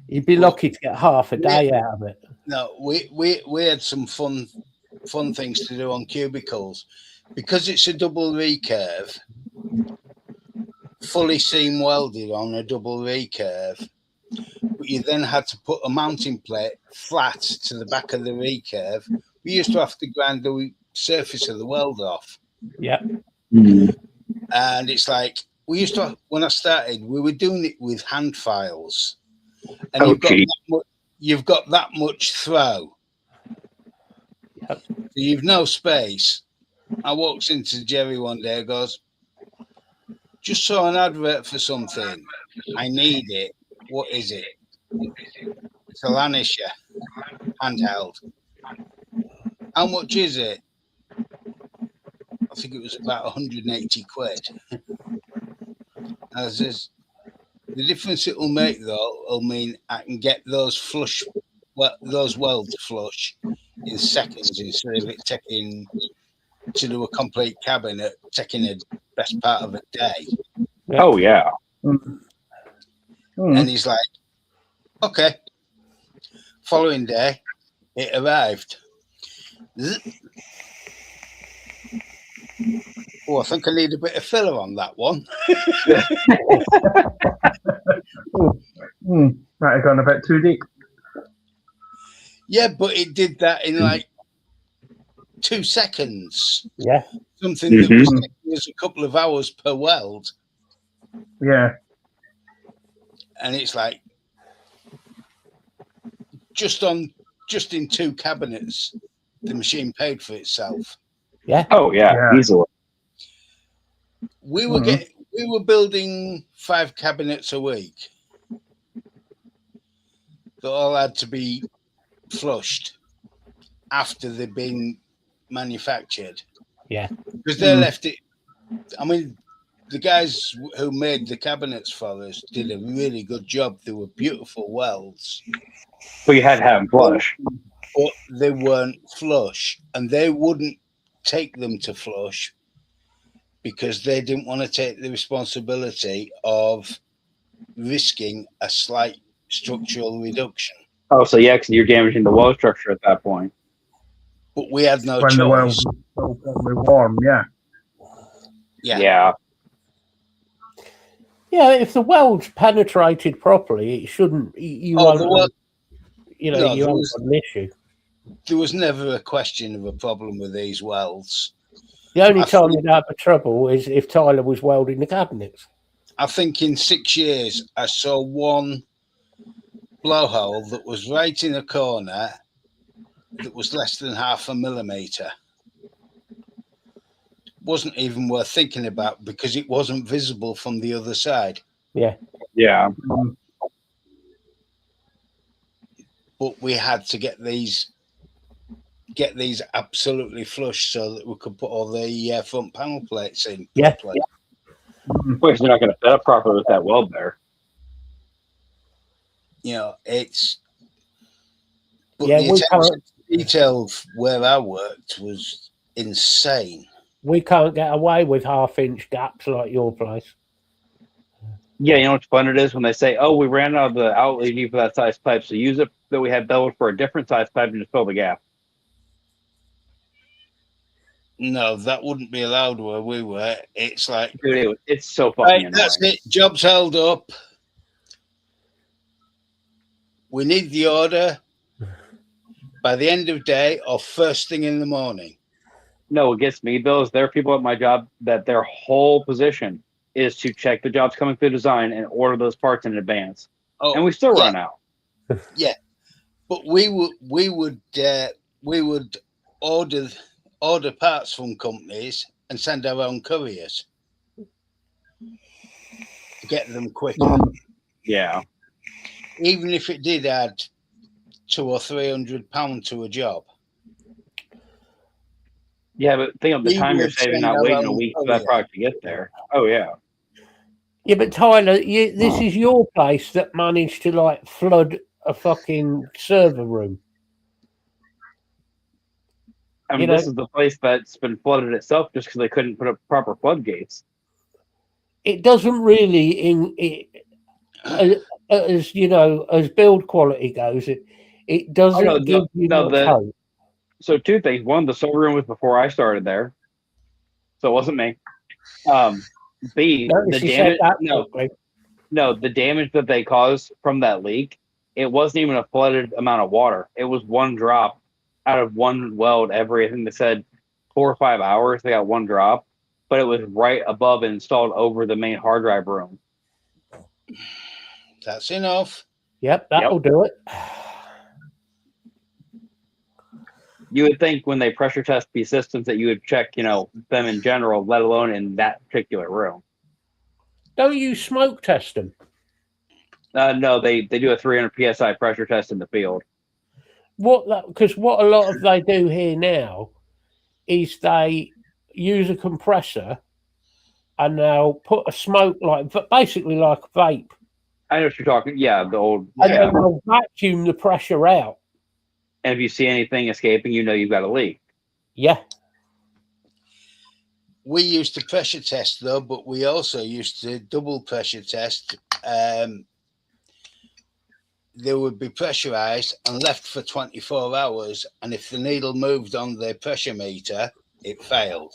You'd be lucky to get half a day out of it. No, we had some fun things to do on cubicles. Because it's a double recurve, fully seam welded on a double recurve, but you then had to put a mounting plate flat to the back of the recurve. We used to have to grind the surface of the weld off. Yeah. And it's like, we used to, when I started, we were doing it with hand files. And you've got that much throw. Yep. So you've no space. I walks into Jerry one day, goes, just saw an advert for something. I need it. What is it? It's a Lanisher handheld. How much is it? I think it was about 180 quid. I says, the difference it will make, though, will mean I can get those welds flush in seconds instead of it taking, to do a complete cabinet, taking the best part of a day. Oh, yeah. And he's like, okay. Following day, it arrived. Oh, I think I need a bit of filler on that one. Might have gone a bit too deep. Yeah, but it did that in like 2 seconds. Yeah. Something that was taking us a couple of hours per weld. Yeah. And it's like, just in 2 cabinets, the machine paid for itself. Yeah. Oh, yeah. Easily. We were building 5 cabinets a week that all had to be flushed after they've been manufactured. Yeah. Because they left it. I mean, the guys who made the cabinets for us did a really good job. They were beautiful welds. But you had to have them flush. But they weren't flush. And they wouldn't take them to flush because they didn't want to take the responsibility of risking a slight structural reduction. Oh, so yeah, because you're damaging the weld structure at that point. But we had no When choice. the weld was so probably warm, yeah. Yeah. Yeah, if the weld's penetrated properly, it shouldn't. You won't have an issue. There was never a question of a problem with these welds. The only time you'd have a trouble is if Tyler was welding the cabinets. I think in 6 years, I saw one blowhole that was right in a corner that was less than 0.5 millimeter. Wasn't even worth thinking about because it wasn't visible from the other side. Yeah. Yeah. But we had to get these absolutely flush so that we could put all the front panel plates in. Yeah. Of course, they're not going to fit up properly with that weld there. You know, it's. But Yeah, the attention to detail where I worked was insane. We can't get away with 1/2-inch gaps like your place. Yeah, you know what's fun it is when they say, "Oh, we ran out of the outlet you need for that size pipe, so use it that we had built for a different size pipe and just fill the gap." No, that wouldn't be allowed where we were. It's like, dude, it's so fucking annoying. That's it. Job's held up. We need the order by the end of day or first thing in the morning. No, what gets me, Bill, is there are people at my job that their whole position is to check the jobs coming through design and order those parts in advance. Oh, and we still yeah, run out. yeah. But we would order parts from companies and send our own couriers to get them quicker. Yeah. Even if it did add £200 or £300 to a job. Yeah, but think of the We time you're would saving, send not our waiting a own week for that courier. product to get there. Oh yeah. Yeah, but Tyler, this is your place that managed to like flood a fucking server room. I mean, this is the place that's been flooded itself just because they couldn't put up proper floodgates. It doesn't really, as you know, as build quality goes, it doesn't give you much hope. So two things. One, the server room was before I started there, so it wasn't me. B, the damage. The damage that they caused from that leak, it wasn't even a flooded amount of water. It was one drop out of one weld every, I think they said 4 or 5 hours. They got one drop, but it was right above and installed over the main hard drive room. That's enough. Yep, that'll do it. You would think when they pressure test these systems that you would check, them in general, let alone in that particular room. Don't you smoke test them? No, they do a 300 psi pressure test in the field. Because what a lot of they do here now is they use a compressor and they'll put a smoke basically like a vape. I know what you're talking. Yeah, the old. And then they'll vacuum the pressure out. And if you see anything escaping, you've got a leak. Yeah. We used to pressure test though, but we also used to double pressure test. They would be pressurized and left for 24 hours. And if the needle moved on the pressure meter, it failed.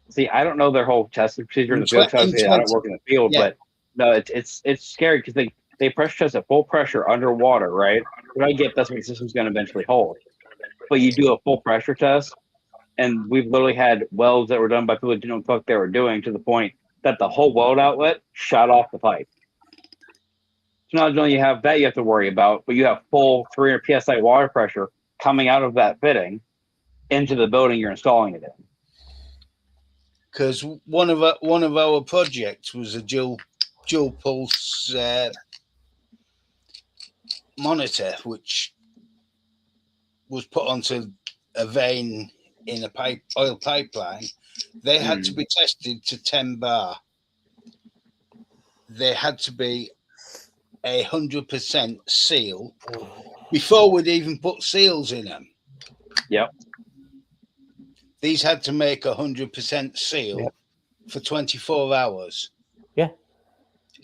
See, I don't know their whole testing procedure in the field. I don't work in the field, but no, it's scary because they pressure test at full pressure underwater, right? But I get that's what the system's going to eventually hold. But you do a full pressure test, and we've literally had welds that were done by people who didn't know what the fuck they were doing, to the point that the whole weld outlet shot off the pipe. So not only you have that you have to worry about, but you have full 300 psi water pressure coming out of that fitting into the building you're installing it in. Because one of our projects was a dual pulse monitor, which was put onto a vein in a oil pipeline. They had to be tested to 10 bar. They had to be 100% seal before we'd even put seals in them. Yep. These had to make 100% seal for 24 hours. Yeah.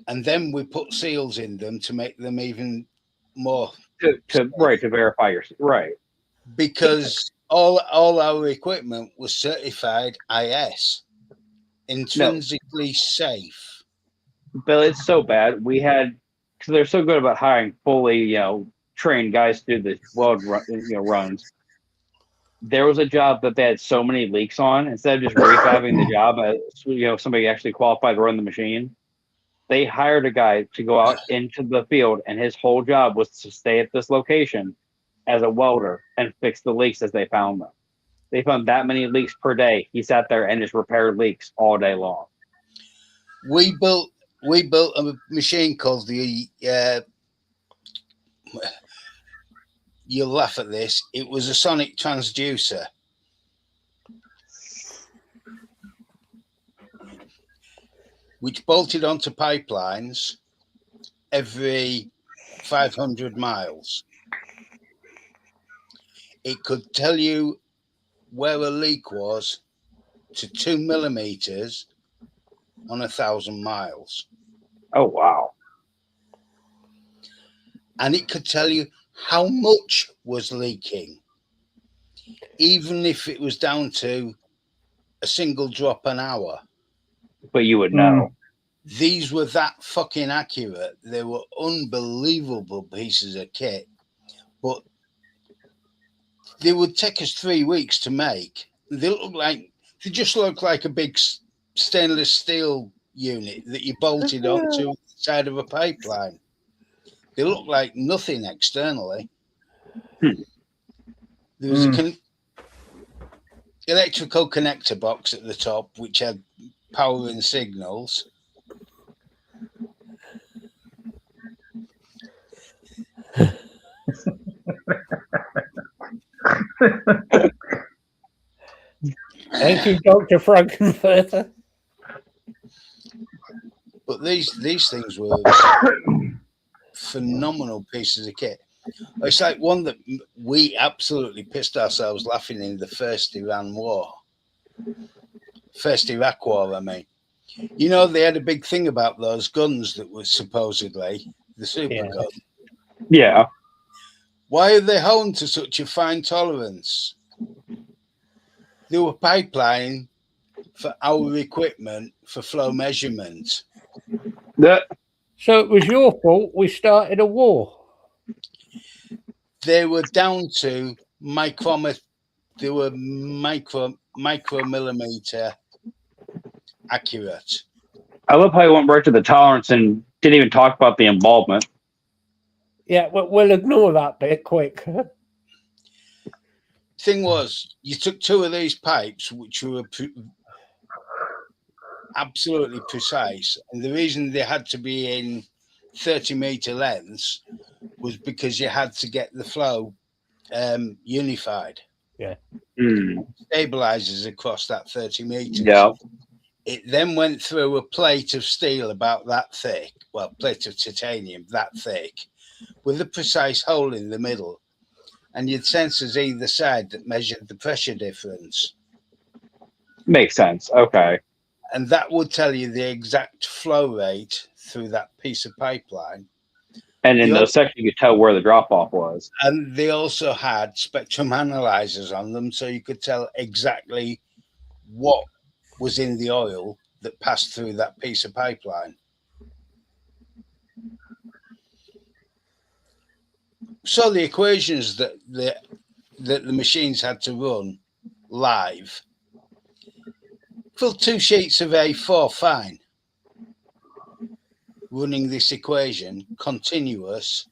And then we put seals in them to make them even more to verify your right. Because all our equipment was certified IS, intrinsically safe. But it's so bad. We had, because they're so good about hiring fully, trained guys to do the weld runs. There was a job that they had so many leaks on. Instead of just refabbing the job, somebody actually qualified to run the machine, they hired a guy to go out into the field, and his whole job was to stay at this location as a welder and fix the leaks as they found them. They found that many leaks per day. He sat there and just repaired leaks all day long. We built a machine called the you'll laugh at this. It was a sonic transducer. Which bolted onto pipelines every 500 miles. It could tell you where a leak was to 2 millimeters on 1,000 miles. Oh, wow. And it could tell you how much was leaking, even if it was down to a single drop an hour. But you would know. These were that fucking accurate. They were unbelievable pieces of kit. But they would take us 3 weeks to make. They just look like a big stainless steel unit that you bolted onto the side of a pipeline. They look like nothing externally. Hmm. There was a electrical connector box at the top, which had power and signals. Thank you, Dr. Frankenfurter. But these things were phenomenal pieces of kit. It's like one that we absolutely pissed ourselves laughing in the first Iraq war, I mean. You know, they had a big thing about those guns that were supposedly the super gun. Yeah. Why are they honed to such a fine tolerance? They were pipeline for our equipment for flow measurement. So it was your fault we started a war. They were down to micromillimeter accurate. I love how he went right to the tolerance and didn't even talk about the involvement. Yeah, we'll ignore that bit quick. Thing was, you took two of these pipes, which were absolutely precise, and the reason they had to be in 30-meter lengths was because you had to get the flow unified. Yeah. Stabilizers across that 30 meters. Yeah. It then went through a plate of steel about that thick, plate of titanium that thick, with a precise hole in the middle, and you had sensors either side that measured the pressure difference. Makes sense. Okay. And that would tell you the exact flow rate through that piece of pipeline. And in those sections, you could tell where the drop-off was. And they also had spectrum analyzers on them, so you could tell exactly what was in the oil that passed through that piece of pipeline. So the equations that the machines had to run live, fill 2 sheets of A4 fine. Running this equation continuous,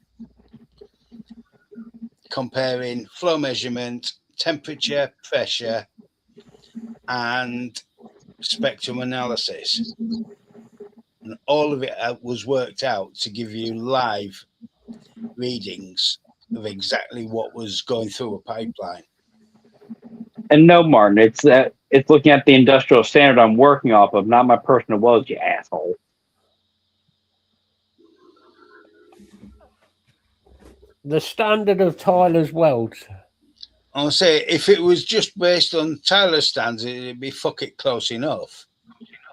comparing flow measurement, temperature, pressure, and spectrum analysis. And all of it was worked out to give you live readings of exactly what was going through a pipeline. And no, Martin, it's looking at the industrial standard I'm working off of, not my personal welds, you asshole. The standard of Tyler's welds. I'll say if it was just based on Tyler standards, it'd be fuck it close enough.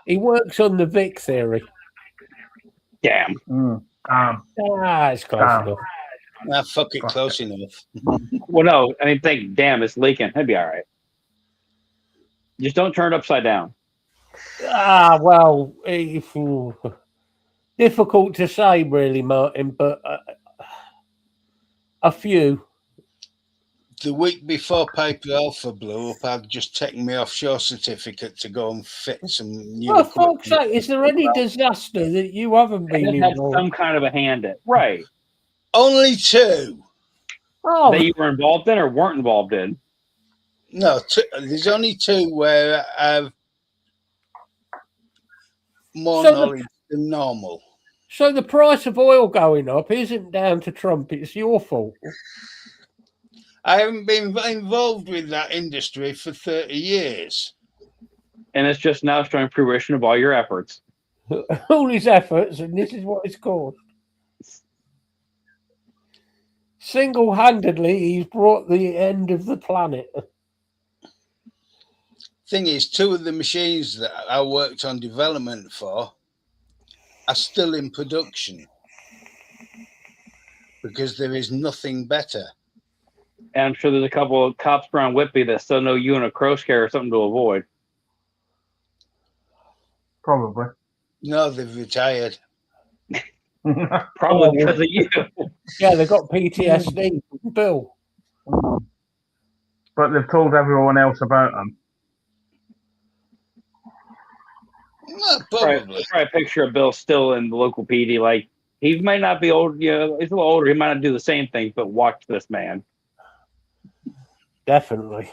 He works on the Vic theory. Damn. It's close enough. Fuck it close enough. Well, no, I mean, damn, it's leaking. It'd be all right. Just don't turn it upside down. Well, difficult to say, really, Martin, but a few. The week before Piper Alpha blew up, I'd just taken my offshore certificate to go and fit some new equipment. For fuck's sake, is there any disaster that you haven't been involved? Some kind of a hand in. Right. Only 2. Oh. That you were involved in or weren't involved in? No, there's only 2 where I've more knowledge than normal. So the price of oil going up isn't down to Trump, it's your fault. I haven't been involved with that industry for 30 years. And it's just now showing fruition of all your efforts. All his efforts, and this is what it's called. Single-handedly, he's brought the end of the planet. Thing is, 2 of the machines that I worked on development for are still in production because there is nothing better. And I'm sure there's a couple of cops around Whitby that still know you and a crow scare or something to avoid. Probably. No, they've retired. Probably because of you. Yeah, they've got PTSD. Bill. But they've told everyone else about them. No, probably. Try a picture of Bill still in the local PD, like, He might not be old. He's a little older. He might not do the same thing, but watch this man. Definitely.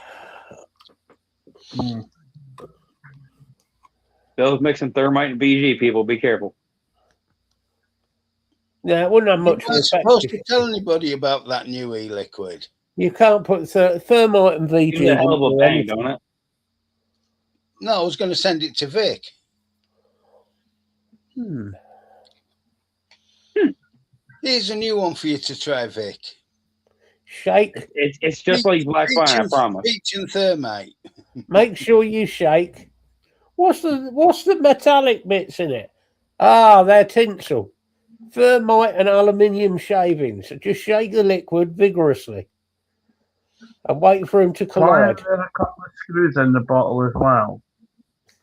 Bill's mixing thermite and BG. People, be careful. Yeah, it wouldn't have You're much not respect. supposed to tell anybody about that new e-liquid. You can't put thermite and VG. Gives a hell of a bang, don't it? No, I was going to send it to Vic. Here's a new one for you to try, Vic. Shake. It's just like black fire, I promise. Peach and thermite. Make sure you shake. What's the metallic bits in it? Ah, they're tinsel. Thermite and aluminium shavings. Just shake the liquid vigorously and wait for them to Why collide. are there a couple of screws in the bottle as well?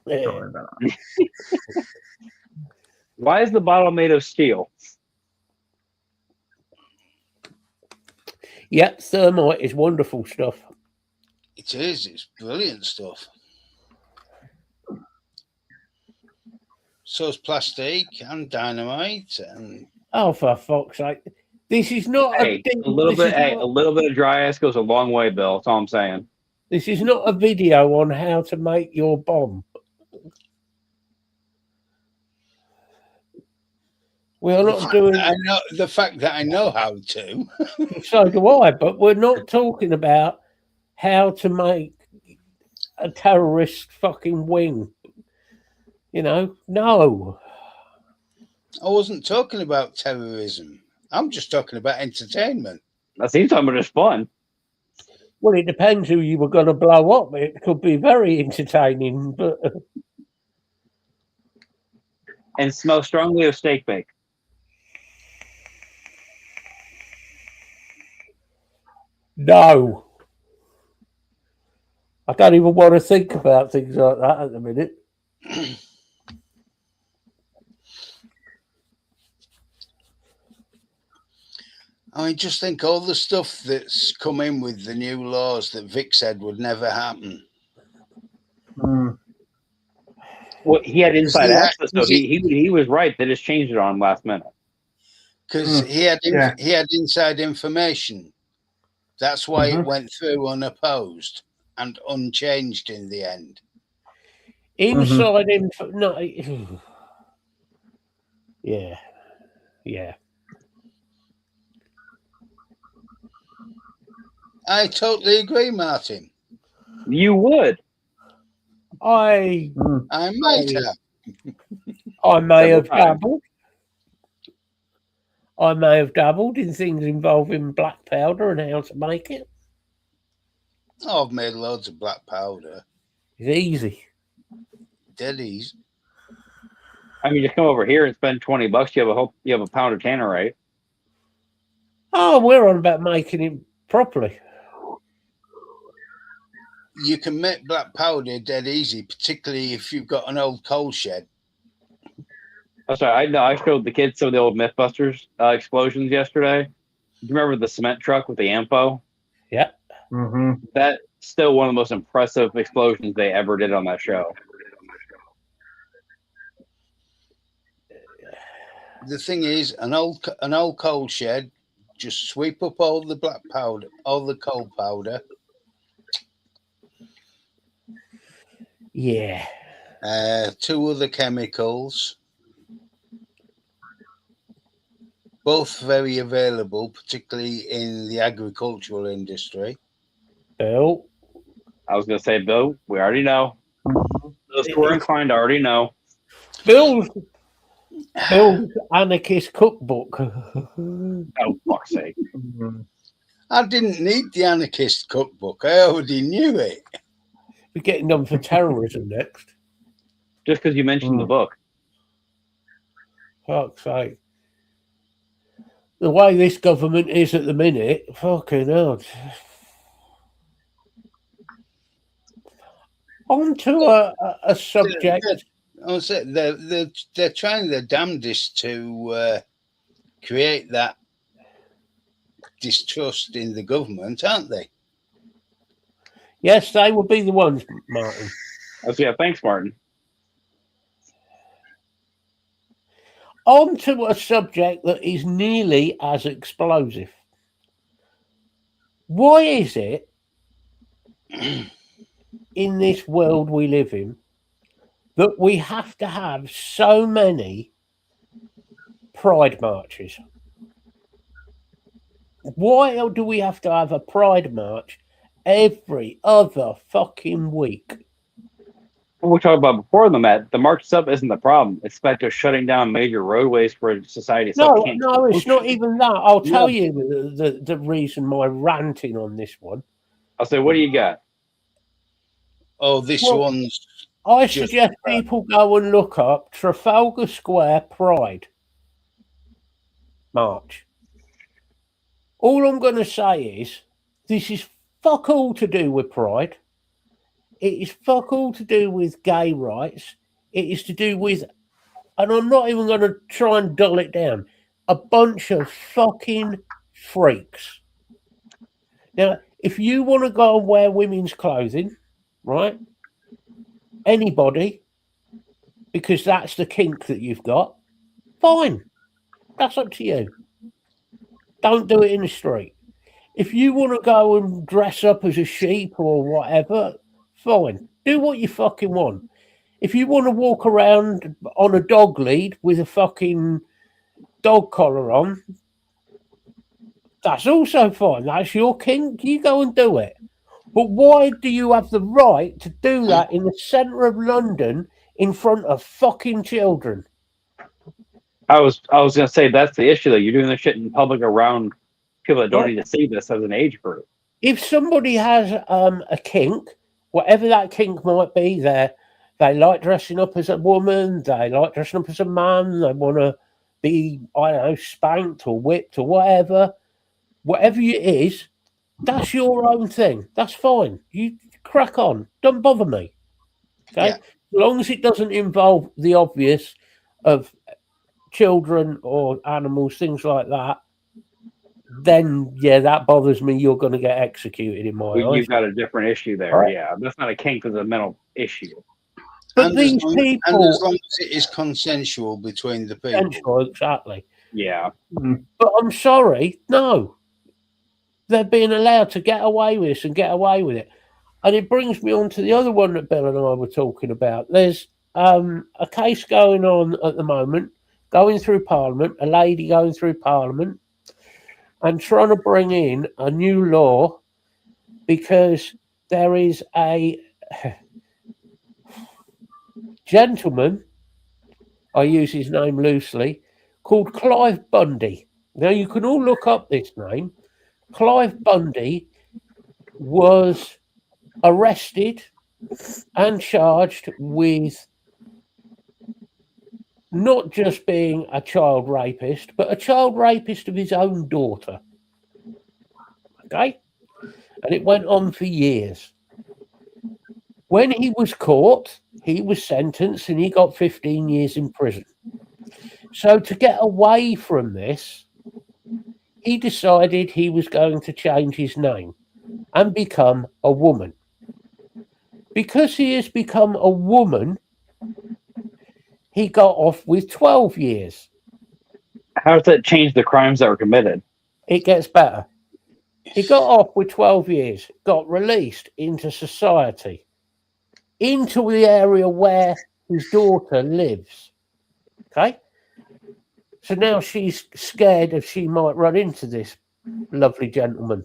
Yeah. Sorry about that. Why is the bottle made of steel? Yep, thermite is wonderful stuff. It is. It's brilliant stuff. So's plastic and dynamite and. Oh, for fuck's sake! This is not a little bit of dry ice goes a long way, Bill. That's all I'm saying. This is not a video on how to make your bomb. We are not doing. I know the fact that I know how to. So do I, but we're not talking about how to make a terrorist fucking wing. No. I wasn't talking about terrorism. I'm just talking about entertainment. That seems like it's fun. Well, it depends who you were going to blow up. It could be very entertaining, but And smell strongly of steak bake. no. I don't even want to think about things like that at the minute. I mean, just think all the stuff that's come in with the new laws that Vic said would never happen. Well, he had inside access, so he was right. They just changed it on him last minute. Because he had inside information. That's why it went through unopposed and unchanged in the end. Inside info, no. Yeah. I totally agree, Martin. You would. I might have. I may have dabbled. I may have dabbled in things involving black powder and how to make it. Oh, I've made loads of black powder. It's easy. Dead easy. I mean, just come over here and spend $20. You have a pound of tannerite. Oh, we're on about making it properly. You can make black powder dead easy, particularly if you've got an old coal shed. That's right. I showed the kids some of the old Mythbusters explosions yesterday. Do you remember the cement truck with the AMPO? Yeah. That's still one of the most impressive explosions they ever did on that show. The thing is, an old coal shed, just sweep up all the black powder, all the coal powder. Yeah. 2 other chemicals. Both very available, particularly in the agricultural industry. Bill. I was going to say, Bill, we already know. Those who are inclined to already know. Bill's anarchist cookbook. Oh, fuck's sake. I didn't need the anarchist cookbook. I already knew it. We're getting done for terrorism next. Just because you mentioned the book. Fuck's sake. The way this government is at the minute, fucking hell. On to a subject. They're trying their damnedest to create that distrust in the government, aren't they? Yes, they will be the ones, Martin. Yeah, thanks, Martin. On to a subject that is nearly as explosive. Why is it in this world we live in that we have to have so many pride marches? Why do we have to have a pride march every other fucking week? What we talked about before, the march itself isn't the problem. It's the fact of shutting down major roadways where society itself No, can't. no, it's not even that. I'll tell No. you the reason my ranting on this one. I'll say, what do you got? Oh, this Well, one's I just suggest people go and look up Trafalgar Square Pride March. All I'm going to say is this is fuck all to do with pride. It is fuck all to do with gay rights. It is to do with, and I'm not even going to try and dull it down, a bunch of fucking freaks. Now, if you want to go and wear women's clothing, right? Anybody, because that's the kink that you've got, fine. That's up to you. Don't do it in the street. If you want to go and dress up as a sheep or whatever, fine. Do what you fucking want. If you want to walk around on a dog lead with a fucking dog collar on, that's also fine. That's your kink. You go and do it. But why do you have the right to do that in the centre of London in front of fucking children? I was gonna say that's the issue though. You're doing this shit in public around people that don't Right. need to see this as an age group. If somebody has a kink, whatever that kink might be, they like dressing up as a woman, they like dressing up as a man, they want to be, I don't know, spanked or whipped or whatever it is, that's your own thing. That's fine. You crack on. Don't bother me. Okay? Yeah. As long as it doesn't involve the obvious of children or animals, things like that, then yeah, that bothers me. You're going to get executed in my eyes. You've got a different issue there. Right. Yeah, that's not a kink; it's a mental issue. But and these as long, people, and as long as it is consensual between the people. consensual, exactly. Yeah, But I'm sorry, no, they're being allowed to get away with this and get away with it. And it brings me on to the other one that Bill and I were talking about. There's a case going on at the moment, going through Parliament, a lady going through Parliament and trying to bring in a new law because there is a gentleman, I use his name loosely, called Clive Bundy. Now, you can all look up this name. Clive Bundy was arrested and charged with not just being a child rapist, but a child rapist of his own daughter. Okay? And it went on for years. When he was caught, he was sentenced and he got 15 years in prison. So to get away from this, he decided he was going to change his name and become a woman. Because he has become a woman, he got off with 12 years. how does that change the crimes that were committed? It gets better. He got off with 12 years, got released into society, into the area where his daughter lives. Okay? So now she's scared if she might run into this lovely gentleman.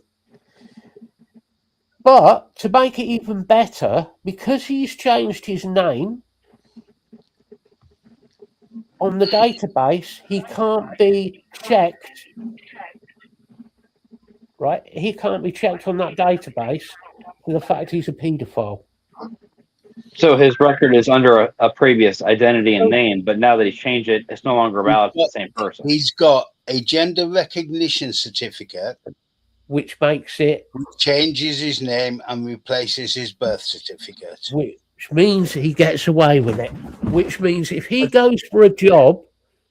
But to make it even better, because he's changed his name on the database, he can't be checked. Right? He can't be checked on that database for the fact he's a paedophile. So his record is under a previous identity and name, but now that he's changed it, it's no longer valid for the same person. He's got a gender recognition certificate, Which makes it, changes his name and replaces his birth certificate. which means he gets away with it. Which means if he goes for a job,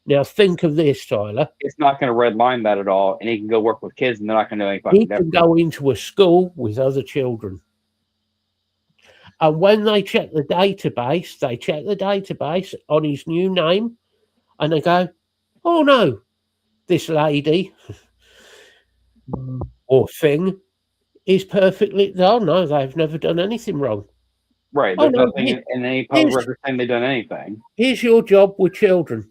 now think of this, Tyler. It's not going to redline that at all, and he can go work with kids, and they're not going to do any fucking He can difference. go into a school with other children. And when they check the database on his new name, and they go, Oh no, this lady or thing is perfectly. Oh no, they've never done anything wrong. Right. Oh There's no, nothing in any public here's, record saying they've done anything. here's your job with children.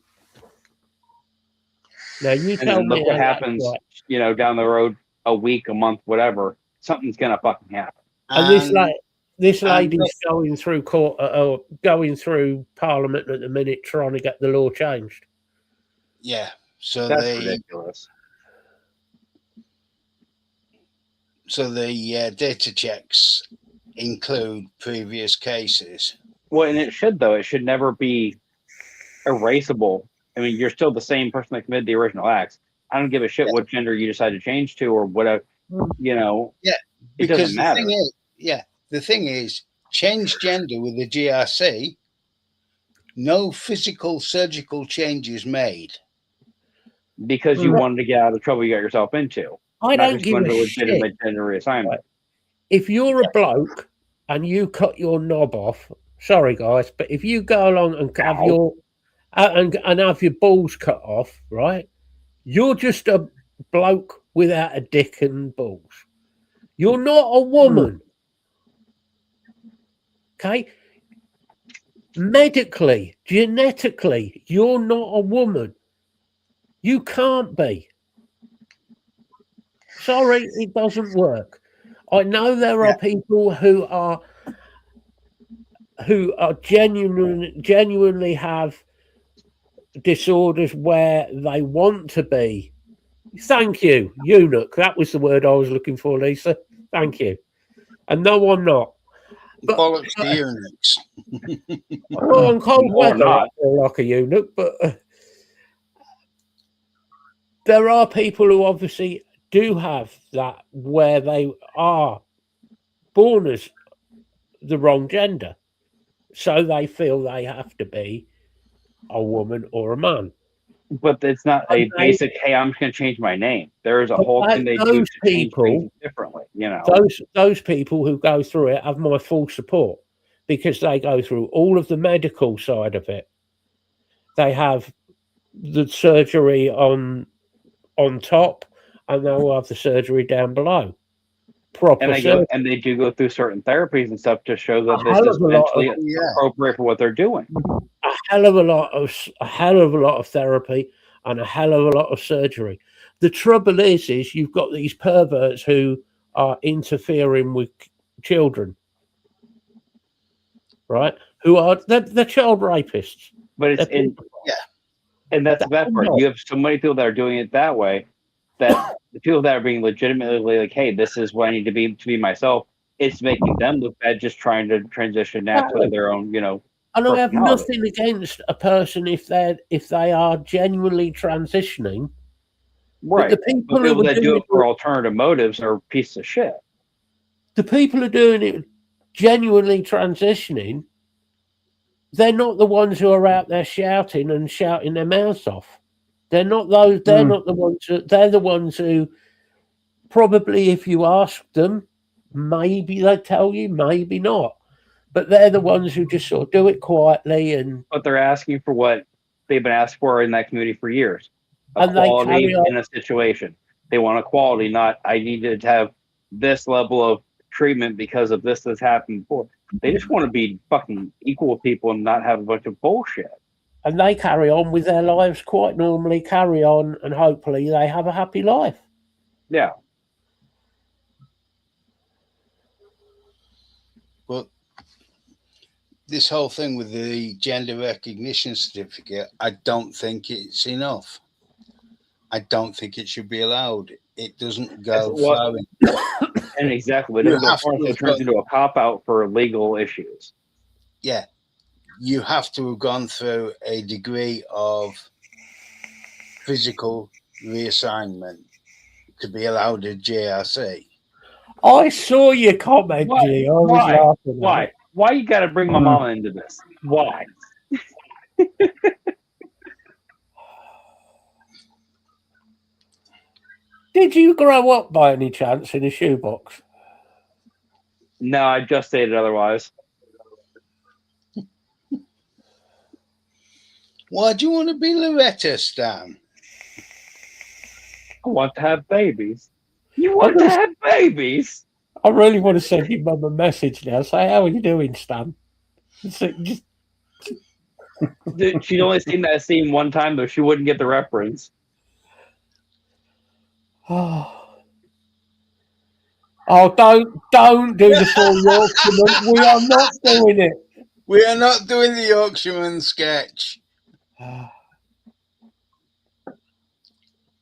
Now you And tell then me look what how that's happens, right. you know, down the road, a week, a month, whatever. Something's gonna fucking happen. And this lady's look, going through court or going through Parliament at the minute, trying to get the law changed. yeah, so That's they ridiculous. so the data checks include previous cases. Well, and it should though. It should never be erasable. I mean, you're still the same person that committed the original acts. I don't give a shit what gender you decide to change to or whatever. You know, Yeah, it because doesn't matter. the thing is, change gender with the GRC, no physical surgical changes made. Because you wanted to get out of the trouble you got yourself into. I Not don't because you give wanted a a shit. legitimate gender reassignment. Right. If you're a bloke and you cut your knob off, sorry guys, but if you go along and have your and have your balls cut off, right? You're just a bloke without a dick and balls. You're not a woman. Okay? Medically, genetically, you're not a woman. You can't be. Sorry, it doesn't work. I know there are people who are genuinely have disorders where they want to be. Thank you, eunuch. That was the word I was looking for, Lisa. Thank you. And no, I'm not. But, Bollocks to eunuchs. Well, in cold Or weather, not. I feel like a eunuch, but there are people who obviously do have that where they are born as the wrong gender. So they feel they have to be a woman or a man. But it's not a basic, hey, I'm just going to change my name. There is a whole thing they do to change things differently, you know. Those people who go through it have my full support because they go through all of the medical side of it. They have the surgery on top, and they'll have the surgery down below. Proper surgery. And they do go through certain therapies and stuff to show that this is mentally appropriate for what they're doing. A hell of a lot of therapy and a hell of a lot of surgery. The trouble is you've got these perverts who are interfering with children, right? Who are they're child rapists. But it's and that's the bad part. You have so many people that are doing it that way that the people that are being legitimately like, hey, this is what I need to be myself. It's making them look bad just trying to transition naturally their own, you know. And I have nothing against a person if they are genuinely transitioning. Right. But the people that do it for alternative motives are pieces of shit. The people who are doing it genuinely transitioning, they're not the ones who are out there shouting their mouths off. They're not those. They're not the ones. They're the ones who probably, if you ask them, maybe they tell you, maybe not. But they're the ones who just sort of do it quietly But they're asking for what they've been asked for in that community for years. Equality in a situation. They want equality, not I need to have this level of treatment because of this that's happened before. They just want to be fucking equal people and not have a bunch of bullshit. And they carry on with their lives quite normally, carry on, and hopefully they have a happy life. Yeah. But this whole thing with the gender recognition certificate, I don't think it's enough. I don't think it should be allowed. It doesn't go far. And exactly, it turns into a cop out for legal issues. Yeah, you have to have gone through a degree of physical reassignment to be allowed a JRC. I saw your comment, G. I was laughing. Why? Why you got to bring my mama into this? Why? Did you grow up by any chance in a shoebox? No, I just stated otherwise. Why do you want to be Loretta, Stan? I want to have babies. You want to have babies? I really want to send your mum a message now. Say, how are you doing, Stan? So just Dude, she'd only seen that scene one time, though. She wouldn't get the reference. oh, don't do the full Yorkshireman. We are not doing it. We are not doing the Yorkshireman sketch.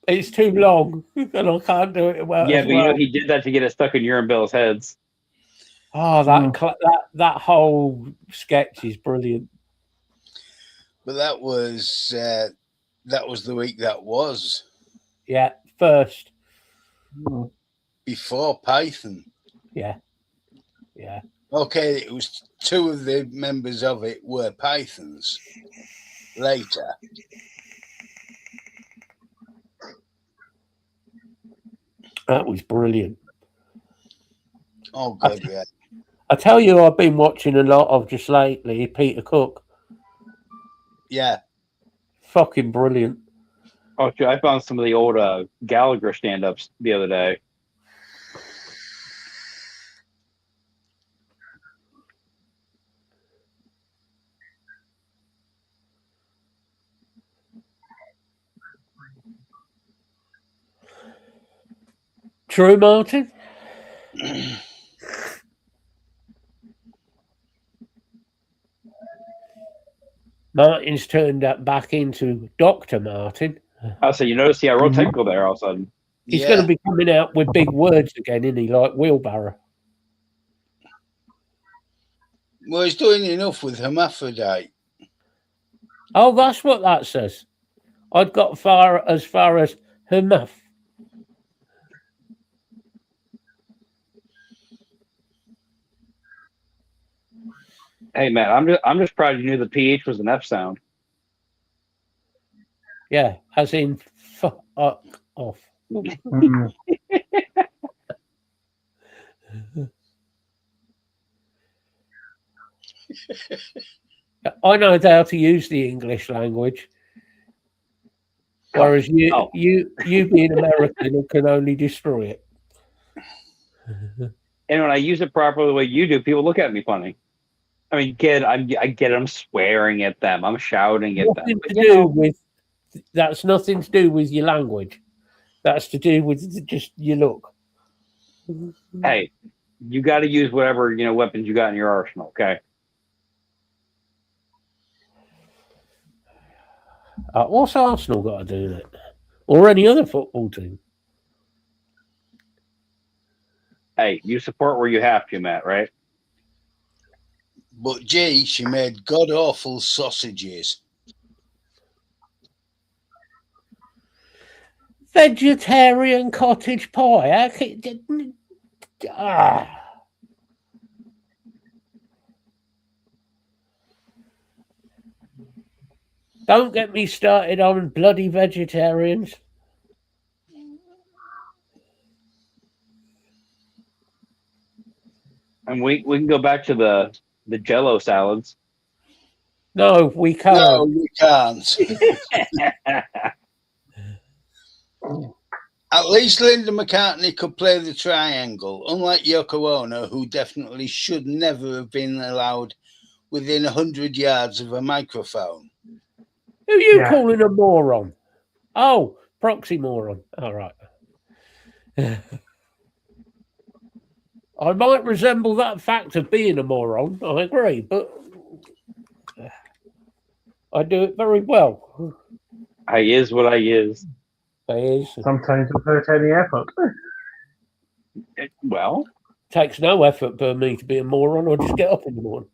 It's too long, and I can't do it well. Yeah, as but well. he did that to get it stuck in urine bills' heads. Oh, that whole sketch is brilliant. But that was the week that was. Yeah, first. Before Python. Yeah. Okay, it was 2 of the members of it were Pythons. Later. That was brilliant. Oh, good, yeah. I tell you, I've been watching a lot of just lately. Peter Cook. Yeah. Fucking brilliant. Oh, I found some of the old Gallagher stand-ups the other day. True, Martin? Martin's turned up back into Dr. Martin. So you notice he got real technical there all of a sudden. He's going to be coming out with big words again, isn't he? Like wheelbarrow. Well, he's doing enough with hermaphrodite. Oh, that's what that says. I'd got as far as hermaph. Hey man, I'm just proud you knew the PH was an F sound. Yeah, as in fuck off. I know how to use the English language, whereas you being American can only destroy it. And when I use it properly the way you do, people look at me funny. I mean, I get I'm swearing at them, I'm shouting at them. That's nothing to do with your language. That's to do with just your look. Hey, you got to use whatever weapons you got in your arsenal. Okay. What's Arsenal got to do with it, or any other football team? Hey, you support where you have to, Matt. Right? But gee, she made god awful sausages. Vegetarian cottage pie. Don't get me started on bloody vegetarians. And we can go back to the Jello salads. No, we can't. No, we can't. At least Linda McCartney could play the triangle, unlike Yoko Ono, who definitely should never have been allowed within 100 yards of a microphone. Who are you calling a moron? Oh, proxy moron. All right. I might resemble that fact of being a moron, I agree, but I do it very well. I is what I is. Sometimes without any effort. Well, it takes no effort for me to be a moron or just get up in the morning.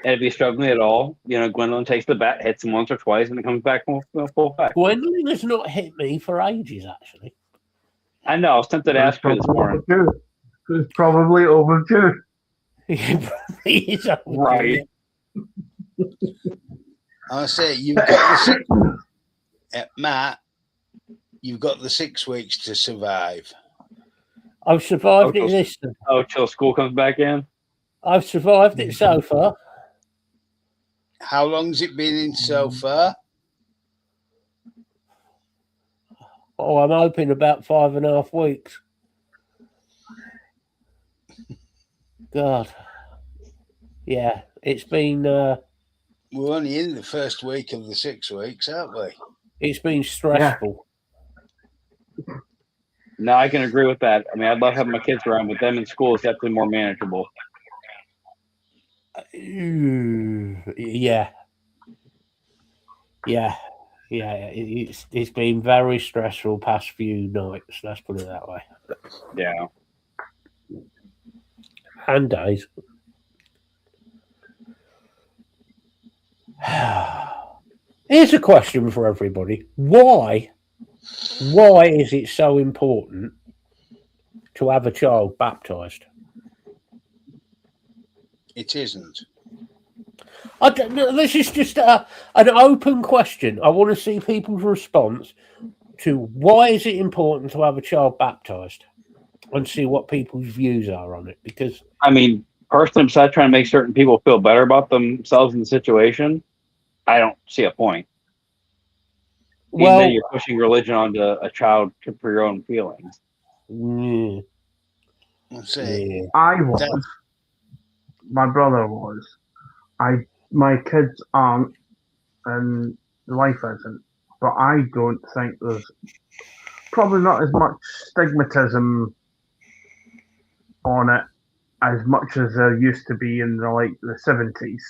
And if he's struggling at all, Gwendolyn takes the bat, hits him once or twice, and it comes back full back. Gwendolyn has not hit me for ages, actually. I know. I was tempted to ask her this morning. It's probably overdue. It probably is overdue. Right. I say you've got Matt. You've got the 6 weeks to survive. I've survived it this time. Oh, till school comes back in? I've survived it so far. How long's it been in so far? Oh, I'm hoping about 5.5 weeks. God. Yeah, it's been We're only in the first week of the 6 weeks, aren't we? it's been stressful. No, I can agree with that. I mean, I'd love having my kids around, but them in school is definitely more manageable. Yeah. It's been very stressful past few nights. Let's put it that way. Yeah. And days. Here's a question for everybody: Why is it so important to have a child baptized? It isn't. I don't know, this is just an open question. I want to see people's response to why is it important to have a child baptized, and see what people's views are on it. Because I mean, personally, besides trying to make certain people feel better about themselves in the situation, I don't see a point. Even then, you're pushing religion onto a child for your own feelings. I'll say, I was. My brother was. My kids aren't, and the wife isn't. But I don't think there's probably not as much stigmatism on it as much as there used to be in the 70s.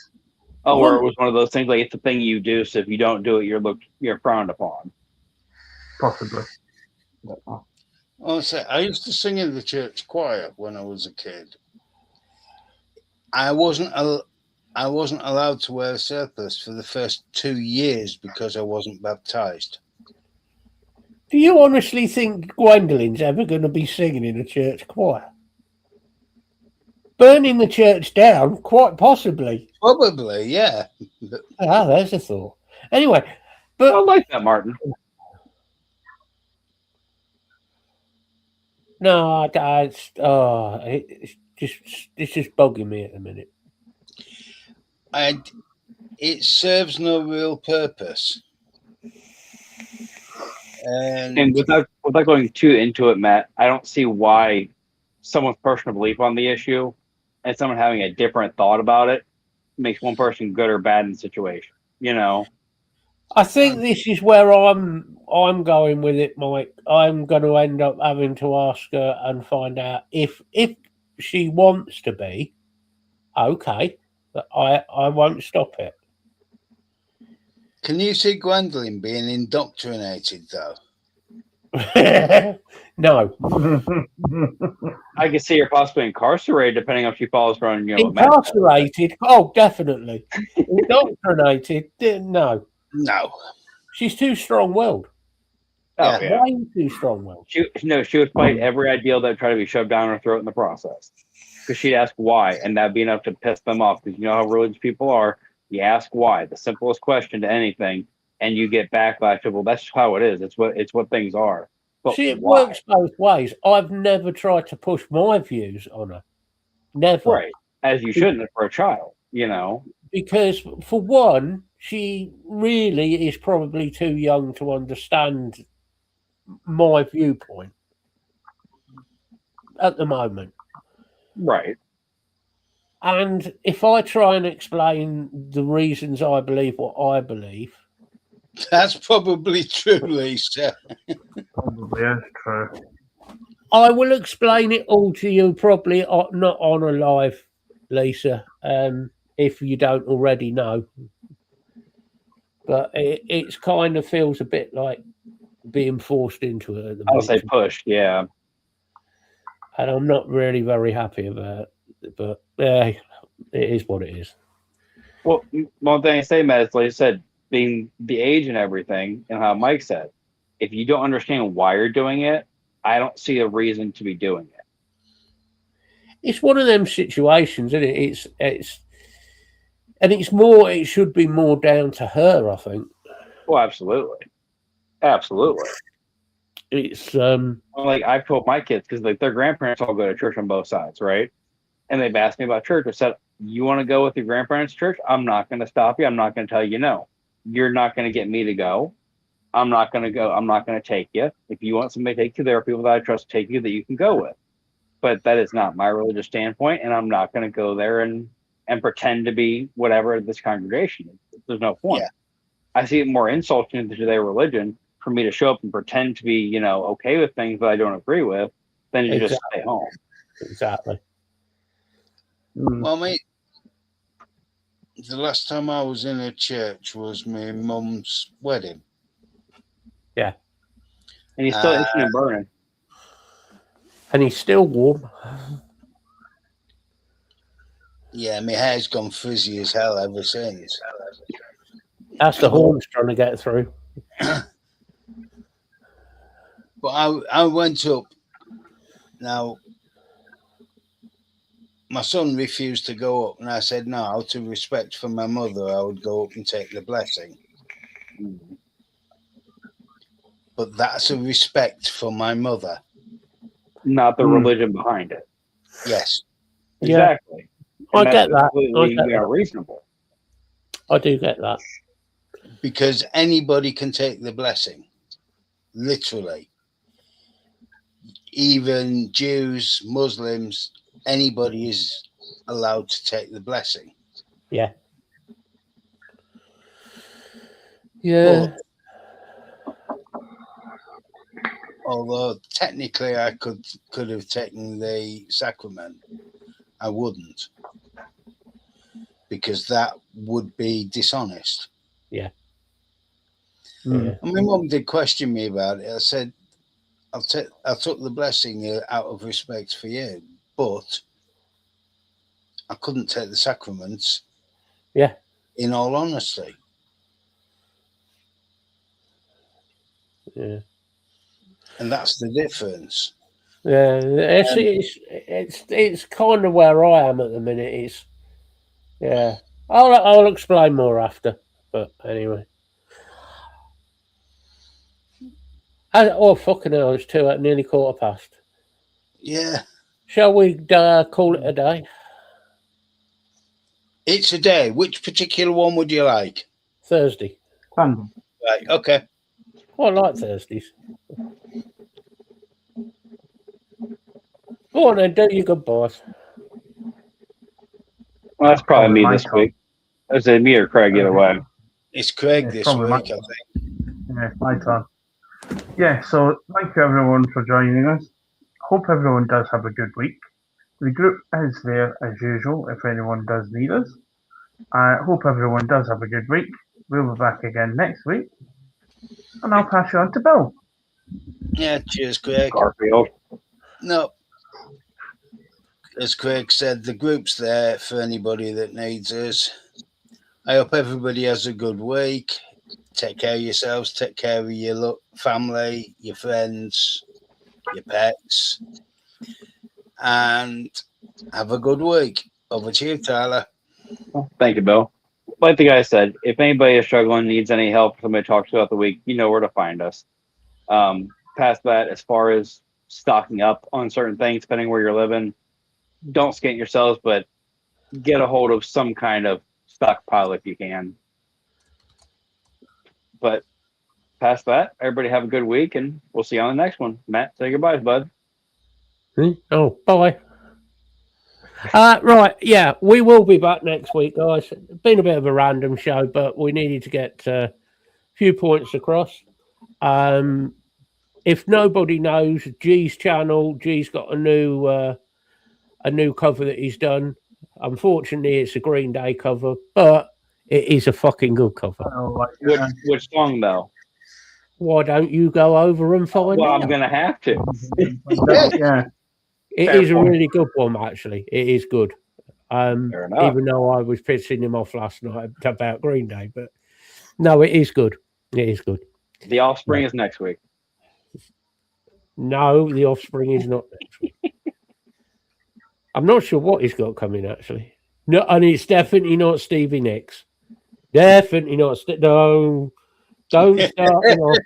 Oh, where it was one of those things like it's a thing you do, so if you don't do it, you're frowned upon. Possibly. I'll say, I used to sing in the church choir when I was a kid. I wasn't allowed to wear a surplice for the first 2 years because I wasn't baptized. do you honestly think Gwendolyn's ever going to be singing in a church choir? Burning the church down? Quite possibly. Probably, yeah. There's a thought. Anyway, but I like that, Martin. no, it's just bugging me at the minute. It serves no real purpose. And without going too into it, Matt, I don't see why someone's personal belief on the issue and someone having a different thought about it makes one person good or bad in the situation. You know, I think this is where I'm going with it, Mike. I'm going to end up having to ask her and find out if she wants to be. Okay, but I won't stop it. Can you see Gwendolyn being indoctrinated, though? No. I could see her possibly incarcerated depending on if she follows her own, Incarcerated? Oh, definitely. Indoctrinated? No. No. She's too strong-willed. Oh, yeah. Way too strong-willed. She would fight every ideal that would try to be shoved down her throat in the process. Because she'd ask why, and that'd be enough to piss them off. Because you know how religious people are. You ask why, the simplest question to anything, and you get backlash of, well, that's how it is. It's what things are. But see, it why? works both ways. I've never tried to push my views on her. Never. Right. As you shouldn't for a child, you know. Because, for one, she really is probably too young to understand my viewpoint at the moment. Right. And if I try and explain the reasons I believe what I believe, that's probably true, Lisa. Probably is true. I will explain it all to you, probably not on a live, Lisa, if you don't already know. But it kind of feels a bit like being forced into it at the minute. I'll say pushed, yeah. And I'm not really very happy about it, but it is what it is. Well, one thing I say, Matt, is like I said, being the age and everything, and how Mike said, if you don't understand why you're doing it, I don't see a reason to be doing it. It's one of them situations, isn't it? It should be more down to her, I think. Oh, absolutely. Absolutely. It's like I've told my kids, because like their grandparents all go to church on both sides, right? And they've asked me about church. I said, you want to go with your grandparents' church? I'm not going to stop you. I'm not going to tell you no. You're not going to get me to go. I'm not going to go. I'm not going to take you. If you want somebody to take you, there are people that I trust to take you that you can go with. But that is not my religious standpoint, and I'm not going to go there and pretend to be whatever this congregation is. There's no point. Yeah. I see it more insulting to their religion for me to show up and pretend to be, okay with things that I don't agree with, than to just stay home. Exactly. Well, mate, the last time I was in a church was my mum's wedding. Yeah. And he's still itching and burning. And he's still warm. Yeah, my hair's gone frizzy as hell ever since. That's the horns trying to get through. But I went up. Now, my son refused to go up, and I said, no, out of respect for my mother, I would go up and take the blessing. But that's a respect for my mother. Not the religion behind it. Yes. Exactly. I get that. Reasonable. I do get that. Because anybody can take the blessing. Literally. Even Jews, Muslims, anybody is allowed to take the blessing. Yeah. Yeah. Although technically I could have taken the sacrament, I wouldn't. Because that would be dishonest. Yeah. And my mum did question me about it. I said, I took the blessing out of respect for you, but I couldn't take the sacraments. Yeah. In all honesty. Yeah. And that's the difference. Yeah, it's kind of where I am at the minute. I'll explain more after. But anyway, fucking hell! It's nearly 1:15. Yeah. Shall we call it a day? It's a day. Which particular one would you like? Thursday. Sunday. Right. Okay. I like Thursdays. Go on then, do your goodbyes. Well, that's probably me this week. Is it me or Craig either way? It's Craig this week, I think. Yeah, my turn. Yeah, so thank you everyone for joining us. Hope everyone does have a good week. The group is there as usual if anyone does need us. I hope everyone does have a good week. We'll be back again next week. And I'll pass you on to Bill. Yeah, cheers, Craig. Garfield. No. As Craig said, the group's there for anybody that needs us. I hope everybody has a good week. Take care of yourselves. Take care of your family, your friends, your pets. And have a good week. Over to you, Tyler. Thank you, Bill. Like the guy said, if anybody is struggling, needs any help, somebody talks throughout the week, you know where to find us. Past that, as far as stocking up on certain things, depending where you're living, don't skint yourselves, but get a hold of some kind of stockpile if you can. But past that, everybody have a good week, and we'll see you on the next one. Matt, say goodbyes, bud. Oh, bye. Right, yeah, we will be back next week, guys. It's been a bit of a random show, but we needed to get a few points across. If nobody knows, G's channel, G's got a new cover that he's done. Unfortunately, it's a Green Day cover, but it is a fucking good cover. Which song, though? Why don't you go over and find out? I'm going to have to. Yeah. It is a really good one, actually. It is good. Even though I was pissing him off last night about Green Day, but no, it is good. It is good. The Offspring is next week. No, The Offspring is not next week. I'm not sure what he's got coming, actually. No, and it's definitely not Stevie Nicks. Definitely not. No, don't start him off.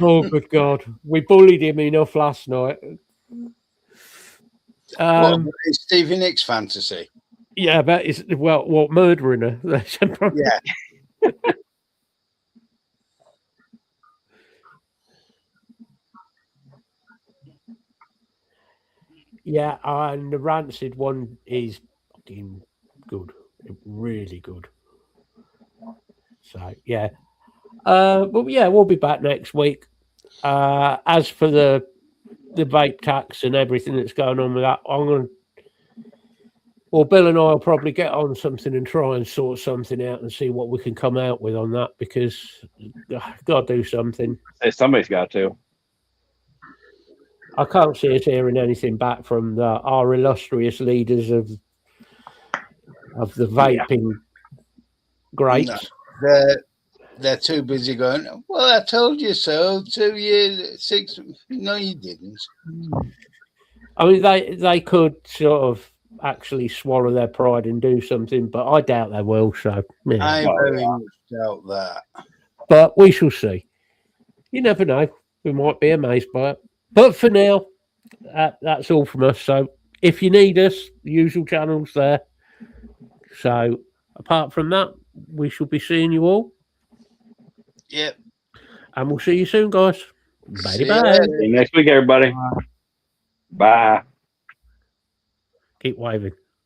Oh, good God. We bullied him enough last night. What is Stevie Nicks' fantasy? Yeah, that is, what, murdering her? Yeah. Yeah, and the rancid one is fucking good, really good. So yeah, but yeah, we'll be back next week. As for the vape tax and everything that's going on with that, Bill and I will probably get on something and try and sort something out and see what we can come out with on that, because got to do something. Hey, somebody's got to. I can't see us hearing anything back from our illustrious leaders of the vaping greats. No, they're too busy going, well, I told you so. 2 years, 6. No, you didn't. I mean, they could sort of actually swallow their pride and do something, but I doubt they will. So yeah. I very much doubt that. But we shall see. You never know. We might be amazed by it. But for now, that's all from us. So if you need us, the usual channels there. So apart from that, we shall be seeing you all. Yep. And we'll see you soon, guys. Bye. See you Bye. later. See you next week, everybody. Bye. Keep waving.